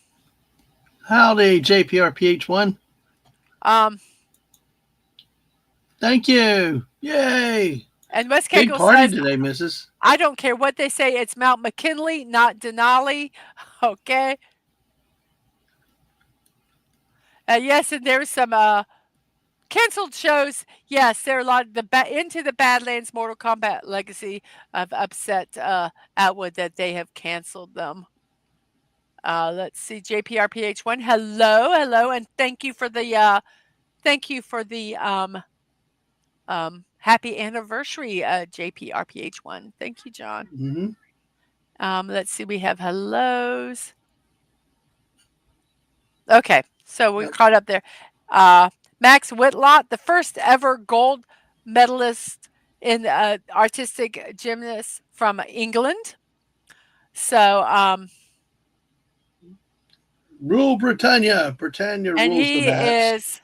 S2: Howdy, JPRPH1.
S1: Um,
S2: Thank you. Yay.
S1: and Wes
S2: Big
S1: Cagle
S2: party
S1: says,
S2: today, Mrs.
S1: I don't care what they say. It's Mount McKinley, not Denali. Okay. Yes, and there's some canceled shows. Yes, there are a lot of Into the Badlands Mortal Kombat Legacy. I've upset Atwood that they have canceled them. Let's see, JPRPH1. Hello, and thank you for the happy anniversary, JPRPH1. Thank you, John. Let's see, we have hellos. Okay, so we caught up there. Max Whitlock, the first ever gold medalist in artistic gymnast from England. So,
S2: Rule Britannia. Britannia
S1: and
S2: rules the
S1: he
S2: bats.
S1: is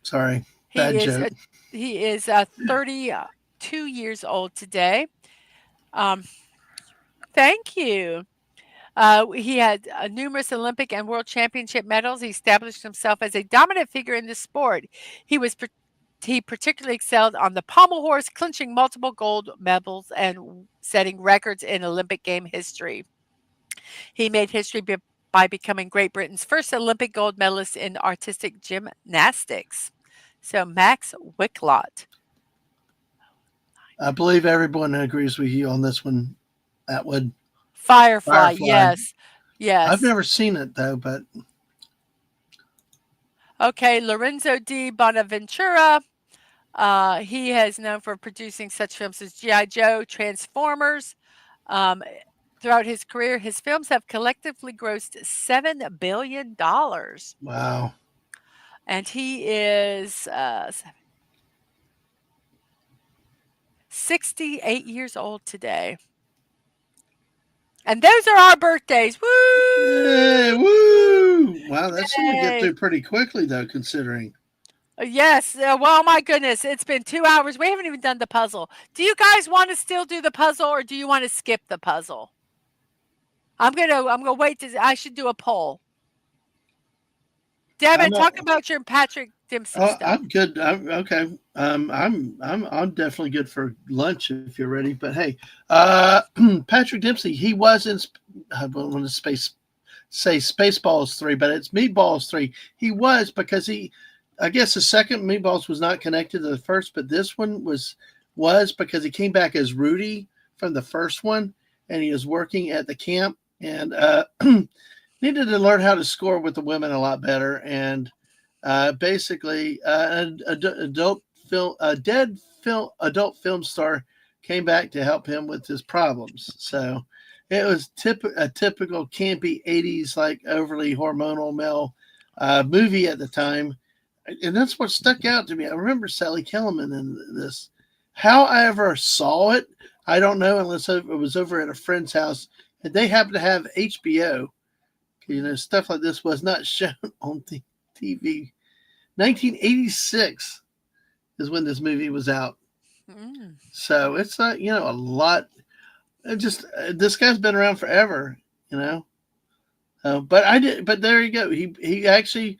S2: Sorry,
S1: he
S2: bad
S1: is
S2: joke.
S1: he is 32 years old today. Thank you. He had numerous Olympic and World Championship medals. He established himself as a dominant figure in the sport. He particularly excelled on the pommel horse, clinching multiple gold medals and setting records in Olympic game history. He made history by becoming Great Britain's first Olympic gold medalist in artistic gymnastics. So Max Whitlock.
S2: I believe everyone agrees with you on this one, Atwood.
S1: Firefly. Yes.
S2: I've never seen it, though, but.
S1: Okay, Lorenzo di Bonaventura. He is known for producing such films as G.I. Joe, Transformers. Throughout his career, his films have collectively grossed $7 billion.
S2: Wow.
S1: And he is 68 years old today. And those are our birthdays. Woo!
S2: Yay, woo! Wow, that's going to get through pretty quickly, though, considering.
S1: Yes. Well, my goodness, it's been 2 hours. We haven't even done the puzzle. Do you guys want to still do the puzzle, or do you want to skip the puzzle? I'm gonna wait. I should do a poll. Devin, talk about your Patrick Dempsey stuff.
S2: I'm good. Okay. I'm definitely good for lunch if you're ready. But hey, Patrick Dempsey, he was in. I don't want to say Spaceballs 3, but it's Meatballs 3. He was because I guess the second Meatballs was not connected to the first, but this one was because he came back as Rudy from the first one, and he was working at the camp and needed to learn how to score with the women a lot better. And basically, an adult film star came back to help him with his problems. So it was a typical campy 80s, like overly hormonal male movie at the time. And that's what stuck out to me. I remember Sally Kellerman in this. How I ever saw it, I don't know, unless it was over at a friend's house and they happened to have HBO. Stuff like this was not shown on TV. 1986 is when this movie was out. So it's a lot. This guy's been around forever, But there you go. He actually,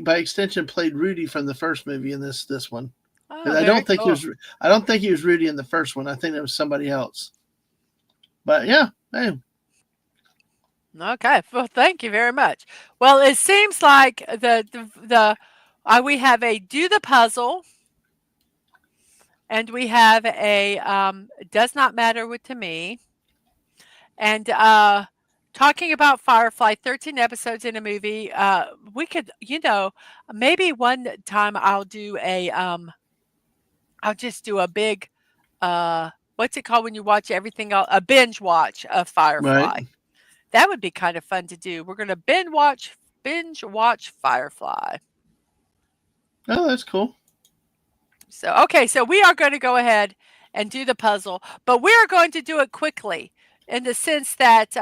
S2: by extension, played Rudy from the first movie in this one. Oh, I don't think he was Rudy in the first one. I think it was somebody else. But yeah, hey.
S1: Okay, well, thank you very much. Well, it seems like we have a do the puzzle, and we have a does not matter to me, and talking about Firefly, 13 episodes in a movie. We could, maybe one time I'll do I'll just do a big, what's it called when you watch everything else? A binge watch of Firefly. Right. That would be kind of fun to do. We're going to binge watch Firefly.
S2: Oh, that's cool.
S1: So we are going to go ahead and do the puzzle, but we are going to do it quickly in the sense that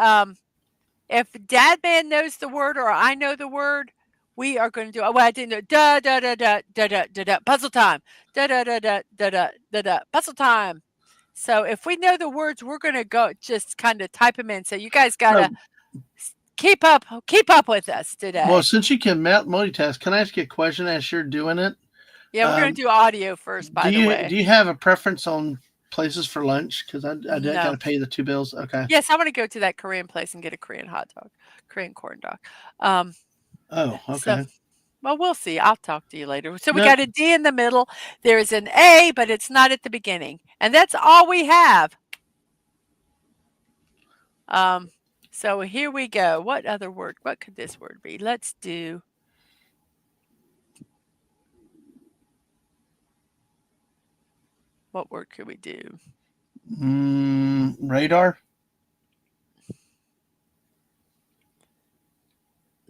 S1: if Dadman knows the word or I know the word, we are going to do. Well, I didn't know. Da da da da da da da da. Puzzle time. Da da da da da da da da. Puzzle time. So if we know the words, we're going to go just kind of type them in. So you guys got to keep up with us today.
S2: Well, since you can multitask, can I ask you a question as you're doing it?
S1: Yeah, we're going to do audio first, by the way.
S2: Do you have a preference on places for lunch? Because I got to pay the 2 bills. Okay.
S1: Yes, I want to go to that Korean place and get a Korean hot dog, Korean corn dog.
S2: Oh, okay.
S1: So, well, we'll see. I'll talk to you later. So we got a D in the middle. There is an A, but it's not at the beginning. And that's all we have. So here we go. What other word? What could this word be? Let's do. What word could we do?
S2: Radar.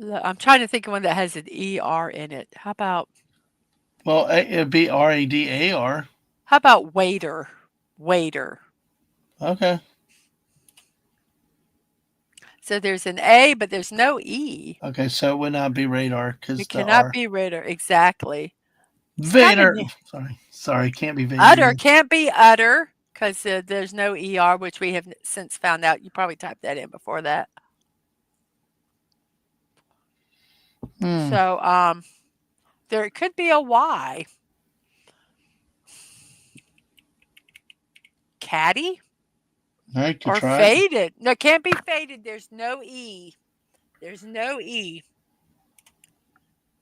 S1: I'm trying to think of one that has an ER in it. How about?
S2: Well, it'd be RADAR.
S1: How about waiter? Waiter.
S2: Okay.
S1: So there's an A, but there's no E.
S2: Okay, so it would not be radar because
S1: it cannot be radar. Exactly.
S2: Vader. Sorry, can't be Vader.
S1: Utter can't be utter because there's no ER, which we have since found out. You probably typed that in before that. So there could be a Y. Caddy? Or faded. No, it can't be faded. There's no E. There's no E.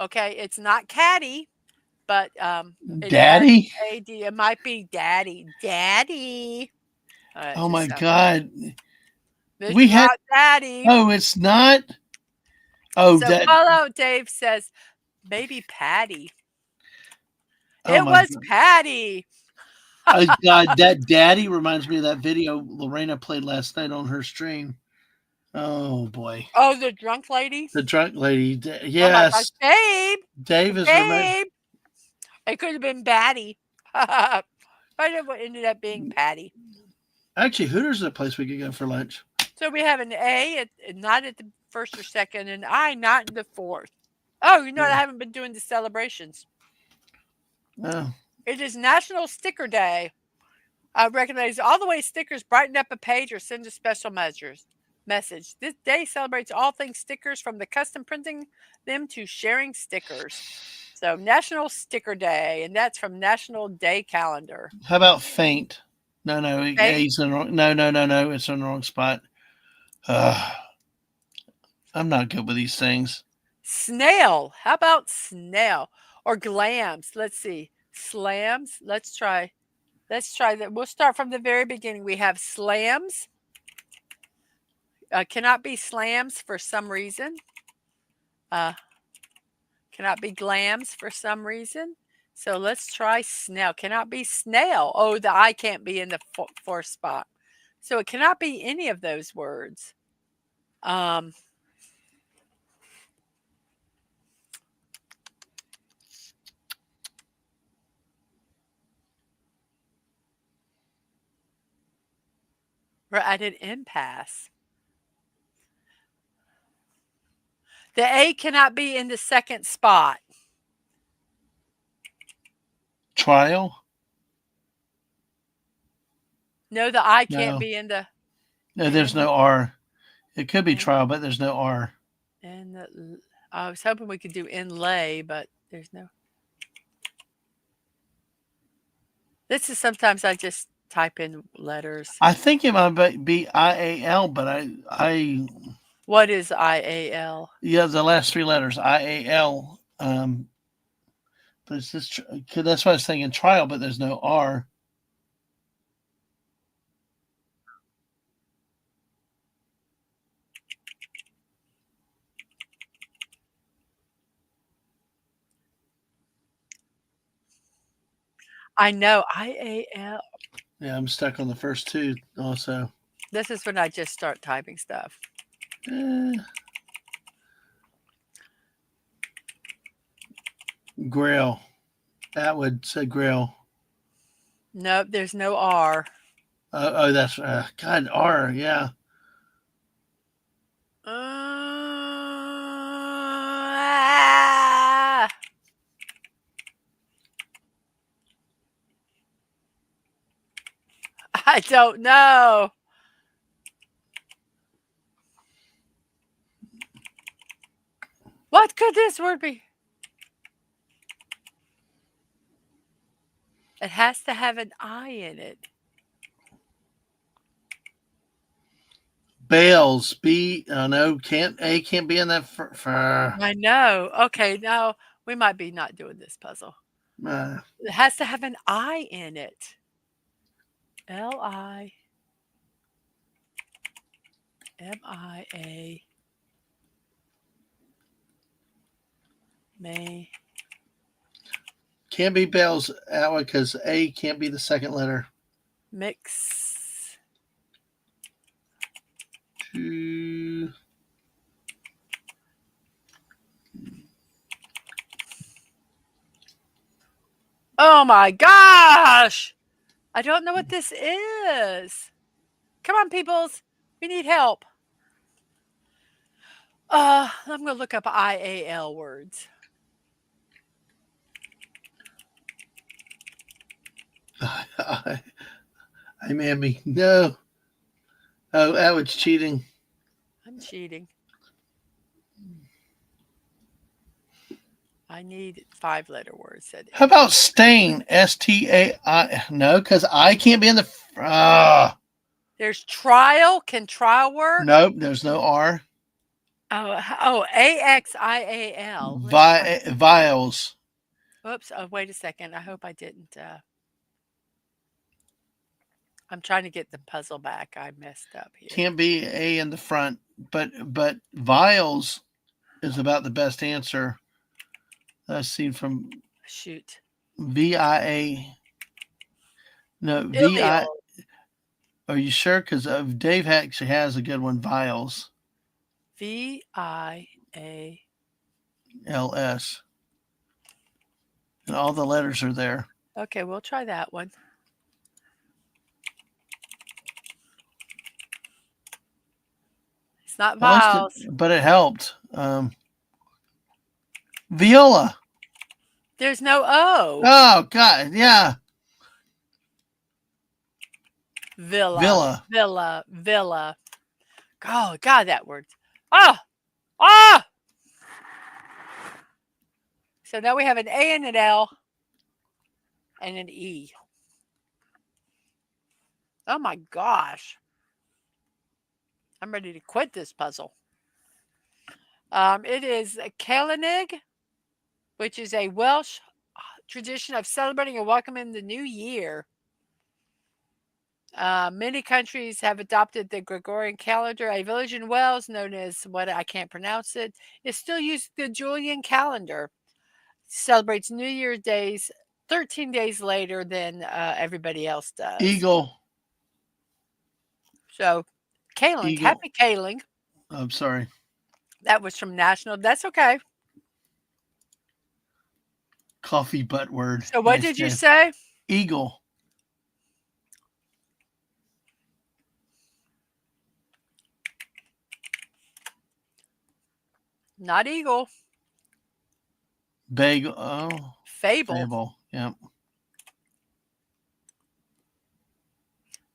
S1: Okay, it's not caddy, but
S2: daddy?
S1: it might be daddy. Daddy.
S2: Oh my God.
S1: We had daddy.
S2: Oh, it's not. Oh,
S1: so follow. Dave says maybe Patty. It was Patty.
S2: Oh God, that daddy reminds me of that video Lorena played last night on her stream. Oh boy.
S1: Oh, the drunk lady?
S2: The drunk lady. Yes.
S1: Oh my gosh. Babe.
S2: Dave is
S1: Babe. It could have been Patty. But it ended up being Patty.
S2: Actually, Hooters is a place we could go for lunch.
S1: So we have an A, not at the first or second, and I not in the fourth. Oh, you know what? I haven't been doing the celebrations.
S2: Oh.
S1: It is National Sticker Day. I recognize all the way stickers brighten up a page or send a special message. This day celebrates all things stickers, from the custom printing them to sharing stickers. So National Sticker Day, and that's from National Day Calendar.
S2: How about faint? No, A's in the wrong. No, it's in the wrong spot. I'm not good with these things.
S1: Snail. How about snail? Or glams. Let's see. Slams. Let's try that. We'll start from the very beginning. We have slams. Cannot be slams for some reason. Cannot be glams for some reason. So let's try snail. Cannot be snail. Oh, the I can't be in the fourth spot. So it cannot be any of those words. We're at an impasse. The A cannot be in the second spot.
S2: Trial?
S1: No, the I can't be in the...
S2: No, there's no R. It could be trial, but there's no R.
S1: And I was hoping we could do inlay, but there's no... This is sometimes I just type in letters.
S2: I think it might be IAL, but I
S1: What is IAL?
S2: Yeah, the last 3 letters, IAL. But it's just, that's why I was thinking trial, but there's no R.
S1: I know, IAL.
S2: Yeah, I'm stuck on the first 2 also.
S1: This is when I just start typing stuff.
S2: Grail. That would say grail.
S1: Nope, there's no R.
S2: Oh, that's God, R, yeah.
S1: I don't know. What could this word be? It has to have an I in it.
S2: Bales. No, can't be in that
S1: I know. Okay, now we might be not doing this puzzle.
S2: uh,
S1: It has to have an I in it. Limia. May.
S2: can't be Bales that way because A can't be the second letter.
S1: Mix.
S2: Two.
S1: Oh my gosh! I don't know what this is. Come on, peoples. We need help. I'm gonna look up IAL words.
S2: I mammy. No. Oh, that was cheating.
S1: I'm cheating. I need 5-letter words.
S2: How about stain? STAI. No, because I can't be in the.
S1: There's trial. Can trial work?
S2: Nope, there's no R.
S1: Oh, AXIAL. Let's try.
S2: Vials.
S1: Oops. Oh, wait a second. I hope I didn't. I'm trying to get the puzzle back. I messed up here.
S2: Can't be A in the front, but vials is about the best answer I've seen from
S1: Shoot.
S2: VIA. No, VI.
S1: Ilial.
S2: Are you sure? Because Dave actually has a good one. Vials.
S1: VIALS.
S2: LS. And all the letters are there.
S1: Okay, we'll try that one. It's not vials.
S2: But it helped. Viola.
S1: There's no O.
S2: Oh, God. Yeah.
S1: Villa. Villa. Oh, God, that word. Ah! So now we have an A and an L and an E. Oh my gosh. I'm ready to quit this puzzle. It is a Calannig, which is a Welsh tradition of celebrating and welcoming the new year. Many countries have adopted the Gregorian calendar. A village in Wales known as I can't pronounce it is still using the Julian calendar. Celebrates New Year's days 13 days later than everybody else does.
S2: Eagle.
S1: So, Kaling, happy Kaling.
S2: I'm sorry.
S1: That was from National. That's okay.
S2: Coffee butt word.
S1: So, what did you say?
S2: Eagle.
S1: Not eagle.
S2: Bagel. Oh.
S1: Fable.
S2: Yep.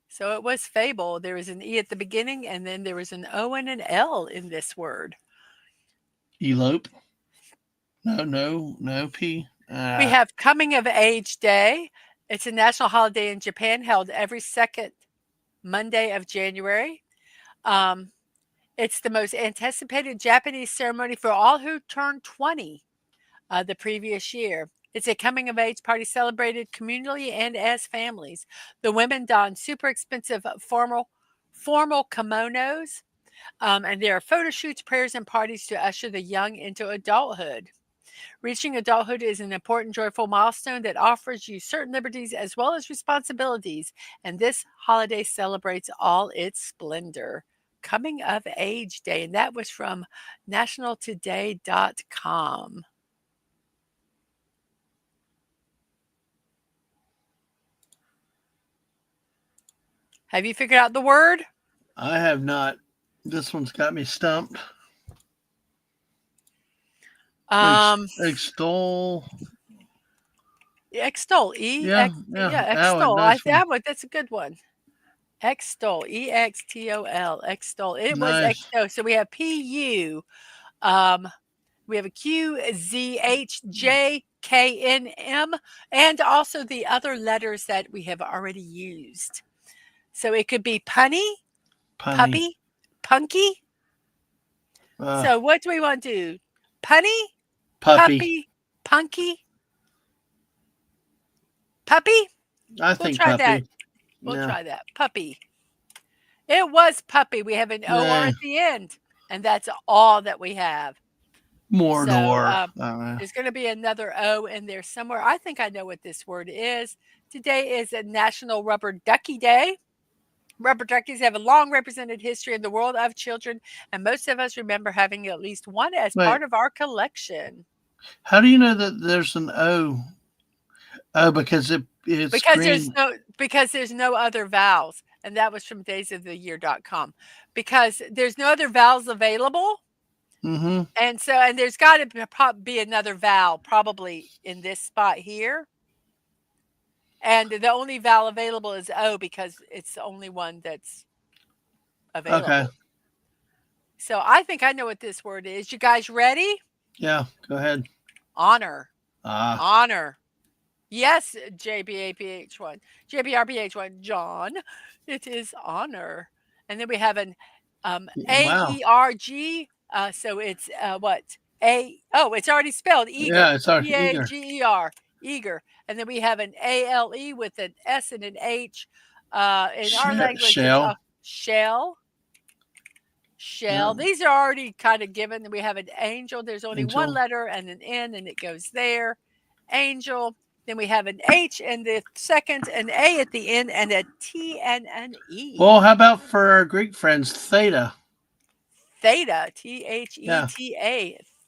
S1: So it was fable. There was an E at the beginning, and then there was an O and an L in this word.
S2: Elope. No P.
S1: We have Coming of Age Day. It's a national holiday in Japan held every second Monday of January. It's the most anticipated Japanese ceremony for all who turned 20 the previous year. It's a coming of age party celebrated communally and as families. The women don super expensive formal kimonos, and there are photo shoots, prayers, and parties to usher the young into adulthood. Reaching adulthood is an important, joyful milestone that offers you certain liberties as well as responsibilities, and this holiday celebrates all its splendor. Coming of Age Day, and that was from nationaltoday.com. Have you figured out the word?
S2: I have not. This one's got me stumped. Extol.
S1: Extol.
S2: Extol.
S1: Extol. That's a good one. Extol, E-X-T-O-L, Extol. It was
S2: Nice.
S1: Extol. So we have P-U. We have a Q, Z, H, J, K, N, M, and also the other letters that we have already used. So it could be punny,
S2: Punny.
S1: puppy, punky.
S2: Uh,
S1: So what do we want to do? Punny,
S2: puppy.
S1: puppy, punky, puppy?
S2: I
S1: We'll
S2: think
S1: try that.
S2: puppy.
S1: We'll
S2: Yeah.
S1: try that. Puppy. It was puppy. We have an OR
S2: Nah.
S1: at the end, and that's all that we have. So
S2: Mordor. I don't know.
S1: there's going to be another O in there somewhere. I think I know what this word is. Today is a National Rubber Ducky Day. Rubber duckies have a long represented history in the world of children, and most of us remember having at least one as
S2: Wait,
S1: part of our collection.
S2: how do you know that there's an O? Oh, because it's green.
S1: Because there's no other vowels, and that was from daysoftheyear.com. Because there's no other vowels available,
S2: Mm-hmm.
S1: and there's got to be another vowel probably in this spot here. And the only vowel available is O because it's the only one that's
S2: Okay.
S1: available. So I think I know what this word is. You guys ready?
S2: Yeah. Go ahead.
S1: Honor.
S2: Ah.
S1: Honor. Yes, JBAPH1. JBRBH1. John. It is honor. And then we have an
S2: Wow.
S1: AERG. So it's what? It's already spelled eager.
S2: Yeah. It's our eager.
S1: EAGER. Eager. And then we have an ALE with an S and an H. In our language, it's
S2: Shell.
S1: shell. Shell.
S2: Yeah.
S1: These are already kind of given. We have an angel. There's only one
S2: Angel.
S1: letter and an N, and it goes there. Angel. Then we have an H in the second, an A at the end, and a T and an E.
S2: Well, how about for our Greek friends, theta?
S1: Theta. Theta.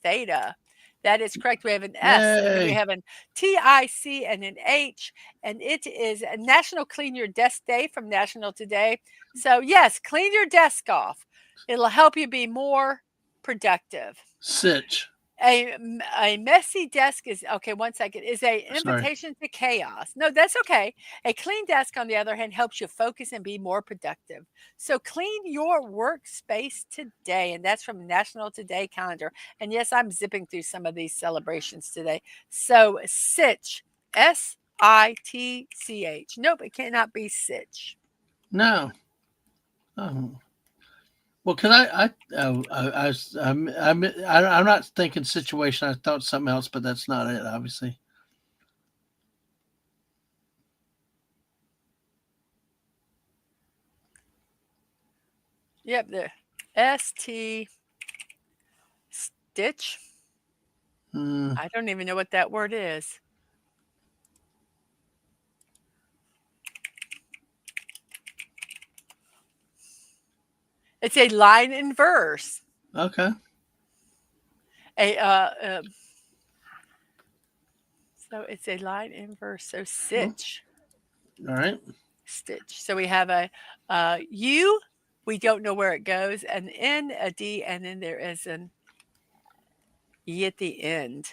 S1: Theta. That is correct. We have an S, and then we
S2: Yay.
S1: have an TIC and an H, and it is a National Clean Your Desk Day from National Today. So, yes, clean your desk off. It'll help you be more productive.
S2: Sitch.
S1: A messy desk is okay. 1 second is a
S2: Sorry.
S1: invitation to chaos. No, that's okay. A clean desk, on the other hand, helps you focus and be more productive. So clean your workspace today, and that's from National Today calendar. And yes, I'm zipping through some of these celebrations today. So Sitch, SITCH. Nope, it cannot be Sitch.
S2: No. Oh. Well, because I'm not thinking situation. I thought something else, but that's not it, obviously.
S1: Yep, the ST stitch. I don't even know what that word is. It's a line in verse.
S2: Okay.
S1: So it's a line in verse. So sitch.
S2: All right.
S1: Stitch. So we have a U. We don't know where it goes. An N, a D, and then there is an E at the end.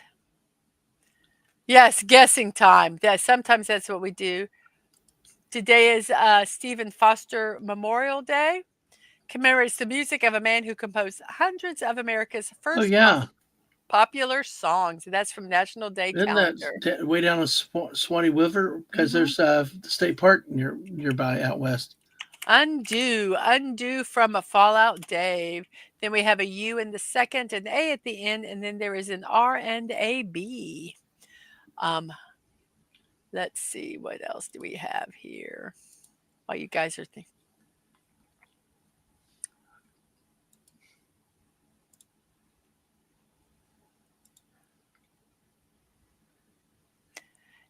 S1: Yes, guessing time. Sometimes that's what we do. Today is Stephen Foster Memorial Day. Commemorates the music of a man who composed hundreds of America's
S2: Oh
S1: first
S2: yeah.
S1: popular songs. And that's from National Day
S2: Isn't
S1: calendar.
S2: that way down in Swanee River? Because there's the state park nearby out west.
S1: Undo from a Fallout Dave. Then we have a U in the second, an A at the end, and then there is an R and a B. Let's see, what else do we have here? While you guys are thinking.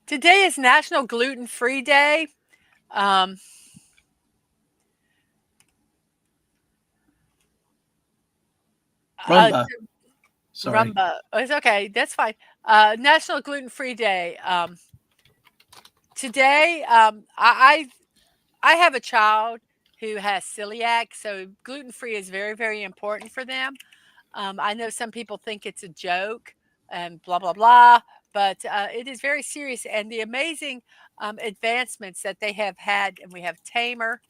S1: Today is National Gluten-Free Day.
S2: Rumba. Sorry.
S1: Rumba. It's okay. That's fine. National Gluten-Free Day. Today, I have a child who has celiac, so gluten-free is very, very important for them. I know some people think it's a joke and blah, blah, blah, but it is very serious. And the amazing advancements that they have had, and we have Tamer.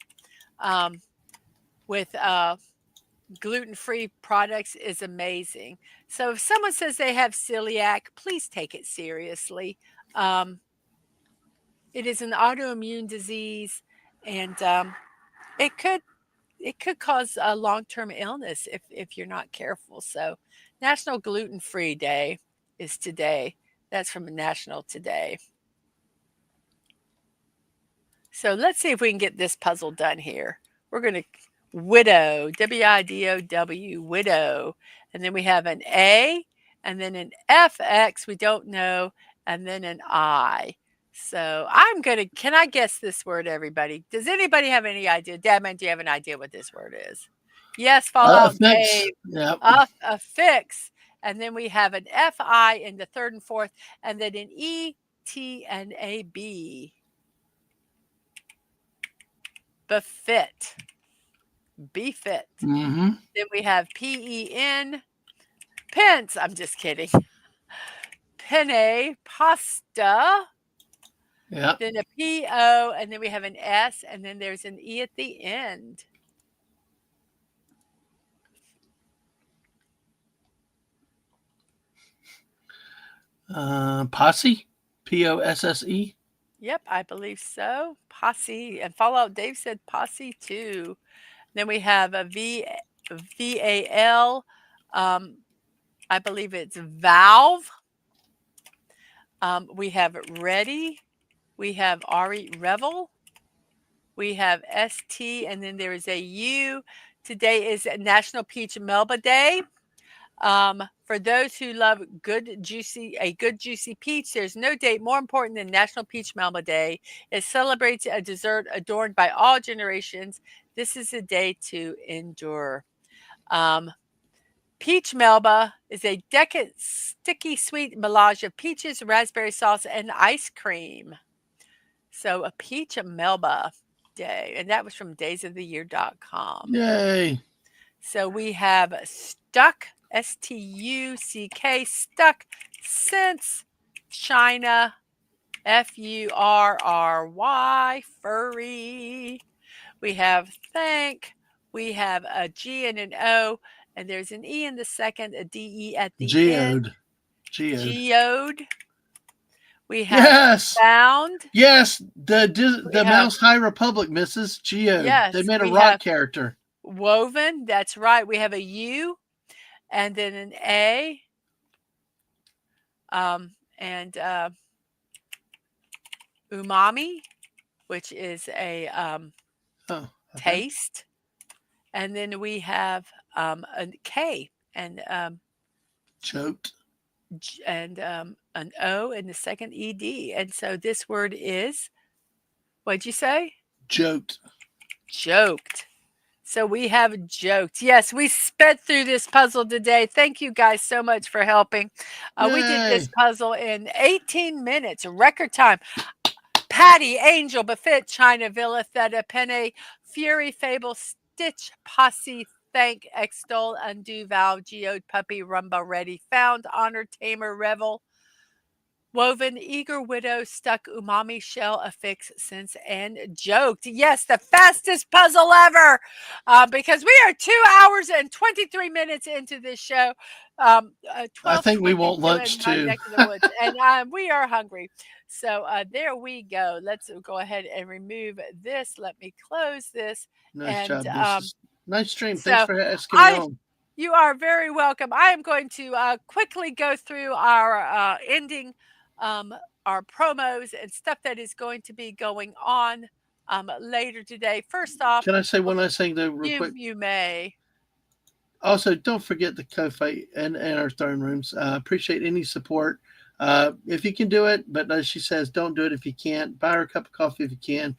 S1: with gluten-free products is amazing. So if someone says they have celiac, please take it seriously. Um, it is an autoimmune disease, and it could it could cause a long-term illness if you're not careful. So, National Gluten-Free Day is today. That's from National Today. So let's see if we can get this puzzle done here. We're going to widow, W-I-D-O-W, widow. And then we have an A, and then an FX, we don't know, and then an I. So I'm going to, can I guess this word, everybody? Does anybody have any idea? Dadman, do you have an idea what this word is? Yes, Fallout
S2: Fix.
S1: Dave.
S2: Yep.
S1: A fix. And then we have an FI in the third and fourth, and then an E, T, and a B. Befit. Befit.
S2: Mm-hmm.
S1: Then we have PEN. Pence. I'm just kidding. Penne. Pasta.
S2: Yep.
S1: Then a PO. And then we have an S. And then there's an E at the end.
S2: Posse. P-O-S-S-E.
S1: Yep, I believe so. Posse. And Fallout Dave said posse too. Then we have a VAL. I believe it's valve. We have ready. We have RE revel. We have ST, and then there is a U. Today is National Peach Melba Day. For those who love a good juicy peach, there's no date more important than National Peach Melba Day. It celebrates a dessert adorned by all generations. This is a day to endure. Peach Melba is a decadent, sticky, sweet melange of peaches, raspberry sauce, and ice cream. So a Peach Melba Day, and that was from daysoftheyear.com.
S2: Yay.
S1: So we have stuck, S-T-U-C-K, stuck, since, China, F-U-R-R-Y, furry. We have thank, we have a G and an O, and there's an E in the second, a D-E at the end. Geode. We have found.
S2: Yes, the Mouse High Republic, Mrs. Geode.
S1: Yes,
S2: they made a rock character.
S1: Woven, that's right. We have a U and then an A. And umami, which is a taste. And then we have a K and
S2: choked.
S1: And an O and the second ED. And so this word is, what'd you say?
S2: Joked.
S1: Joked. So we have joked. Yes, we sped through this puzzle today. Thank you guys so much for helping. We did this puzzle in 18 minutes, record time. Patty, Angel, Befit, China, Villa, Theta, Penne, Fury, Fable, Stitch, Posse, Thank, Extol, Undo, Valve, Geode, Puppy, Rumba, Ready, Found, Honor, Tamer, Revel, Woven, Eager, Widow, Stuck, Umami, Shell, Affix, Sense, and Joked. Yes, the fastest puzzle ever, because we are 2 hours and 23 minutes into this show.
S2: I think we want lunch too.
S1: And we are hungry. So there we go. Let's go ahead and remove this. Let me close this.
S2: Nice job. Nice stream. Thanks for asking me on.
S1: You are very welcome. I am going to quickly go through our ending, our promos and stuff that is going to be going on later today. First off,
S2: can I say one last thing though, real quick?
S1: You may.
S2: Also, don't forget the Ko-Fi and our throne rooms. Appreciate any support. If you can do it, but as she says, don't do it if you can't. Buy her a cup of coffee if you can.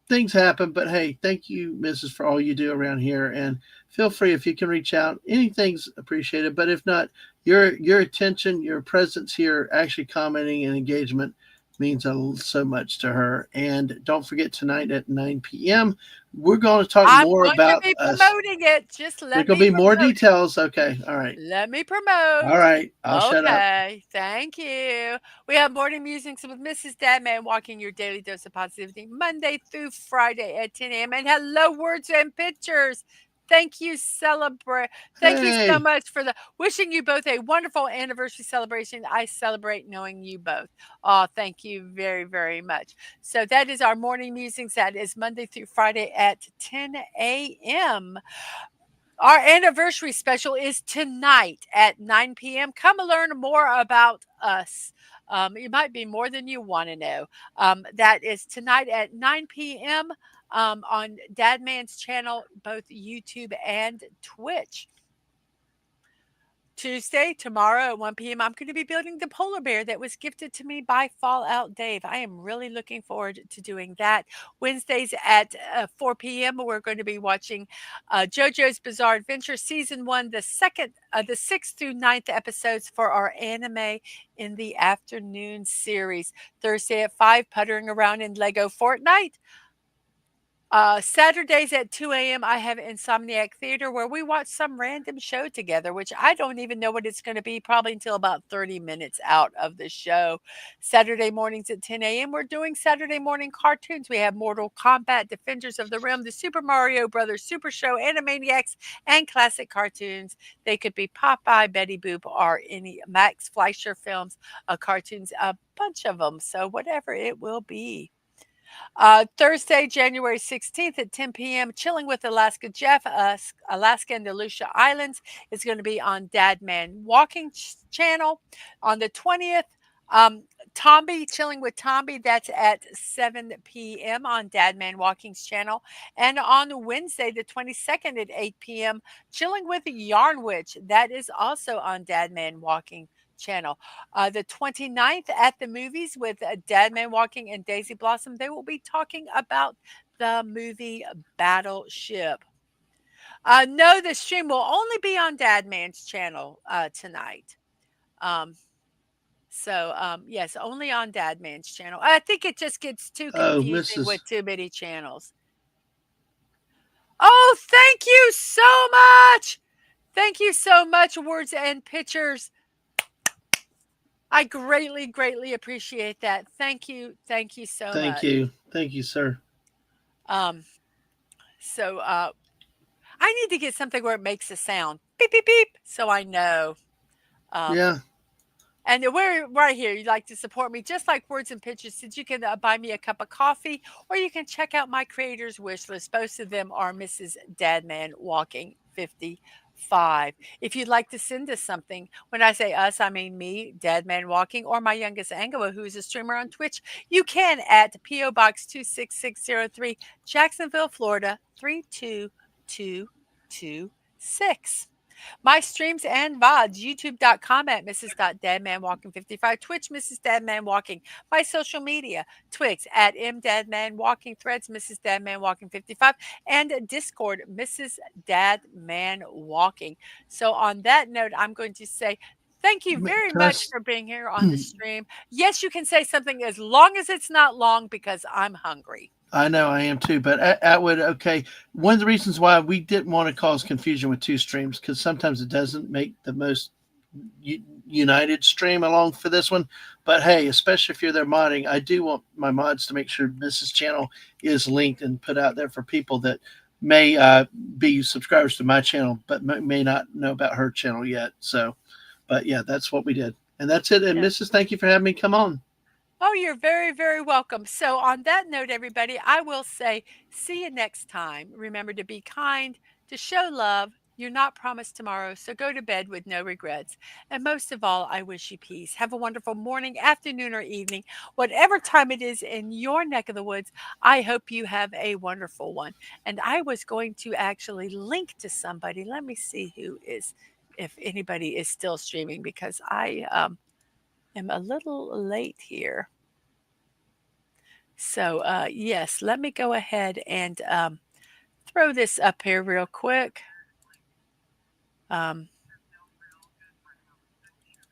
S2: Things happen, but hey, thank you, Mrs., for all you do around here. And feel free if you can reach out. Anything's appreciated, but if not, your attention, your presence here, actually commenting and engagement means so much to her. And don't forget tonight at 9 p.m. We're going to talk
S1: I'm
S2: more
S1: going to
S2: about
S1: be
S2: us.
S1: promoting it. Just
S2: There's
S1: let
S2: going to
S1: me
S2: be more
S1: promote.
S2: details. Okay. All right.
S1: Let me promote.
S2: All right. I'll shut up.
S1: Okay, thank you. We have morning musings with Mrs. Dadman walking your daily dose of positivity Monday through Friday at 10 a.m. And hello, words and pictures. Thank you, celebrate. Thank you so
S2: Hey.
S1: much for the wishing you both a wonderful anniversary celebration. I celebrate knowing you both. Oh, thank you very, very much. So that is our morning musings. That is Monday through Friday at 10 a.m. Our anniversary special is tonight at 9 p.m. Come and learn more about us. It might be more than you want to know. That is tonight at 9 p.m. On Dadman's channel, both YouTube and Twitch. Tuesday, tomorrow at 1 p.m., I'm going to be building the polar bear that was gifted to me by Fallout Dave. I am really looking forward to doing that. Wednesdays at 4 p.m., we're going to be watching JoJo's Bizarre Adventure Season 1, the 6th through 9th episodes for our anime in the afternoon series. Thursday at 5, puttering around in Lego Fortnite. Saturdays at 2 a.m., I have Insomniac Theater where we watch some random show together, which I don't even know what it's going to be, probably until about 30 minutes out of the show. Saturday mornings at 10 a.m., we're doing Saturday morning cartoons. We have Mortal Kombat, Defenders of the Realm, the Super Mario Brothers Super Show, Animaniacs, and classic cartoons. They could be Popeye, Betty Boop, or any Max Fleischer films, cartoons, a bunch of them. So, whatever it will be. Thursday, January 16th at 10 p.m., Chilling with Alaska Jeff, Alaska and Aleutian Islands is going to be on Dadman Walking channel. On the 20th, um, Tomby, Chilling with Tomby, that's at 7 p.m. on Dadman Walking's channel. And on Wednesday, the 22nd at 8 p.m., Chilling with Yarn Witch, that is also on Dadman Walking channel. The 29th at the movies with Dadman Walking and Daisy Blossom. They will be talking about the movie Battleship. No, the stream will only be on Dadman's channel tonight. Um, yes, only on Dadman's channel. I think it just gets too
S2: Oh,
S1: confusing
S2: Mrs.
S1: with too many channels. Oh, thank you so much. Thank you so much, words and pictures. I greatly, greatly appreciate that. Thank you. Thank you so
S2: Thank
S1: much.
S2: you. Thank you, sir.
S1: Um, so I need to get something where it makes a sound. Beep, beep, beep. So I know. Um,
S2: Yeah.
S1: and we're right here. You'd like to support me, just like Words and Pictures. Since you can buy me a cup of coffee, or you can check out my creators' wish list. Both of them are Mrs. Dadman Walking 55. If you'd like to send us something, when I say us, I mean me, Dadman Walking, or my youngest Angela, who is a streamer on Twitch. You can at P.O. Box 26603, Jacksonville, Florida 32226. My streams and VODs, youtube.com at Mrs.DadmanWalking55, Twitch, Mrs. Dadman Walking, my social media, Twix at MDadmanWalking, Threads, Mrs. Dadman Walking 55, and Discord, Mrs. Dadman Walking. So on that note, I'm going to say thank you very
S2: Can I?
S1: much for being here on the stream. Yes, you can say something as long as it's not long because I'm hungry.
S2: I know I am too, but Atwood, okay. One of the reasons why we didn't want to cause confusion with two streams because sometimes it doesn't make the most united stream along for this one. But hey, especially if you're there modding, I do want my mods to make sure Mrs. Channel is linked and put out there for people that may be subscribers to my channel, but may not know about her channel yet. So, but yeah, that's what we did. And that's it. And
S1: Yeah.
S2: Mrs., thank you for having me come on.
S1: Oh, you're very, very welcome. So, on that note, everybody, I will say, see you next time. Remember to be kind, to show love. You're not promised tomorrow, so go to bed with no regrets. And most of all, I wish you peace. Have a wonderful morning, afternoon, or evening, whatever time it is in your neck of the woods. I hope you have a wonderful one. And I was going to actually link to somebody. Let me see who is, if anybody is still streaming, because I am a little late here. So, yes, let me go ahead and throw this up here real quick. Um,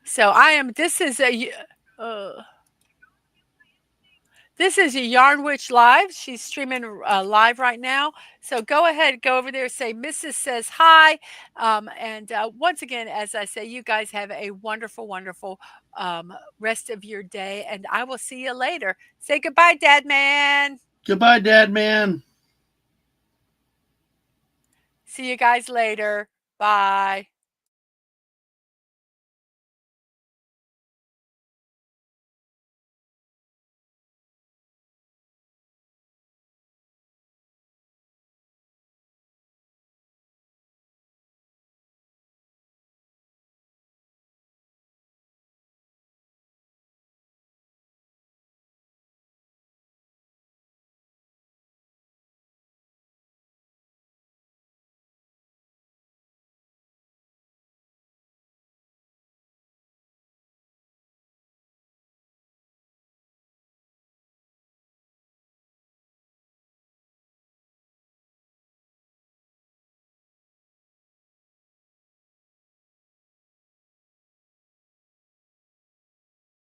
S1: so I am, this is a, uh, This is a Yarn Witch Live. She's streaming live right now. So go ahead, go over there, say Mrs. says hi. And once again, as I say, you guys have a wonderful, wonderful rest of your day. And I will see you later. Say goodbye, Dad Man.
S2: Goodbye, Dad Man.
S1: See you guys later. Bye.